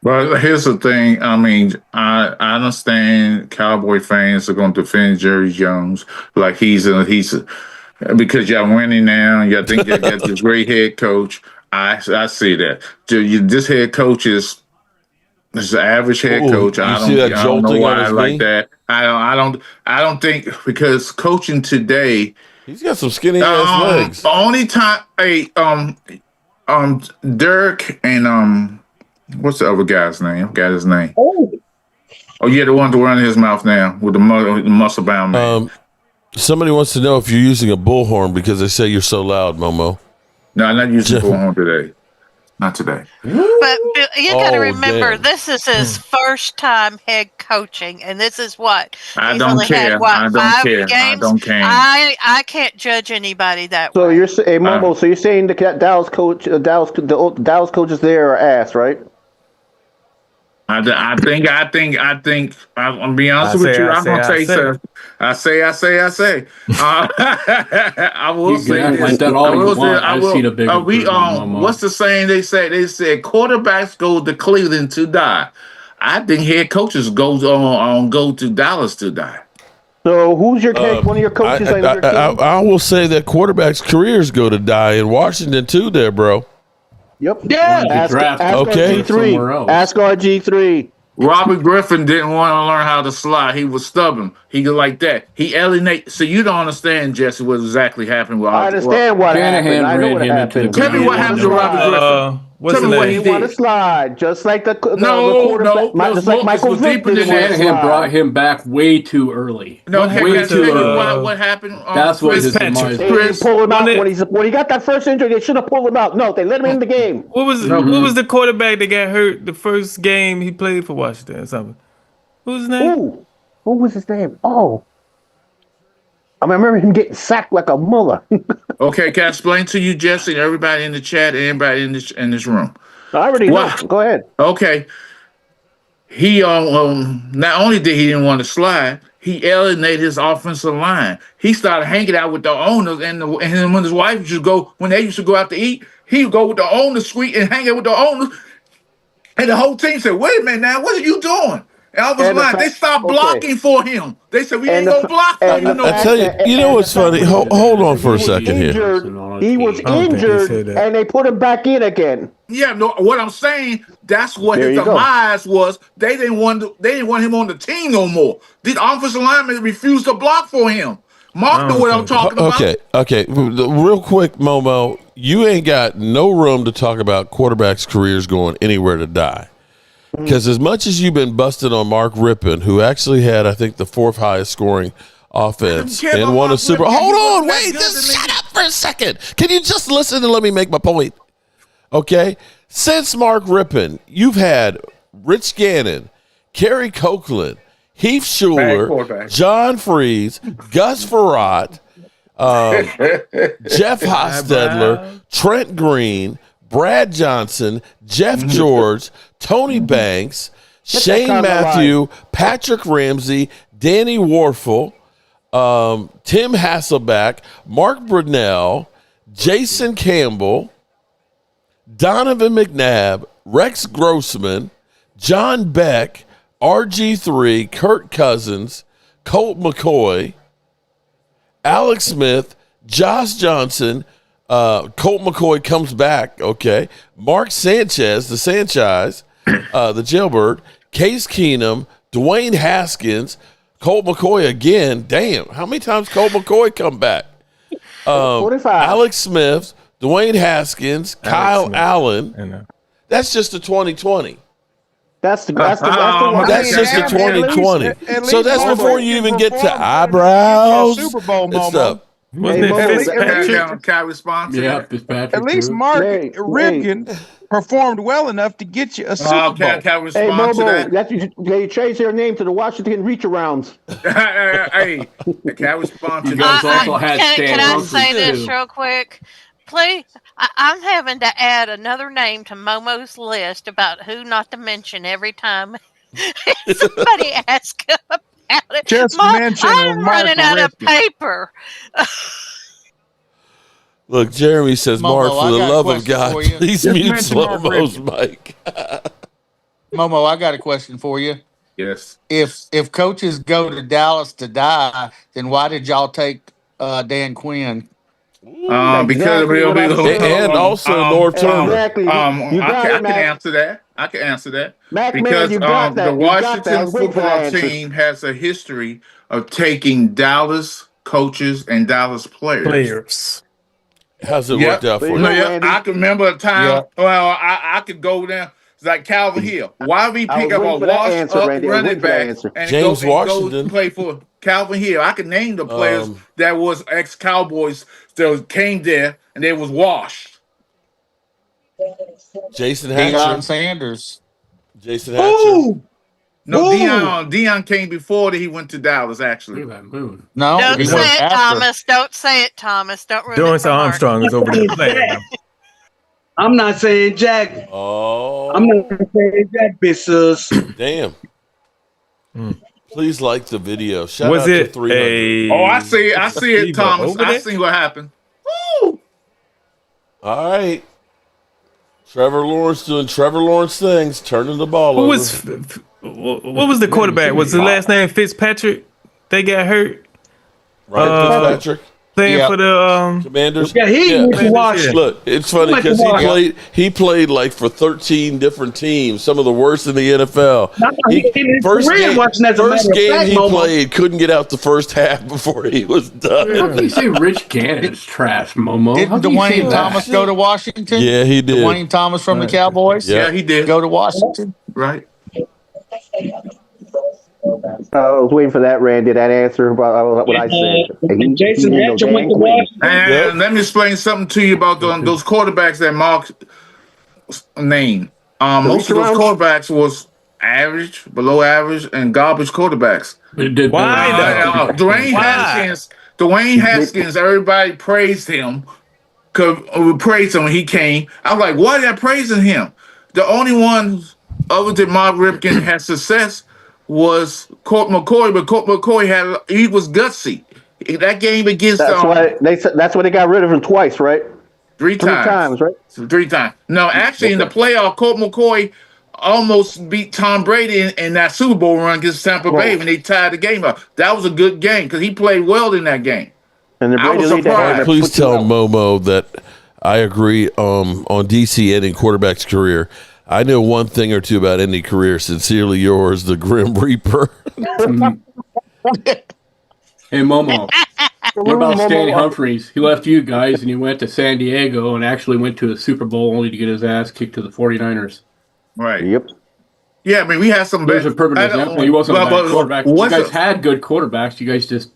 Well, here's the thing. I mean, I understand Cowboy fans are going to defend Jerry Jones like he's because y'all winning now. Y'all think y'all got this great head coach. I see that. This head coach is an average head coach. I don't know why I like that. I don't think because coaching today. He's got some skinny ass legs. The only time, Dirk and what's the other guy's name? I forgot his name. Oh yeah, the one to run his mouth now with the muscle bound man. Somebody wants to know if you're using a bullhorn because they say you're so loud, Momo. No, I'm not using a bullhorn today. Not today. But you got to remember, this is his first time head coaching, and this is what I don't care. I don't care. Games? I don't care. I can't judge anybody that so way. You're saying, Momo. So you're saying the Dallas coach, the Dallas coaches there are ass, right? I think. I'm be honest with you. I'm gonna say so. I say. I will say this. Like that all you want. I've seen a big. What's the saying they say? They said quarterbacks go to Cleveland to die. I think head coaches go to Dallas to die. So who's your one of your coaches? I will say that quarterbacks' careers go to die in Washington too. There, bro. Yep. Yeah. Ask RG3. Ask RG3. Robert Griffin didn't want to learn how to slide. He was stubborn. He go like that. He alienated. So you don't understand, Jesse, what exactly happened with I understand what happened. I know what happened. Tell me what happened to Robert Griffin. Tell me what he want to slide, just like the quarterback. Just like Michael Vick Shanahan brought him back way too early. No, way too early. What happened? That's what his demise. They didn't pull him out when he got that first injury. They should have pulled him out. No, they let him in the game. What was the quarterback that got hurt the first game he played for Washington or something? What was his name? Who was his name? Oh. I remember him getting sacked like a mullah. Okay, can I explain to you, Jesse, and everybody in the chat, and everybody in this room? I already know. Go ahead. Okay. He not only did he didn't want to slide, he alienated his offensive line. He started hanging out with the owners, and when his wife used to go, when they used to go out to eat, he would go with the owner's suite and hang out with the owners. And the whole team said, "Wait a minute now, what are you doing?" And offensive line, they stopped blocking for him. They said, "We ain't gonna block for you no more." I tell you, you know what's funny? Hold on for a second here. He was injured, and they put him back in again. Yeah, no. What I'm saying, that's what his demise was. They didn't want him on the team no more. These offensive linemen refused to block for him. Mark knew what I'm talking about. Okay. Real quick, Momo, you ain't got no room to talk about quarterbacks' careers going anywhere to die. Because as much as you've been busted on Mark Rippon, who actually had, I think, the 4th highest scoring offense and won a Super Bowl. Hold on, wait, just shut up for a second. Can you just listen and let me make my point? Okay? Since Mark Rippon, you've had Rich Gannon, Kerry Copeland, Heath Schuler, John Freese, Gus Farrat, Jeff Hostetler, Trent Green, Brad Johnson, Jeff George, Tony Banks, Shane Matthew, Patrick Ramsey, Danny Warfel, Tim Hasselback, Mark Brunell, Jason Campbell, Donovan McNabb, Rex Grossman, John Beck, RG3, Kirk Cousins, Colt McCoy, Alex Smith, Josh Johnson, Colt McCoy comes back, okay. Mark Sanchez, the Sanchez, the jailbird, Case Keenum, Dwayne Haskins, Colt McCoy again. Damn, how many times Colt McCoy come back? 45. Alex Smith, Dwayne Haskins, Kyle Allen. That's just the 2020. That's just the 2020. So that's before you even get to eyebrows Super Bowl and stuff. At least Mark Ripken performed well enough to get you a Super Bowl. Can respond to that? They changed their name to the Washington Reach-Arounds. Hey, can I respond to Can that? I say this real quick? Please, I'm having to add another name to Momo's list about who not to mention every time somebody asks him about it. Just mention I'm running out of paper. Look, Jeremy says, Momo, Mark, for the love of God, please mute Slow-Mo's mic. Momo, I got a question for you. Yes. If coaches go to Dallas to die, then why did y'all take Dan Quinn? Because we'll be and also North Turner. Exactly. I can answer that. Because the Washington football team has a history of taking Dallas coaches and Dallas players. How's it worked out for you? I can remember a time. Yeah. Well, I could go down. It's like Calvin Hill. Why we pick up a washed up running back and James go play for Calvin Hill? I can name the players that was ex-Cowboys that came there and they was washed. Jason Hatcher. Deion Sanders. Jason Hatcher. No, Deion came before that he went to Dallas, actually. No. Don't say it, Thomas. Don't say it, Thomas. Don't ruin Dorrance Armstrong is over there playing. I'm not saying Jack. Oh. I'm not saying Jack, bitches. Damn. Please like the video. Shout out to 300. I see it, Thomas. I see what happened. Woo! All right. Trevor Lawrence doing Trevor Lawrence things, turning the ball over. What was the quarterback? Was the last name Fitzpatrick? They got hurt. Right, Fitzpatrick. Playing for the Commanders. Yeah, Look, it's funny because he played like for 13 different teams, some of the worst in the NFL. First game he played, couldn't get out the first half before he was done. How can you say Rich Gannon is trash, Momo? Didn't Dwayne Thomas go to Washington? Yeah, he did. Dwayne Thomas from the Cowboys? Yeah, he did. Go to Washington? Right. I was waiting for that, Randy. That answer about what I said. Jason Hatcher went to Washington. And let me explain something to you about those quarterbacks that Mark named. Most of those quarterbacks was average, below average, and garbage quarterbacks. Why? Dwayne Haskins, everybody praised him. We praised him when he came. I was like, why are they praising him? The only one other than Mark Ripken had success was Colt McCoy, but Colt McCoy he was gutsy. That game against that's why they got rid of him twice, right? Three times, right? 3 times. No, actually, in the playoff, Colt McCoy almost beat Tom Brady in that Super Bowl run against Tampa Bay when they tied the game up. That was a good game because he played well in that game. And the Brady lead please tell Momo that I agree on DC ending quarterback's career. I know one thing or two about any career. Sincerely yours, the Grim Reaper. Hey, Momo. What about Stan Humphries? He left you guys and he went to San Diego and actually went to a Super Bowl only to get his ass kicked to the 49ers. Right. Yep. Yeah, I mean, we had some. There's a perfect example. He wasn't a bad quarterback. You guys had good quarterbacks. You guys just.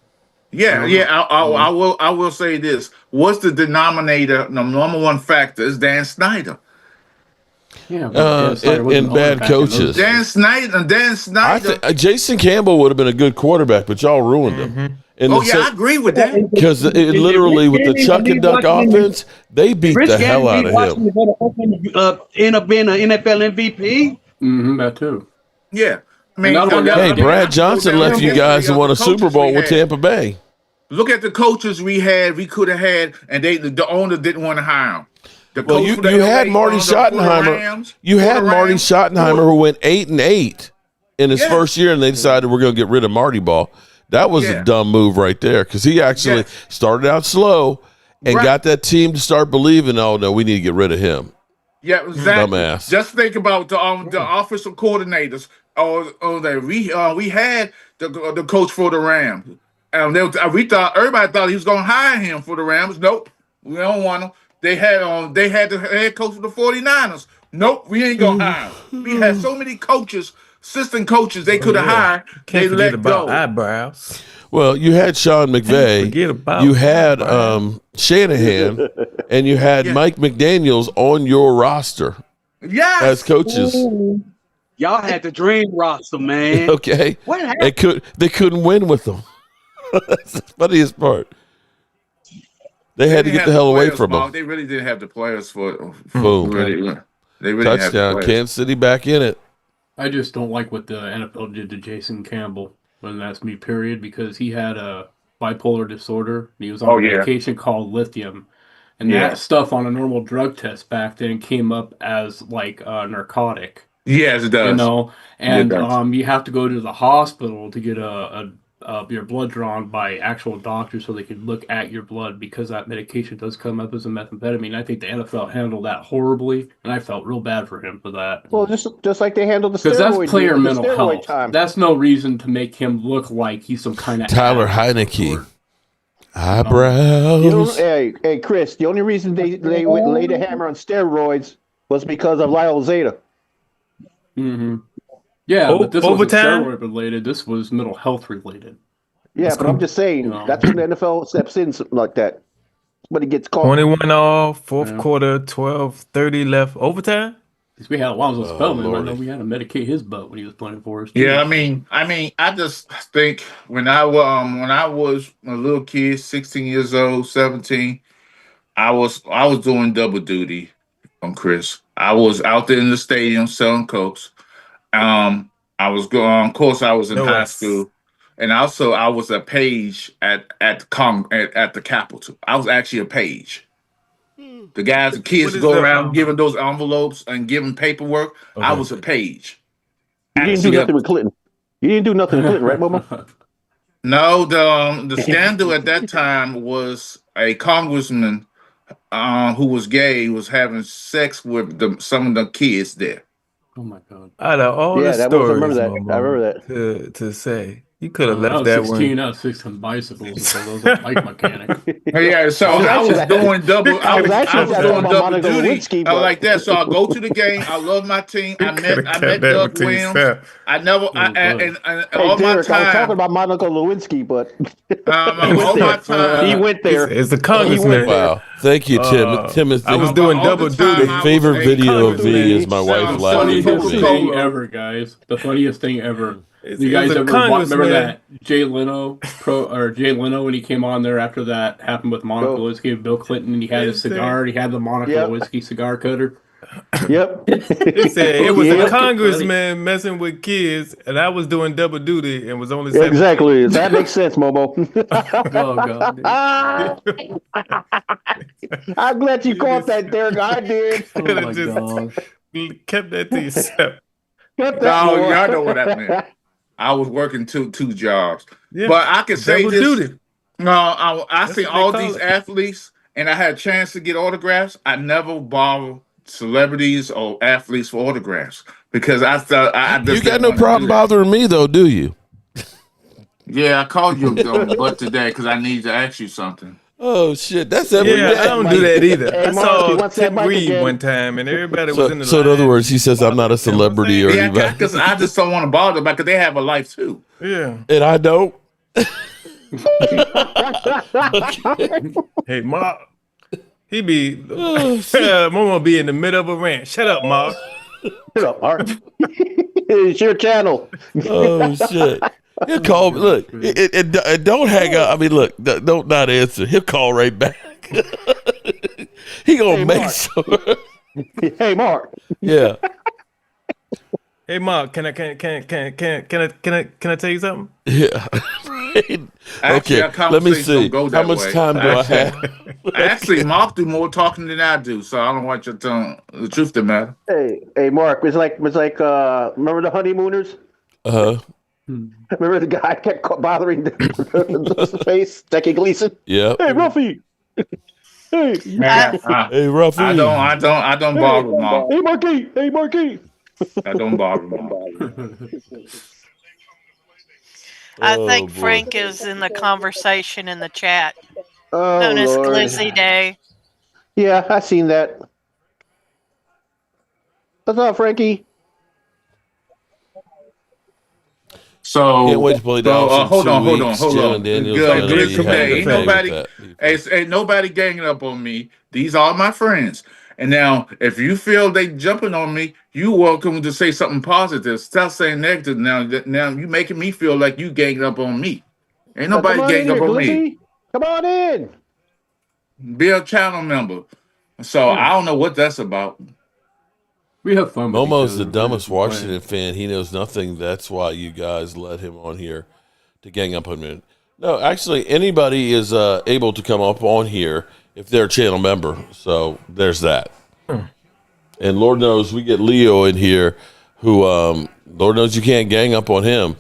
Yeah. I will say this. What's the denominator? The number one factor is Dan Snyder. Yeah, and bad coaches. Dan Snyder. Jason Campbell would have been a good quarterback, but y'all ruined him. I agree with that. Because literally with the Chuck and Duck offense, they beat the hell out of him. End up being an NFL MVP. That too. Yeah. I mean, Brad Johnson left you guys and won a Super Bowl with Tampa Bay. Look at the coaches we could have had, and the owner didn't want to hire them. You had Marty Schottenheimer. You had Marty Schottenheimer who went 8-8 in his first year, and they decided we're going to get rid of Marty Ball. That was a dumb move right there because he actually started out slow and got that team to start believing, oh, no, we need to get rid of him. Yeah, exactly. Dumbass. Just think about the offensive coordinators. We had the coach for the Rams. Everybody thought he was going to hire him for the Rams. Nope, we don't want him. They had the head coach for the 49ers. Nope, we ain't going to hire him. We had so many coaches, assistant coaches they could have hired. Can't they forget let about go. eyebrows. Well, you had Sean McVay, you had Shanahan, and you had Mike McDaniels on your roster as coaches. Ooh. Y'all had the dream roster, man. Okay. What happened? They couldn't win with them. That's the funniest part. They had to get the hell away from them. They really didn't have the players for it. Boom. They really touchdown. Kansas City back in it. I just don't like what the NFL did to Jason Campbell. And that's me, period, because he had a bipolar disorder. And he was on a medication called lithium. And that stuff on a normal drug test back then came up as like a narcotic. Yes, it does. You know, and you have to go to the hospital to get your blood drawn by actual doctors so they can look at your blood because that medication does come up as a methamphetamine. I think the NFL handled that horribly, and I felt real bad for him for that. Well, just like they handled the steroid. Because that's player mental health. Time. That's no reason to make him look like he's some kind of Tyler Heineke. Eyebrows. Hey, Chris. The only reason they laid a hammer on steroids was because of Lyle Zeta. Mm-hmm. Yeah, but this wasn't steroid related. This was mental health related. Yeah, but I'm just saying that's when the NFL steps in, something like that. But it gets caught. 21 all, fourth quarter, 12:30 left. Overtime? We had Alonzo Spellman. I know we had to medicate his butt when he was playing for us. Yeah, I mean, I just think when I was a little kid, 16 years old, 17, I was doing double duty on Chris. I was out there in the stadium selling cokes. I was going. Of course, I was in high school, and also I was a page at the Capitol. I was actually a page. The kids go around giving those envelopes and giving paperwork. Okay. I was a page. You didn't do nothing with Clinton. You didn't do nothing with Clinton, right, Momo? No, the scandal at that time was a congressman who was gay was having sex with some of the kids there. Oh my God! Out of all the stories, I remember that. To say you could have left that 16 out of 16 bicycles. So those are bike mechanic. Yeah, so I was doing double. I was doing double duty. I like that. So I go to the game. I love my team. I met Doug Williams. I never. And all Derek, my time. I was talking about Monica Lewinsky, but all my time. He went there. It's the congressman. Wow. Thank you, Tim. Timothy. I was doing double duty. Favorite video of me is my wife laughing at me. Thing ever, guys. The funniest thing ever. You guys ever remember that Jay Leno when he came on there after that happened with Monica Lewinsky and Bill Clinton, and he had his cigar, and he had the Monica Lewinsky cigar cutter. Yep. He said it was a congressman messing with kids, and I was doing double duty and was only 17. Exactly. That makes sense, Momo. I'm glad you caught that, Derek. I did. Oh my gosh. Kept that to yourself. Y'all know what that meant. I was working two jobs. Yeah. But I can say double this. Duty. No, I see all these athletes, and I had a chance to get autographs. I never borrow celebrities or athletes for autographs because I thought I you got no problem bothering me though, do you? Yeah, I called you but today because I need to ask you something. Oh shit, that's every day. I don't do that either. I saw Tim Reed one time, and everybody was in the. So in other words, he says I'm not a celebrity or anybody. Because I just don't want to bother them because they have a life too. Yeah, and I don't. Hey, Mark. He be Momo be in the middle of a rant. Shut up, Mark. Shut up, Mark. It's your channel. Oh shit. He'll call. Look, it don't hang up. I mean, look, don't not answer. He'll call right back. He gonna make sure. Hey, Mark. Yeah. Hey, Mark. Can I tell you something? Yeah. Actually, okay. Let me see. How much time do I have? Actually, Mark do more talking than I do, so I don't want your tongue. The truth to matter. Hey, Mark. It's like remember the honeymooners? Remember the guy kept bothering the face, Decky Gleason? Yeah. Hey, Ruffy. Hey, hey, Ruffy. I don't bother Mark. Hey, Marky. I don't bother Mark. I think Frank is in the conversation in the chat. Oh, known as Lord. Glizzy Day. Yeah, I seen that. What's up, Frankie? So can't wait to play down hold on. Good. Ain't nobody ganging up on me. These are my friends. And now, if you feel they jumping on me, you welcome to say something positive. Stop saying negative. Now you making me feel like you ganging up on me. Ain't nobody ganging up on me. Come on in. Be a channel member. So I don't know what that's about. We have fun. Momo's the dumbest Washington fan. He knows nothing. That's why you guys let him on here to gang up on me. No, actually, anybody is able to come up on here if they're a channel member. So there's that. And Lord knows we get Leo in here who, Lord knows you can't gang up on him.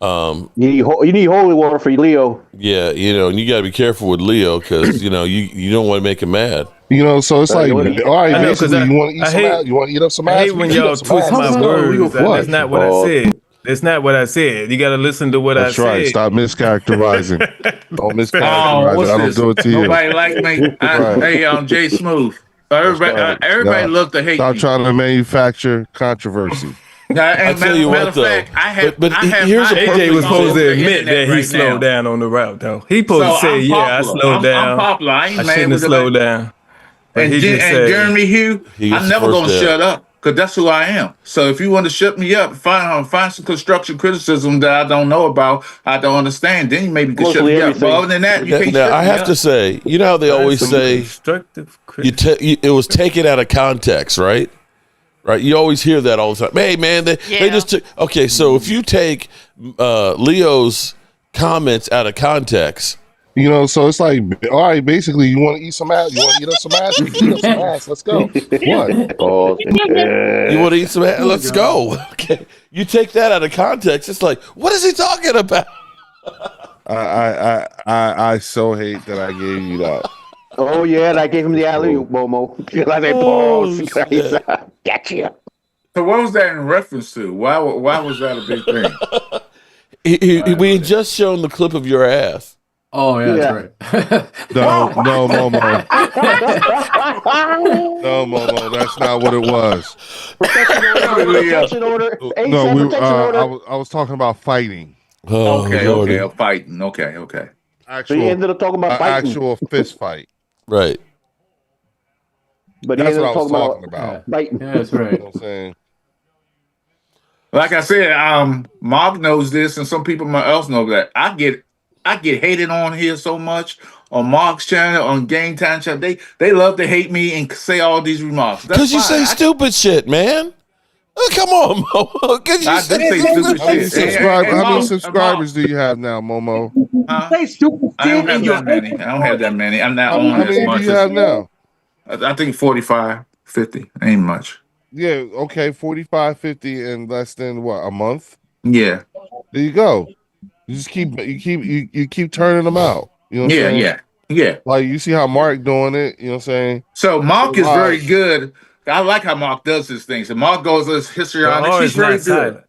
You need holy water for Leo. Yeah, and you got to be careful with Leo because, you don't want to make him mad. So it's like, all right, basically, you want to eat some ass? You want to eat up some ass? I hate when y'all twist my words. That's not what I said. That's not what I said. You got to listen to what I said. That's right. Stop mischaracterizing. Don't mischaracterize. I don't do it to you. Nobody like me. Hey, I'm Jay Smooth. Everybody love to hate Stop me. trying to manufacture controversy. I tell you what, though. AJ was supposed to admit that he slowed down on the route, though. He supposed to say, I slowed down. I'm popular. I ain't mad shouldn't have slowed down. And Jeremy Hugh, I'm never going to shut up because that's who I am. So if you want to shut me up, find some constructive criticism that I don't know about, I don't understand, then you maybe could shut me up. But other than that, you can't shut me up. I have to say, you know how they always say it was taken out of context, right? Right, you always hear that all the time. Hey, man, they just took. Okay, so if you take Leo's comments out of context, so it's like, all right, basically, you want to eat some ass? You want to eat up some ass? Eat up some ass. Let's go. What? Oh, you want to eat some ass? Let's go. Okay, you take that out of context. It's like, what is he talking about? I so hate that I gave you that. Oh yeah, and I gave him the alley-oop, Momo. I said, "Pause." Gotcha. So what was that in reference to? Why was that a big thing? We had just shown the clip of your ass. Oh yeah, that's right. No, Momo. No, Momo. That's not what it was. Protection order. No, I was talking about fighting. Okay, fighting. Okay. So you ended up talking about fighting. Actual fist fight. Right. But that's what I was talking about. Biting. Yeah, that's right. You know what I'm saying? Like I said, Mark knows this, and some people else know that. I get hated on here so much Mark's channel, on Game Time channel, they love to hate me and say all these remarks. Because you say stupid shit, man. Oh, come on, Momo. I didn't say stupid shit. How many subscribers do you have now, Momo? Say stupid shit. I don't have that many. I'm not on as much. How many do you have now? I think 45, 50. Ain't much. Yeah, okay, 45, 50 in less than what, a month? Yeah. There you go. You just keep turning them out. You know what I'm saying? Yeah. Like you see how Mark doing it, you know what I'm saying? So Mark is very good. I like how Mark does his things. And Mark goes his history on it. He's very good.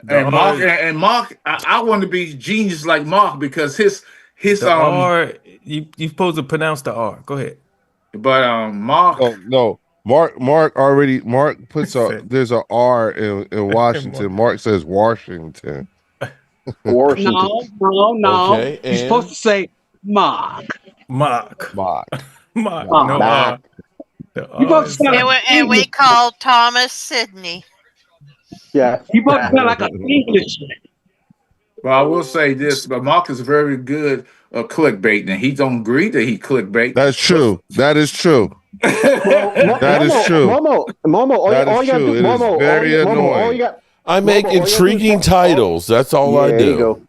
And Mark, I want to be genius like Mark because his R, you supposed to pronounce the R. Go ahead. But Mark, no. Mark puts there's a R in Washington. Mark says Washington. No. Okay, you're supposed to say Mark. And we call Thomas Sydney. Yeah, you both sound like an English. Well, I will say this, but Mark is very good at clickbait, and he don't agree that he clickbait. That's true. That is true. That is true. Momo, all you got to do, Momo, very annoying. I make intriguing titles. That's all I do. There you go.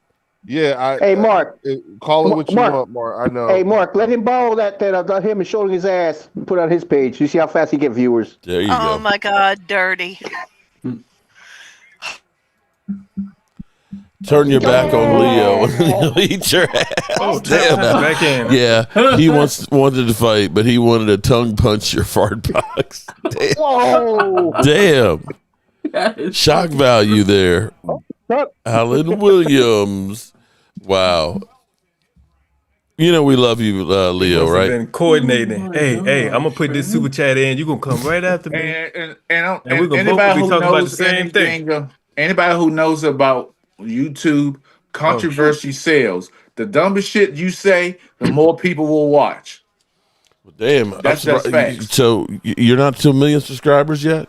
Yeah, hey Mark, call it what you want, Mark. I know. Hey Mark, let him borrow that him showing his ass. Put on his page. You see how fast he get viewers. There you go. Oh my God, dirty. Turn your back on Leo and he'll eat your ass. Oh, damn! Back in. Yeah, he wanted to fight, but he wanted to tongue punch your fart box. Damn! Whoa. Damn! Shock value there. Alan Williams. Wow. You know we love you, Leo, right? Been coordinating. Hey, I'm gonna put this super chat in. You gonna come right after me, and we're gonna both be talking about the same thing. Anybody who knows about YouTube controversy sales, the dumbest shit you say, the more people will watch. Damn, that's fact. So you're not to 1 million subscribers yet?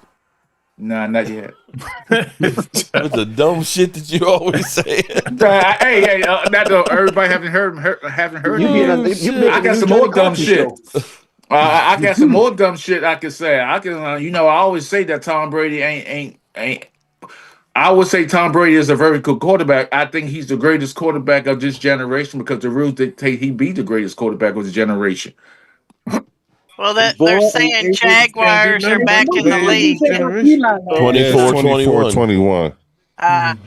Nah, not yet. That's the dumb shit that you always say. Hey, everybody haven't heard. I got some more dumb shit. I got some more dumb shit I can say. I can, I always say that Tom Brady ain't. I would say Tom Brady is a very good quarterback. I think he's the greatest quarterback of this generation because the rules dictate he be the greatest quarterback of the generation. Well, they're saying Jaguars are back in the league. 24-21.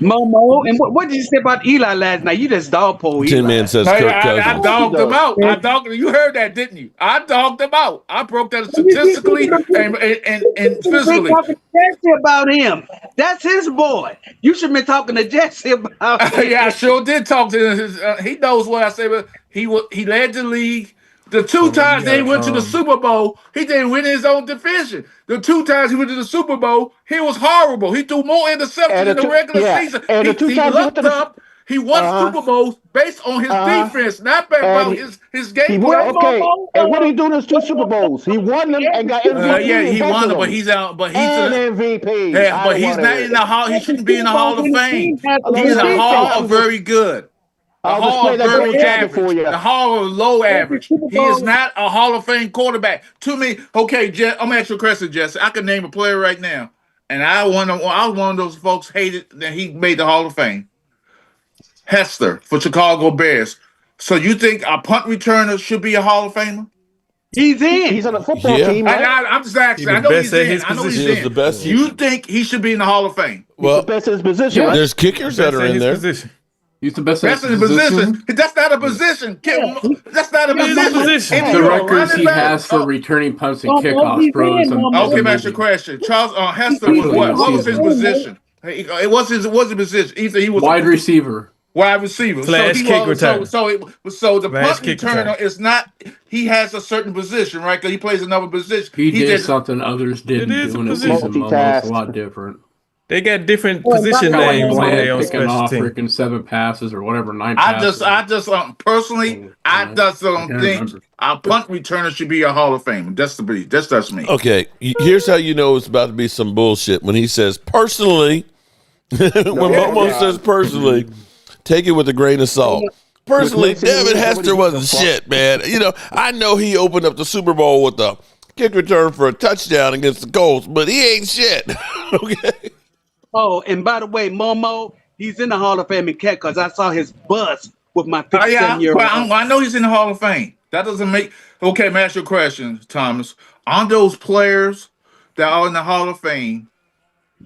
Momo, and what did you say about Eli last night? You just dog pole Eli. Tin Man says Kirk Cousins. I dogged him out. You heard that, didn't you? I dogged him out. I broke that statistically and physically. Talking to Jesse about him. That's his boy. You should have been talking to Jesse about him. Yeah, I sure did talk to him. He knows what I say, but he led the league. The two times they went to the Super Bowl, he didn't win his own division. The 2 times he went to the Super Bowl, he was horrible. He threw more interceptions in the regular season. And he looked up. He won Super Bowls based on his defense, not about his game play. Okay, and what did he do in those 2 Super Bowls? He won them and got MVP. Yeah, he won them, but he's out. But he's an MVP. Yeah, but he's not in the Hall. He shouldn't be in the Hall of Fame. He's in the Hall of very good. The Hall of very average. The Hall of low average. He is not a Hall of Fame quarterback. To me, okay, Jess, I'm gonna ask you a question, Jesse. I can name a player right now, and I was one of those folks hated that he made the Hall of Fame. Hester for Chicago Bears. So you think a punt returner should be a Hall of Famer? He's in. He's on the football team. Right? I'm just asking. I know he's in. I know he's in. The best. You think he should be in the Hall of Fame? Well, he's the best in his position. Right? There's kickers that are in there. He's the best in his position. That's not a position. That's not a position. The records he has for returning punts and kickoffs, bro. Okay, that's your question. Charles Hester was what? What was his position? It was his position. Either he was wide receiver. Wide receiver. Flash kick return. So the punt returner is not. He has a certain position, right? Because he plays another position. He did something others didn't do in the season. It's a lot different. They got different position names when they on special team. Freaking 7 passes or whatever, 9 passes. I just personally, I just don't think a punt returner should be a Hall of Fame. That's me. Okay, here's how you know it's about to be some bullshit. When he says personally, when Momo says personally, take it with a grain of salt. Personally, Devin Hester wasn't shit, man. You know, I know he opened up the Super Bowl with a kick return for a touchdown against the Colts, but he ain't shit. Okay. Oh, and by the way, Momo, he's in the Hall of Fame in cat because I saw his bus with my 57-year-old. I know he's in the Hall of Fame. That doesn't make okay. Let me ask you a question, Thomas. On those players that are in the Hall of Fame,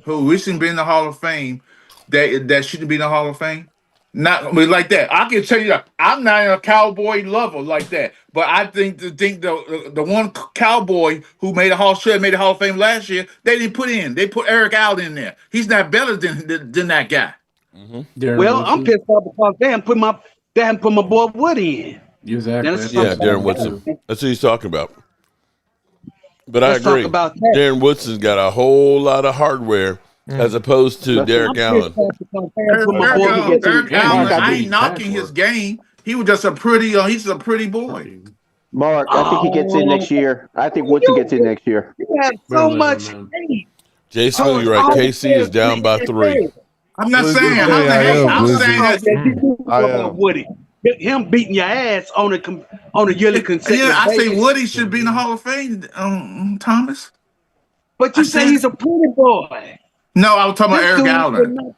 who recently been in the Hall of Fame, that shouldn't be in the Hall of Fame? Not like that. I can tell you that I'm not a Cowboy lover like that, but I think the one Cowboy who made the Hall of Fame last year, they didn't put in. They put Eric Allen in there. He's not better than that guy. Mm-hmm. Well, I'm pissed off because they haven't put my boy Woody in. Exactly. Yeah, Darren Woodson. That's what he's talking about. But I agree. Darren Woodson's got a whole lot of hardware as opposed to Derek Allen. Derek Allen, I ain't knocking his game. He was just he's a pretty boy. Mark, I think he gets in next year. I think Woodson gets in next year. You have so much hate. Jason, you're right. KC is down by 3. I'm not saying I'm saying that Woody. Him beating your ass on a yearly consecutive. Yeah, I say Woody should be in the Hall of Fame, Thomas. But you say he's a pretty boy. No, I was talking about Eric Allen.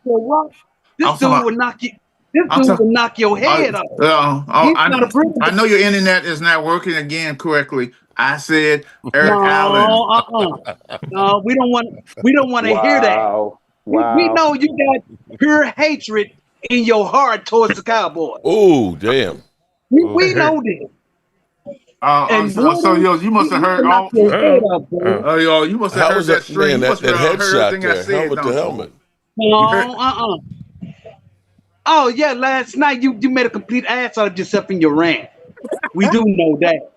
This dude would knock you. This dude would knock your head off. I know your internet is not working again correctly. I said Eric Allen. No, we don't want to hear that. Wow. We know you got pure hatred in your heart towards the Cowboys. Oh, damn. We know this. So you must have heard all. You must have heard that string. That headshot there. Helmet to helmet. Oh yeah, last night you made a complete ass out of yourself in your rant. We do know that.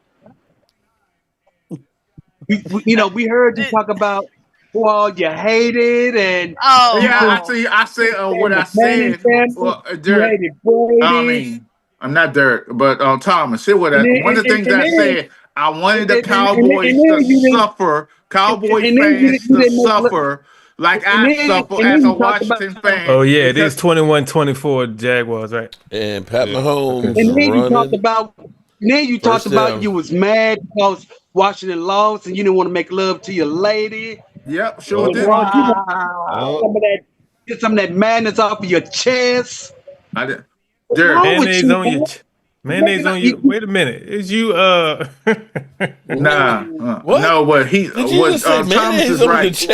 We heard you talk about you hated and I say what I said. Derek, I'm not Derek, but Thomas. See what one of the things I said. I wanted the Cowboys to suffer. Cowboy fans to suffer like I suffer as a Washington fan. Oh yeah, it is 21-24 Jaguars, right? And Pat Mahomes. And then you talked about you was mad because Washington lost and you didn't want to make love to your lady. Yep, sure did. Get some of that madness off of your chest. I did. Mayonnaise on you. Wait a minute. Is you Nah. No, but Thomas is right.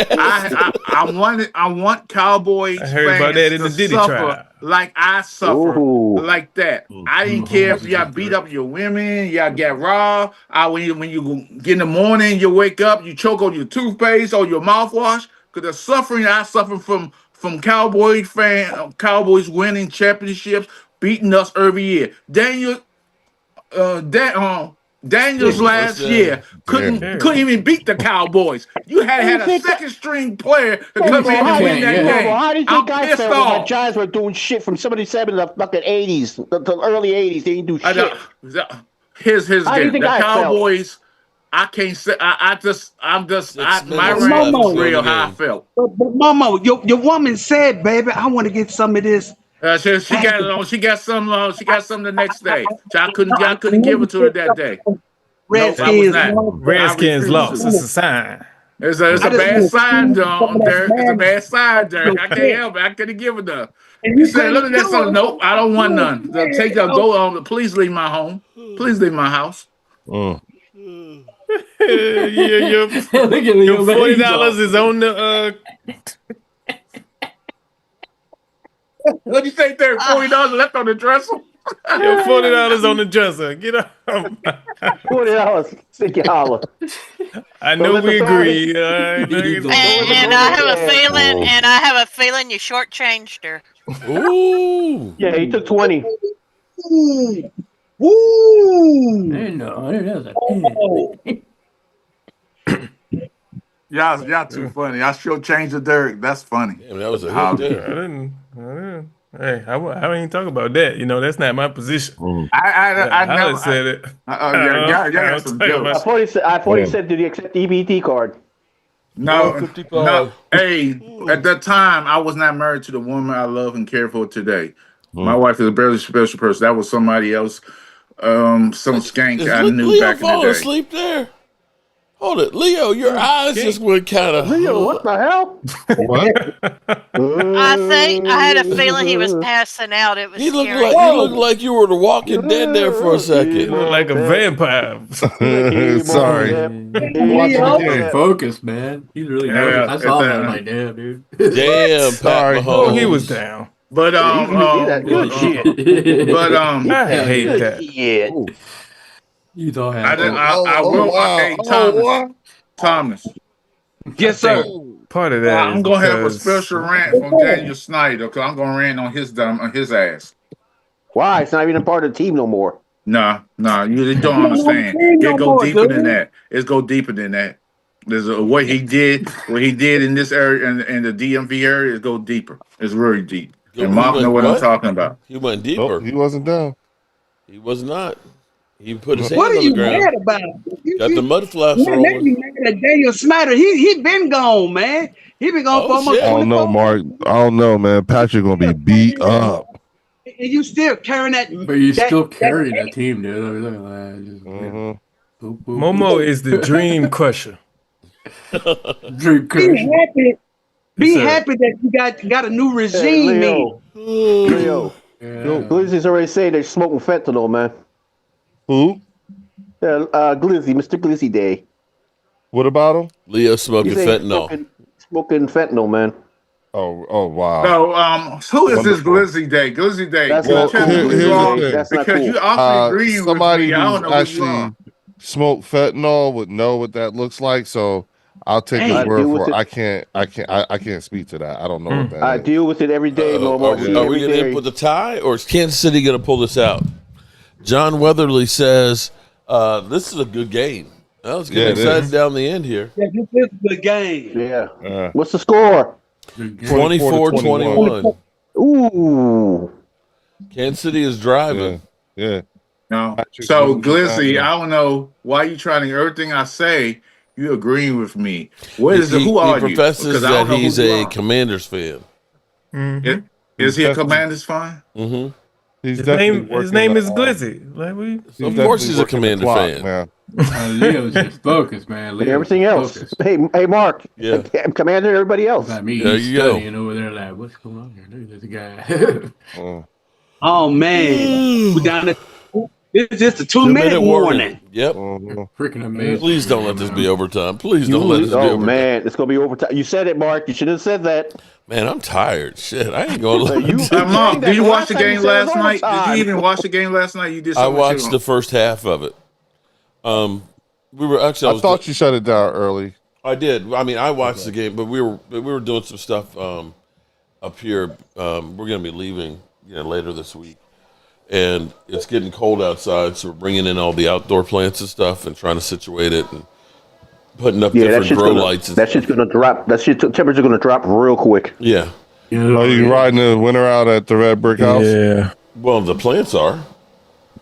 I want Cowboys fans to suffer like I suffer like that. I didn't care if y'all beat up your women, y'all get raw. When you get in the morning, you wake up, you choke on your toothpaste or your mouthwash. Because the suffering I suffer from Cowboys winning championships, beating us every year. Daniels last year couldn't even beat the Cowboys. You had a second string player to come in and win that game. How do you think guys felt when the Giants were doing shit from 77 to the fucking 80s, the early 80s? They didn't do shit. Here's the Cowboys. Felt? I can't say. My rant is real how I felt. But Momo, your woman said, "Baby, I want to get some of this." She got some the next day. So I couldn't give it to her that day. Redskins lost. It's a sign. It's a bad sign, John. It's a bad sign, Derek. I can't help it. I couldn't give it to her. He said, "Look at that something. Nope, I don't want none. Go on. Please leave my home. Please leave my house." Your $40 is on the. What'd you say there? $40 left on the dresser? Your $40 on the dresser. Get up. $40. Stick your holler. I know we agree. And I have a feeling you shortchanged her. Ooh. Yeah, he took 20. Woo! Y'all too funny. I sure changed the Derek. That's funny. Yeah, that was a hook there. I didn't. Hey, I ain't even talk about that. That's not my position. I never said it. Yeah, some jokes. I thought he said, did he accept the EBT card? No. Hey, at that time, I was not married to the woman I love and care for today. My wife is a very special person. That was somebody else. Some skank I knew Leo back in the falling day. asleep there? Hold it, Leo. Your eyes just went kind of. Leo, what the hell? What? I think I had a feeling he was passing out. It was You look scary. like you look like you were the Walking Dead there for a second. You look like a vampire. Sorry. Focus, man. He's really nervous. I saw that. I'm like, damn, dude. Damn, Pat Mahomes. Oh, he was down. But I hate that. Yeah. You thought I will. Hey, Thomas. Yes, sir. Part of that. I'm gonna have a special rant from Daniel Snyder because I'm gonna rant on his ass. Why? It's not even a part of the team no more. Nah, you don't understand. It go deeper than that. It go deeper than that. There's what he did in this area in the DMV area. It go deeper. It's really deep. And Mark know what I'm talking about. He went deeper. Nope, he wasn't down. He was not. He put his hand What are on you the ground. mad about? Got the mud flaps Man, they be mad at Daniel Snyder. He been gone, man. He been gone for almost 24 I don't know, Mark. I don't know, man. Patrick gonna be beat up. And you still carrying that. But you still carrying that team, dude. Momo is the dream crusher. Dream crusher. Be happy that you got a new regime, Leo. Glizzy's already saying they're smoking fentanyl, man. Who? Glizzy, Mr. Glizzy Day. What about him? Leo smoking fentanyl. Smoking fentanyl, man. Oh, wow. So, who is this Glizzy Day? Glizzy Day. That's not cool. That's not cool. You also agree with me. I don't know who you are. Smoked fentanyl would know what that looks like, so I'll take his word for it. I can't speak to that. I don't know what that is. I deal with it every day, Momo. Are we going to end with the tie, or is Kansas City going to pull this out? John Weatherly says this is a good game. I was getting excited down the end here. Yeah, this is the game. Yeah. What's the score? 24-21. Ooh. Kansas City is driving. Yeah. No. So, Glizzy, I don't know why you trying to everything I say. You agreeing with me? What is it? Who are you? He professes that he's a Commanders fan. Mm-hmm. Is he a Commanders fan? Mm-hmm. His name is Glizzy. Of course, he's a Commander fan. Man. Leo's just focused, man. Leo's everything else. Focused. Hey, Mark. Yeah. Commander and everybody else. About me, There he's you go. studying over there like, what's going on here? Look at this guy. Oh, man. We down to it's just a 2-minute warning. Yep. Freaking amazing. Please don't let this be overtime. Please don't let this be overtime. Oh, man. It's going to be overtime. You said it, Mark. You should have said that. Man, I'm tired. Shit, I ain't going to let you. Mom, did you watch the game last night? Did you even watch the game last night? You did. I watched the first half of it. We were actually. I thought you shut it down early. I did. I mean, I watched the game, but we were doing some stuff up here. We're going to be leaving later this week, and it's getting cold outside, so we're bringing in all the outdoor plants and stuff and trying to situate it and putting up different grow lights. That shit's going to drop. That shit temperature going to drop real quick. Yeah. Are you riding the winter out at the Red Brick House? Yeah. Well, the plants are.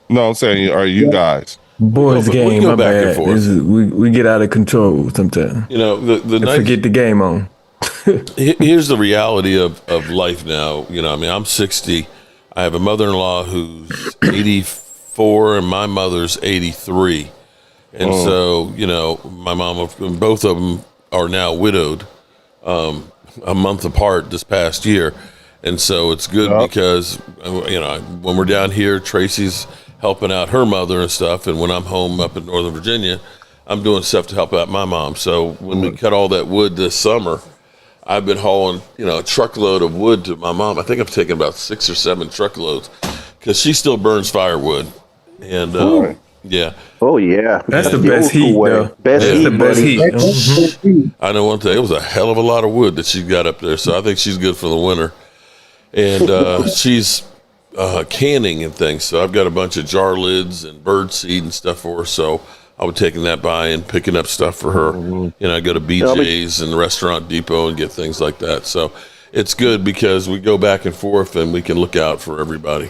No, I'm saying, are you guys? Boys game, we go my back and bad. forth. We get out of control sometimes. The nice, forget the game on. Here's the reality of life now. I'm 60. I have a mother-in-law who's 84 and my mother's 83. And so, my mom, both of them are now widowed a month apart this past year. And so it's good because, when we're down here, Tracy's helping out her mother and stuff. And when I'm home up in Northern Virginia, I'm doing stuff to help out my mom. So when we cut all that wood this summer, I've been hauling, a truckload of wood to my mom. I think I've taken about 6 or 7 truckloads because she still burns firewood. And, yeah. Oh, yeah. That's the best heat, though. That's the best heat. Mm-hmm. I know one thing. It was a hell of a lot of wood that she got up there. So I think she's good for the winter. And she's canning and things. So I've got a bunch of jar lids and bird seed and stuff for her. So I was taking that by and picking up stuff for her. I go to BJ's and the Restaurant Depot and get things like that. So it's good because we go back and forth and we can look out for everybody.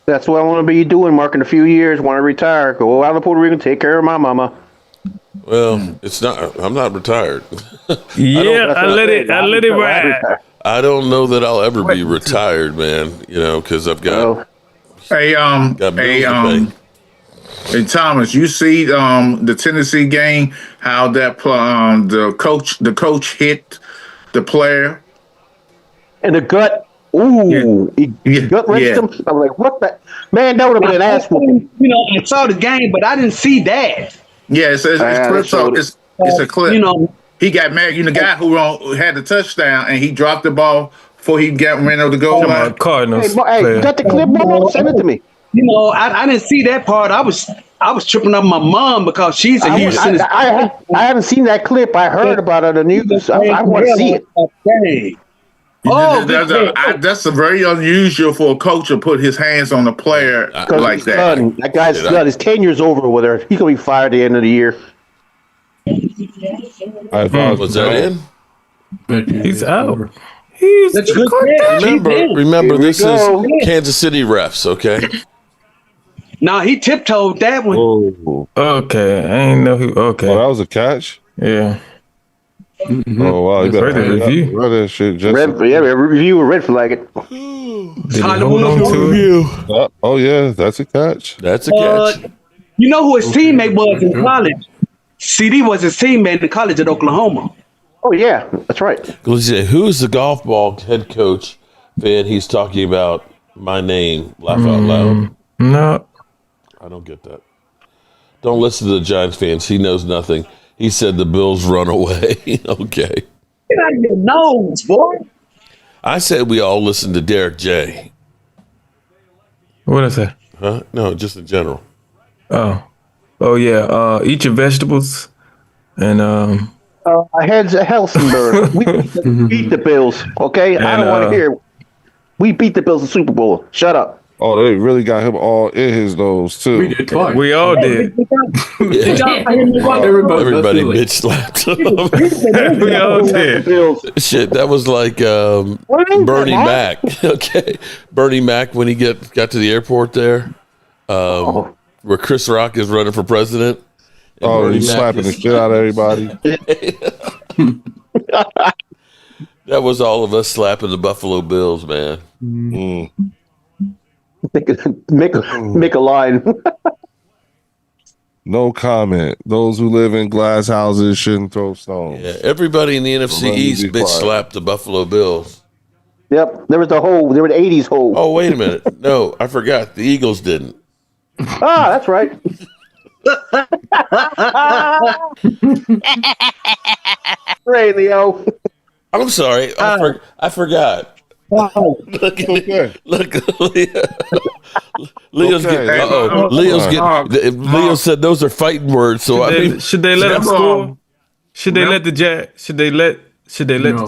That's what I want to be doing, Mark, in a few years. Want to retire, go out to Puerto Rico, take care of my mama. Well, it's not. I'm not retired. I let it ride. I don't know that I'll ever be retired, man. You know, because I've got Hey, Thomas, you see the Tennessee game? How that the coach hit the player in the gut. Ooh, he gut wrenched him. I'm like, what the man? That would have been an ass whooping. You know, I saw the game, but I didn't see that. Yeah, it's a clip. You know, he got mad. You know, the guy who had the touchdown and he dropped the ball before he ran over the goal line. Cardinals. Hey, you got the clip, Momo? Send it to me. You know, I didn't see that part. I was tripping up my mom because she's a Houston. I haven't seen that clip. I heard about it on the news. I want to see it. That's a very unusual for a coach to put his hands on a player like that. That guy's done. He's 10 years over with her. He's gonna be fired at the end of the year. Was that in? He's out. Remember, this is Kansas City refs, okay? Now he tiptoed that one. Oh. Okay, I ain't know who. Okay, that was a catch. Yeah. Mm-hmm. Oh wow, you better review that shit. Review a red flag it. Oh yeah, that's a catch. That's a catch. You know who his teammate was in college? CD was his teammate in college at Oklahoma. Oh yeah, that's right. Who's the golf ball head coach fan? He's talking about my name. Laugh out loud. No, I don't get that. Don't listen to the Giants fans. He knows nothing. He said the Bills run away. Okay. Get out of your nose, boy. I said we all listen to Derek J. What is that? Huh? No, just in general. Oh yeah. Eat your vegetables, and Helsingborg. We beat the Bills. Okay, I don't want to hear. We beat the Bills in the Super Bowl. Shut up. Oh, they really got him all in his nose too. We did twice. We all did. Everybody bitch slapped him. We all did. Shit, that was like Bernie Mac. Okay, Bernie Mac when he got to the airport there, where Chris Rock is running for president. Oh, he's slapping the shit out of everybody. That was all of us slapping the Buffalo Bills, man. Mm. Make a line. No comment. Those who live in glass houses shouldn't throw stones. Yeah, everybody in the NFC East bitch slapped the Buffalo Bills. Yep, there was the 80s hole. Oh, wait a minute. No, I forgot. The Eagles didn't. That's right. Ray, Leo. I'm sorry. I forgot. Look, Leo's getting. Leo said those are fighting words. So should they let him score? Should they let the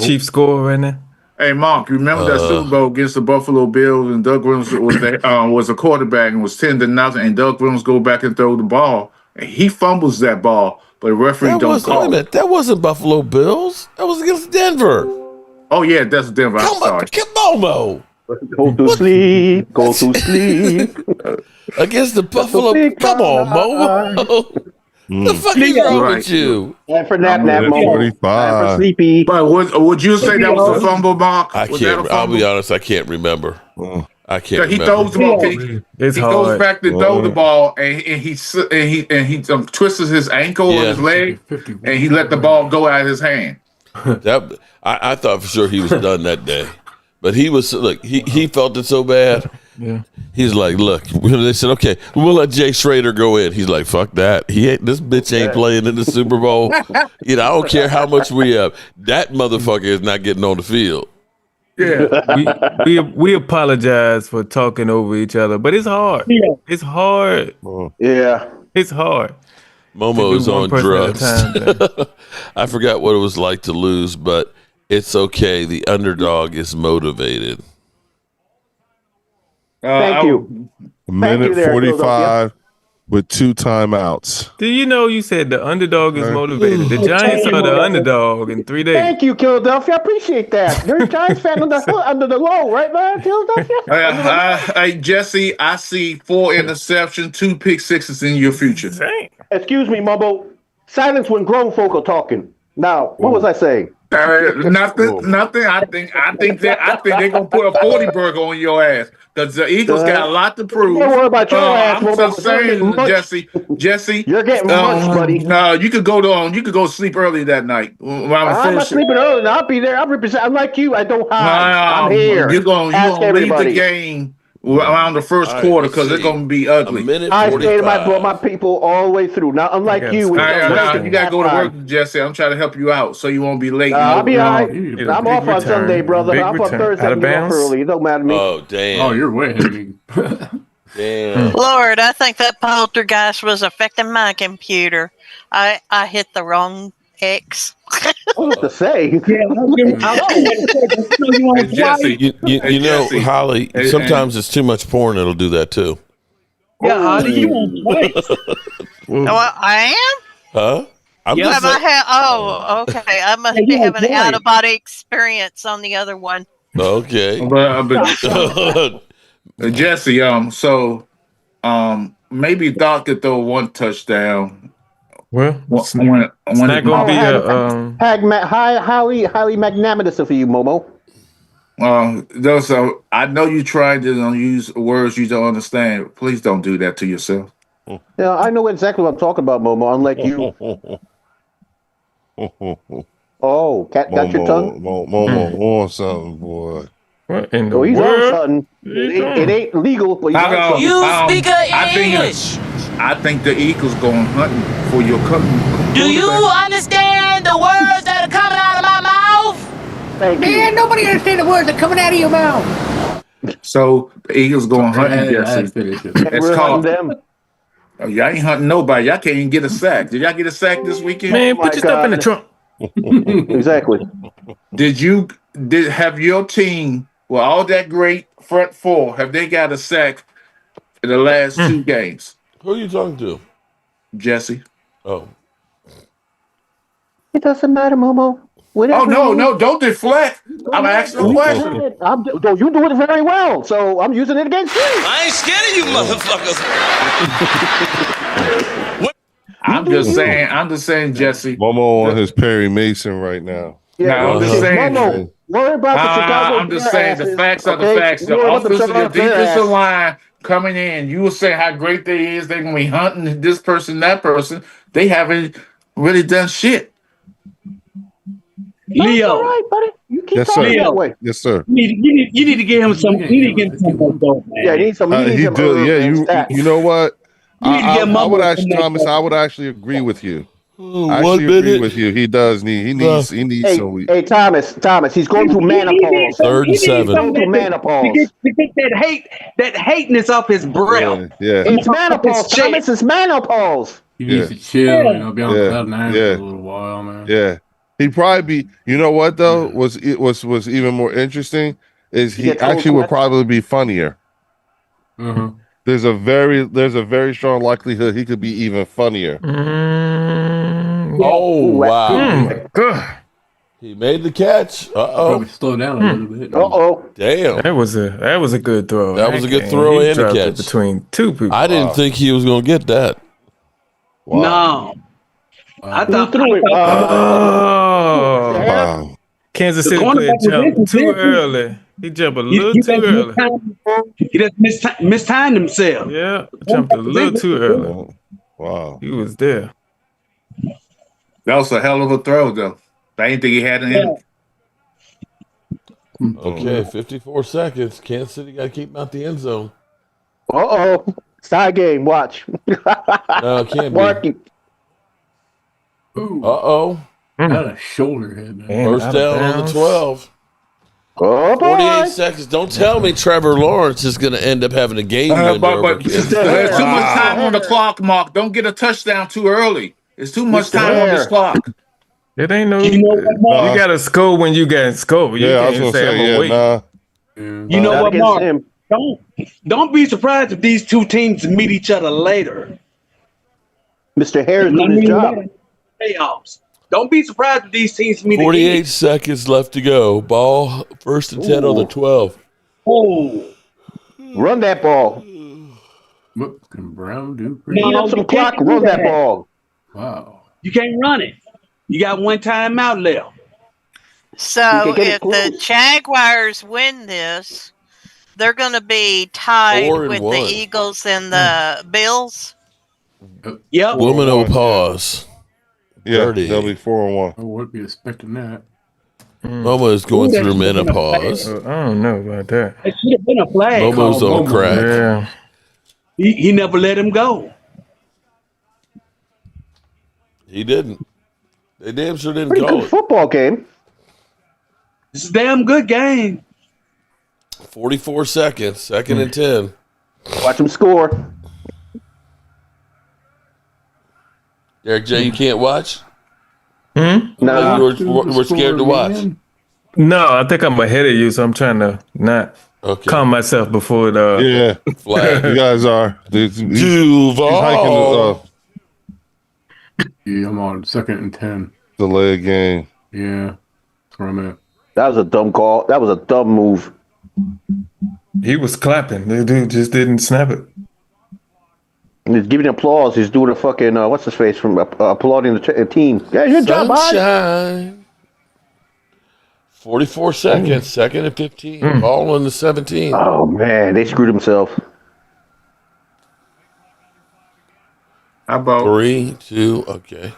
Chiefs score right now? Hey, Mark, you remember that Super Bowl against the Buffalo Bills and Doug Williams was a quarterback and was 10-0, and Doug Williams go back and throw the ball and he fumbles that ball, but the referee don't call. Wait a minute, that wasn't Buffalo Bills. That was against Denver. Oh yeah, that's Denver. I'm sorry. Come on, Mo. Go to sleep. Go to sleep. Against the Buffalo. Come on, Mo. The fuck is wrong with you? And for nap, Mo. And for sleepy. But would you say that was a fumble, Mark? I can't. I'll be honest. I can't remember. I can't. He remember. throws the ball. He goes back to throw the ball, and he twists his ankle or his leg, and he let the ball go out of his hand. I thought for sure he was done that day, but he was. Look, he felt it so bad. Yeah. He's like, look. They said, okay, we'll let Jay Schrader go in. He's like, fuck that. This bitch ain't playing in the Super Bowl. I don't care how much we have. That motherfucker is not getting on the field. Yeah, we apologize for talking over each other, but it's hard. Yeah. It's hard. Yeah, it's hard. Momo is on drugs. I forgot what it was like to lose, but it's okay. The underdog is motivated. Thank you. A minute 45 with 2 timeouts. Do you know you said the underdog is motivated? The Giants are the underdog in 3 days. Thank you, Philadelphia. I appreciate that. You're a Giants fan under the low, right, man, Philadelphia? Hey, Jesse, I see 4 interceptions, 2 pick sixes in your future. Excuse me, Mumbo. Silence when grown folk are talking. Now, what was I saying? Nothing. I think they're gonna put a 40 burger on your ass because the Eagles got a lot to prove. Don't worry about your ass, I'm just saying, Jesse. You're getting munched, buddy. No, you could go sleep early that night. I'm not sleeping early. I'll be there. I'm like you. I don't hide. I'm here. You're gonna leave the game around the first quarter because it's gonna be ugly. I stayed my people all the way through. Now, unlike you, you gotta go to work, Jesse. I'm trying to help you out so you won't be late. I'll be all right. I'm off on Sunday, brother. I'm on Thursday. I'm off early. It don't matter to me. Oh, damn. Oh, you're way ahead. Damn. Lord, I think that poltergeist was affecting my computer. I hit the wrong X. What to say? Jesse, you know, Holly, sometimes it's too much porn. It'll do that too. Yeah, Holly, you on twice. I am? Huh? Okay. I must be having an out-of-body experience on the other one. Okay. But Jesse, so maybe Doc could throw one touchdown. Well, it's not going to be highly magnanimous of you, Momo. I know you tried to use words you don't understand. Please don't do that to yourself. Yeah, I know exactly what I'm talking about, Momo. Unlike you. Oh, cat got your tongue? Momo on something, boy. What in the he's world? on something. It ain't legal, but he's on something. You speak English. I think the Eagles going hunting for your cousin. Do you understand the words that are coming out of my mouth? Man, nobody understands the words that are coming out of your mouth. So the Eagles going hunting, Jesse. It's called them. Oh, y'all ain't hunting nobody. Y'all can't even get a sack. Did y'all get a sack this weekend? Man, put your stuff in the trunk. Exactly. Have your team, with all that great front four, have they got a sack in the last two games? Who are you talking to? Jesse. Oh. It doesn't matter, Momo. No, don't deflect. I'm asking a question. You do it very well, so I'm using it against you. I ain't scared of you motherfuckers. I'm just saying, Jesse. Momo on his Perry Mason right now. Yeah, I'm just saying. Momo, worry about the Chicago. I'm just saying the facts are the facts. The offensive and defensive line coming in. You will say how great they is. They're gonna be hunting this person, that person. They haven't really done shit. Leo, all right, buddy. You keep talking that way. Yes, sir. You need to give him some. You need to give him some dope, man. Yeah, he needs some. You know what? I would actually, Thomas. I would actually agree with you. I agree with you. He does need. He needs some. Hey, Thomas. He's going through menopause. 3rd and 7. He's going through menopause. To get that hateness off his breath. Yeah. It's menopause. Thomas, it's menopause. He needs to chill. And be on cloud nine for a little while, man. Yeah. He'd probably be. You know what though? Was even more interesting is he actually would probably be funnier. Mm-hmm. There's a very strong likelihood he could be even funnier. Oh wow! He made the catch. Probably slow down a little bit. Damn! That was a good throw. That was a good throw and a catch between two people. I didn't think he was going to get that. Wow. No, I thought. Wow! Kansas City player jumped too early. He jumped a little too early. He just mistimed himself. Yeah, jumped a little too early. Wow. He was there. That was a hell of a throw, though. I didn't think he had it in. Okay, 54 seconds. Kansas City got to keep him out the end zone. Side game. Watch. No, it can't be. Got a shoulder hit. First down on the 12. Oh, 48 seconds. Don't tell me Trevor Lawrence is going to end up having a game. But there's too much time on the clock, Mark. Don't get a touchdown too early. It's too much time on this clock. It ain't no. You got to score when you got to score. You I was going to say, wait. You know what, Mark? Don't be surprised if these two teams meet each other later. Mr. Harris doing his job. Playoffs. Don't be surprised if these teams meet. 48 seconds left to go. Ball 1st and 10 on the 12. Oh, run that ball. What can Brown do? Eat up some clock. Run that ball. Wow. You can't run it. You got one timeout left. So if the Jaguars win this, they're going to be tied with the Eagles and the Bills. Yep. Woman pause. Yeah, Dirty. they'll be 4-1. I wouldn't be expecting that. Momo is going through menopause. I don't know about that. It should have been a flag. Momo's on crack. Yeah. He never let him go. He didn't. They damn sure didn't Pretty call good it. football game. It's a damn good game. 44 seconds, 2nd and 10. Watch him score. Derek J, you can't watch? No. You were scared to watch. No, I think I'm ahead of you, so I'm trying to not calm myself before the flag. You guys are. Duval. Yeah, I'm on 2nd and 10. Delay game. Yeah, that's where I'm at. That was a dumb call. That was a dumb move. He was clapping. The dude just didn't snap it. He's giving applause. He's doing a fucking what's his face from applauding the team. Yeah, good job, Sunshine. 44 seconds, 2nd and 15. Ball in the 17. Oh man, they screwed themselves. How about 3, 2, okay.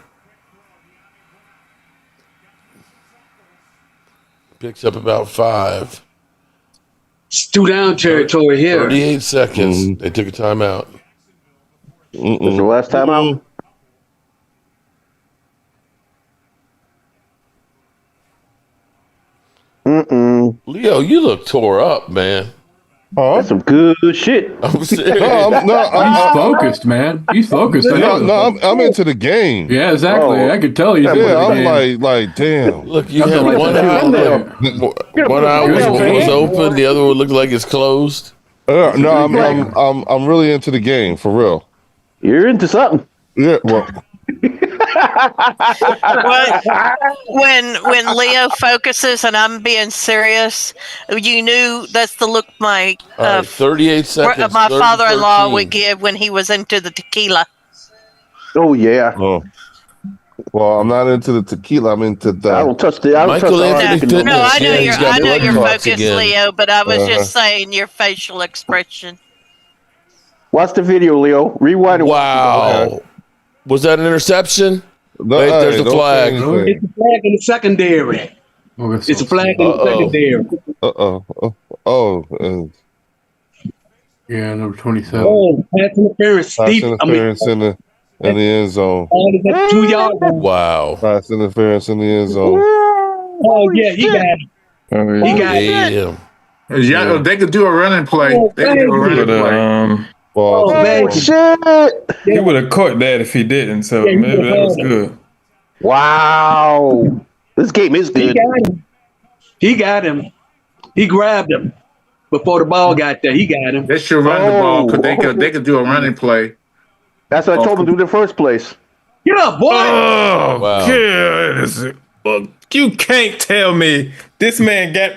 Picks up about 5. It's 2-down territory here. 38 seconds. They took a timeout. This is the last timeout. Leo, you look tore up, man. That's some good shit. I'm serious. He's focused, man. He's focused. I'm into the game. Yeah, exactly. I could tell you. Yeah, I'm like, damn. Look, you had one eye was open, the other one looked like it's closed. No, I'm really into the game for real. You're into something. Yeah, well. when Leo focuses, and I'm being serious, you knew that's the look my 38 seconds. My father-in-law would give when he was into the tequila. Oh yeah. Oh. Well, I'm not into the tequila. I'm into the. I don't touch the. I don't Michael touch Anthony the. No, I know you're focused, again. Leo, but I was just saying your facial expression. Watch the video, Leo. Rewind it. Wow. Was that an interception? No, wait, there's a flag. It's a flag in the secondary. It's a flag in the secondary. Yeah, number 27. Oh, pass interference. Pass interference in the end zone. 2 yards. Wow. Pass interference in the end zone. Oh yeah, he got it. He got it. Yeah, they could do a running play. They could do a running play. Shit! He would have caught that if he didn't, so maybe that was good. Wow. This game is good. He got him. He grabbed him before the ball got there. He got him. They should run the ball because they could do a running play. That's what I told him to do in the first place. Get up, boy! Oh, wow. God. Well, you can't tell me this man got.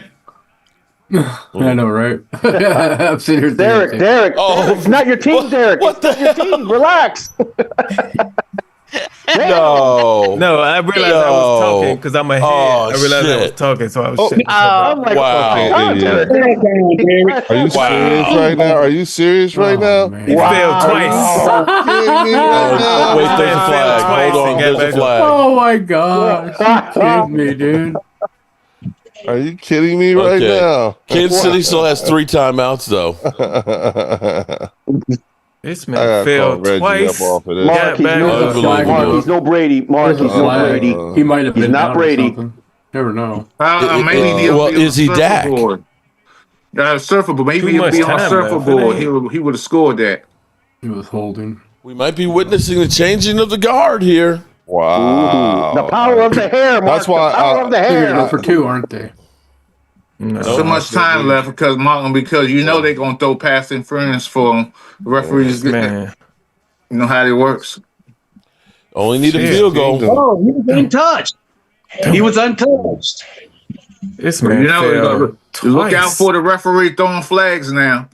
I know, right? I'm sitting here Derek, Derek, it's not your team, Derek. What the hell? Your team. Relax. No, I realized I was talking because I'm ahead. I realized I was talking, so I was shutting wow. Are you serious right now? Are you serious right now? He failed twice. Wait, there's a flag. Hold on, there's a flag. Oh my gosh. Kidding me, dude. Are you kidding me right now? Kansas City still has 3 timeouts, though. This man failed twice. Mark, he's no Brady. Mark, he's no Brady. He might have been. He's not Brady. Never know. Maybe well, is he Dak? Surfboard. Maybe he'll be on surfboard. He would have scored that. He was holding. We might be witnessing the changing of the guard here. Wow. The power of the hair, Mark. That's why the power of the hair. They're for 2, aren't they? No, so much time left because you know they're gonna throw pass interference for them. The referees, you know how it works. Only need a field goal. Oh, he was untouched. He was untouched. This man, look out for the referee throwing flags now.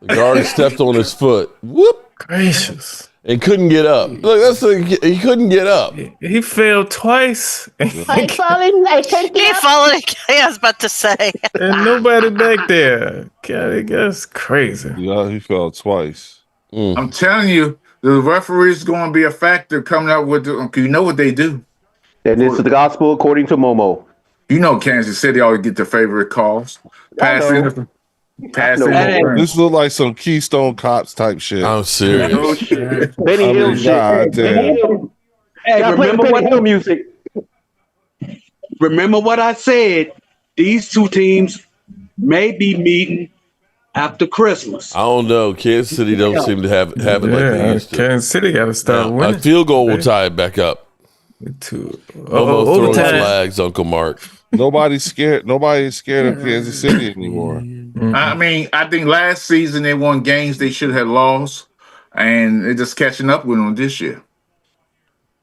The guard stepped on his foot. Whoop! Gracious. and couldn't get up. Look, he couldn't get up. He failed twice. I falling. I can't He get up. fallen. I was about to say. And nobody back there. God, that's crazy. Yeah, he fell twice. I'm telling you, the referees going to be a factor coming out with you know what they do. And this is the gospel according to Momo. You know Kansas City always get their favorite calls. Passing. This look like some Keystone Cops type shit. I'm serious. Benny Hill shit. Hey, remember what Hill music? Remember what I said. These two teams may be meeting after Christmas. I don't know. Kansas City don't seem to have it like they used to. Kansas City got to start winning. A field goal will tie it back up. Almost throwing flags, Uncle Mark. Nobody's scared. Nobody's scared of Kansas City anymore. I mean, I think last season they won games they should have lost, and they're just catching up with them this year.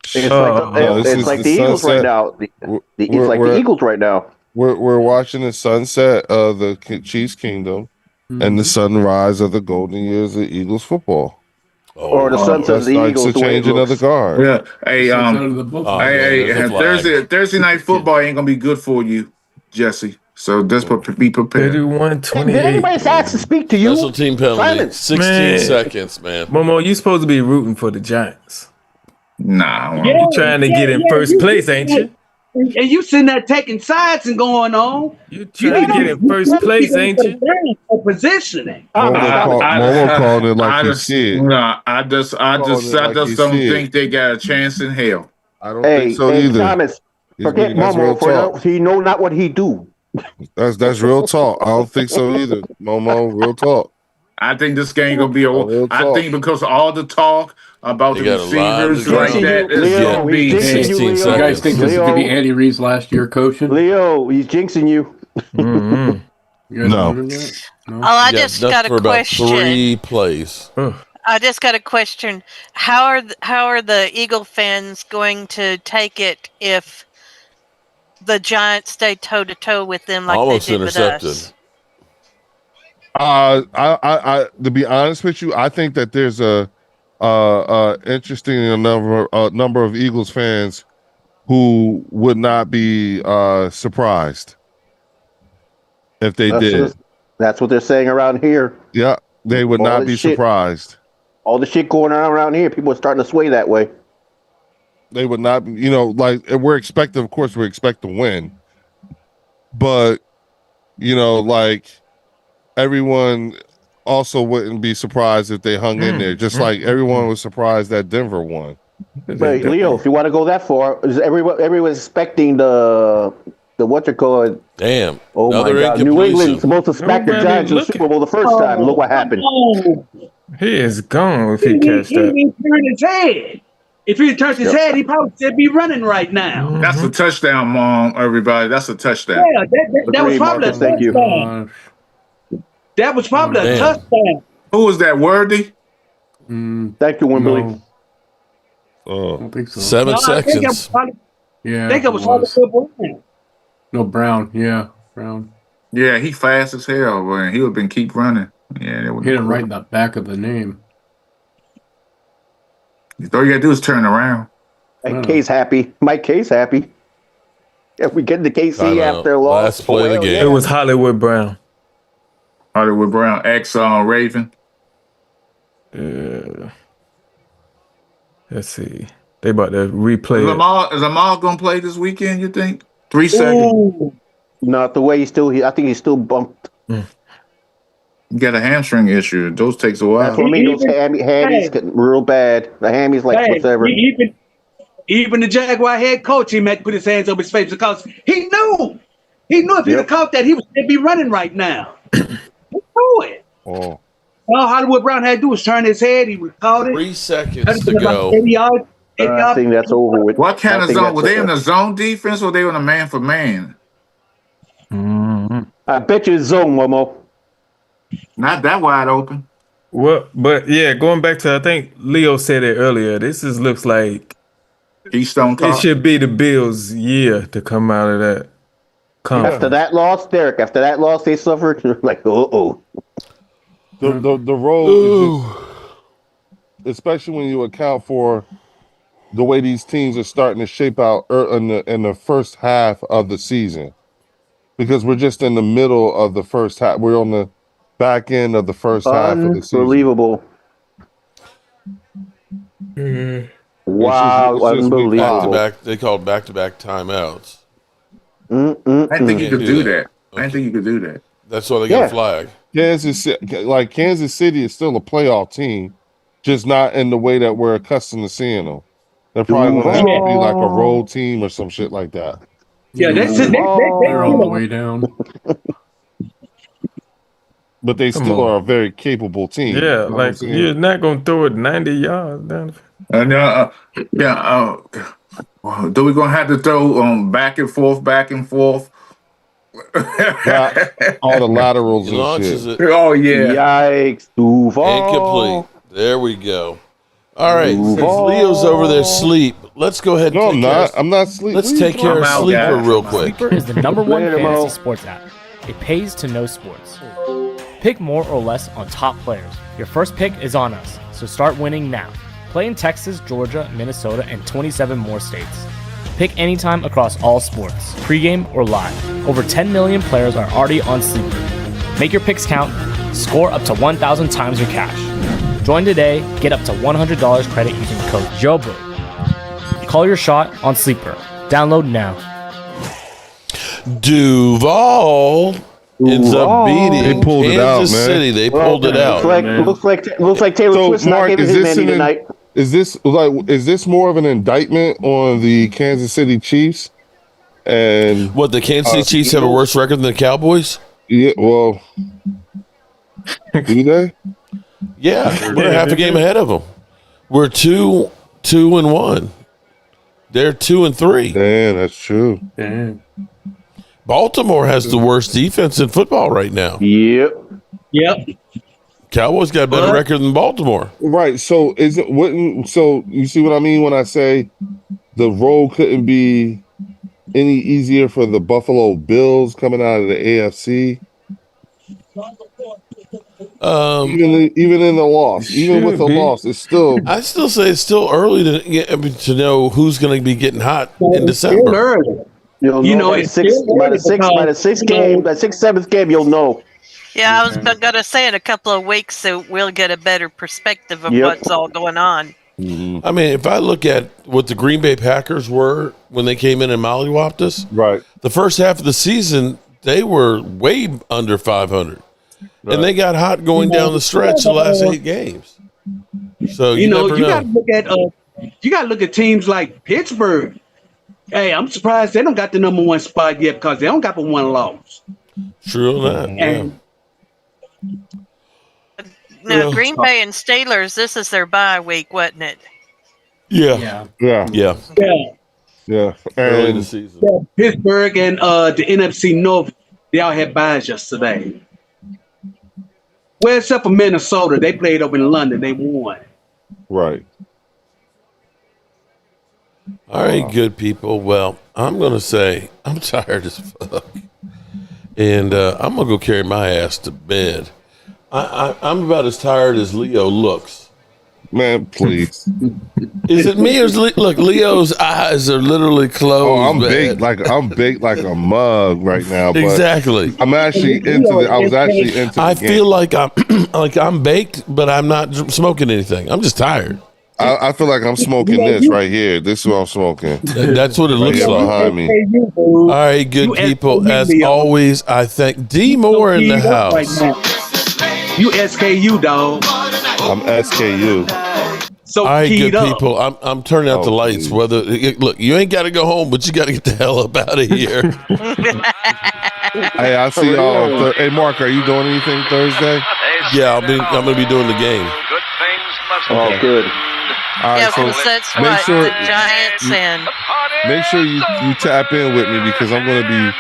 It's like the Eagles right now. It's like the Eagles right now. We're watching the sunset of the Chiefs' kingdom and the sunrise of the golden years of Eagles football. Or the sunset of the Eagles. That's changing of the guard. Yeah. Thursday night football ain't gonna be good for you, Jesse. So just be prepared. 31-28. Did anybody ask to speak to you? Special team penalty. Silence. 16 seconds, man. Momo, you supposed to be rooting for the Giants. Nah. You trying to get in first place, ain't you? And you sitting there taking sides and going on. You trying to get in first place, ain't you? Positioning. Momo called it like he said. Nah, I just don't think they got a chance in hell. I don't think so either. Thomas, forget Momo for he know not what he do. That's real talk. I don't think so either. Momo, real talk. I think this game gonna be I think because of all the talk about the receivers like that, it's gonna be 16 seconds. You guys think this is gonna be Andy Reid's last year coaching? Leo, he's jinxing you. Mm-hmm. No. I just got a question. About 3 plays. I just got a question. How are the Eagle fans going to take it if the Giants stay toe to toe with them like almost they did intercepted with us? I to be honest with you, I think that there's a interesting number of Eagles fans who would not be surprised if they did. That's what they're saying around here. Yeah, they would not be surprised. All the shit going on around here, people are starting to sway that way. They would not, like we're expecting, of course, we expect to win, but like everyone also wouldn't be surprised if they hung in there, just like everyone was surprised that Denver won. But Leo, if you want to go that far, is everyone's expecting the what you call it? Damn! Oh my God! New England's supposed to smack the Giants in the Super Bowl the first time. Look what happened. He is gone if he catch that. He turned his head. If he turned his head, he probably should be running right now. That's a touchdown, Mom. Everybody, that's a touchdown. Yeah, that was probably a touchdown. That was probably a touchdown. Who was that? Worthy? Thank you, Wimberly. I don't think so. 7 seconds. I think it was Brown. No, Brown. Yeah, Brown. Yeah, he fast as hell, man. He would have been keep running. Yeah, that would hit him right in the back of the name. All you gotta do is turn around. Mike K's happy. If we get the KC after loss, last play of the game. It was Hollywood Brown. Hollywood Brown, ex Raven. Let's see. They about to replay Is Lamar gonna play this weekend, you think? 3 seconds. Ooh. Not the way I think he's still bumped. You got a hamstring issue. Those takes a while. That's what I mean. Those hammies getting real bad. The hammies whatever. Even the Jaguar head coach, he might put his hands over his face because he knew if he'd have caught that, he'd be running right now. He knew it. Oh. All Hollywood Brown had to do was turn his head. He would caught it. 3 seconds to go. I think that's over with. What kind of zone? Were they in the zone defense or were they on a man for man? I bet you it's zone, Momo. Not that wide open. Well, but yeah, going back to I think Leo said it earlier. This looks like Keystone Cops. It should be the Bills' year to come out of that conference. After that loss, Derek. After that loss, they suffered. Like, The road. especially when you account for the way these teams are starting to shape out in the first half of the season, because we're just in the middle of the first half. We're on the back end of the first half of the season. Unbelievable. Wow, unbelievable. They called back-to-back timeouts. I didn't think you could do that. I didn't think you could do that. That's why they got a flag. Kansas City is still a playoff team, just not in the way that we're accustomed to seeing them. They're probably going to have to be like a road team or some shit like that. Yeah, that's it. They're all the way down. But they still are a very capable team. Yeah, like you're not going to throw it 90 yards down. Then we're going to have to throw back and forth. All the laterals and shit. Oh, yeah. Yikes. Incomplete. There we go. All right. Since Leo's over there asleep, let's go ahead and I'm not. I'm not sleeping. Let's take care of Sleeper real quick. Sleeper is the #1 fantasy sports app. It pays to know sports. Pick more or less on top players. Your first pick is on us, so start winning now. Play in Texas, Georgia, Minnesota, and 27 more states. Pick anytime across all sports, pregame or live. Over 10 million players are already on Sleeper. Make your picks count. Score up to 1,000 times your cash. Join today. Get up to $100 credit using code JOBRO. Call your shot on Sleeper. Download now. Duval ends up beating They pulled it Kansas out, man. City. They pulled it out. Looks like Taylor Swift's not giving him any tonight. Is this more of an indictment on the Kansas City Chiefs? And what, the Kansas City Chiefs have a worse record than the Cowboys? Yeah, well, do they? Yeah, we're half a game ahead of them. We're 2-1. They're 2-3. Damn, that's true. Damn. Baltimore has the worst defense in football right now. Yep. Cowboys got a better record than Baltimore. Right. So so you see what I mean when I say the road couldn't be any easier for the Buffalo Bills coming out of the AFC? Even in the loss, even with the loss, it's still. I still say it's still early to know who's going to be getting hot in December. You'll know by the seventh game, you'll know. Yeah, I was going to say in a couple of weeks, so we'll get a better perspective of what's all going on. Mm-hmm. I mean, if I look at what the Green Bay Packers were when they came in and mollywopped us, right? The first half of the season, they were way under 500. Right. And they got hot going down the stretch the last 8 games. So you got to look at teams like Pittsburgh. Hey, I'm surprised they don't got the #1 spot yet because they don't got but one loss. True on that. And now, Green Bay and Steelers, this is their bye week, wasn't it? Yeah. Early in the season. Pittsburgh and the NFC North, they all had byes yesterday. Well, except for Minnesota, they played over in London. They won. Right. All right, good people. Well, I'm going to say I'm tired as fuck. And I'm going to go carry my ass to bed. I'm about as tired as Leo looks. Man, please. Is it me or look? Leo's eyes are literally closed. Oh, I'm baked like a mug right now. But exactly. I'm actually into it. I was actually into. I feel like I'm baked, but I'm not smoking anything. I'm just tired. I feel like I'm smoking this right here. This is what I'm smoking. That's what it looks like behind me. All right, good people. As always, I thank D Moore in the house. You SKU, dog. I'm SKU. So all right, good up. people. I'm turning out the lights. Look, you ain't got to go home, but you got to get the hell up out of here. Hey, I'll see y'all. Hey, Mark, are you doing anything Thursday? Yeah, I'm gonna be doing the game. Oh, good. All right, so that's make sure the Giants and make sure you tap in with me because I'm gonna be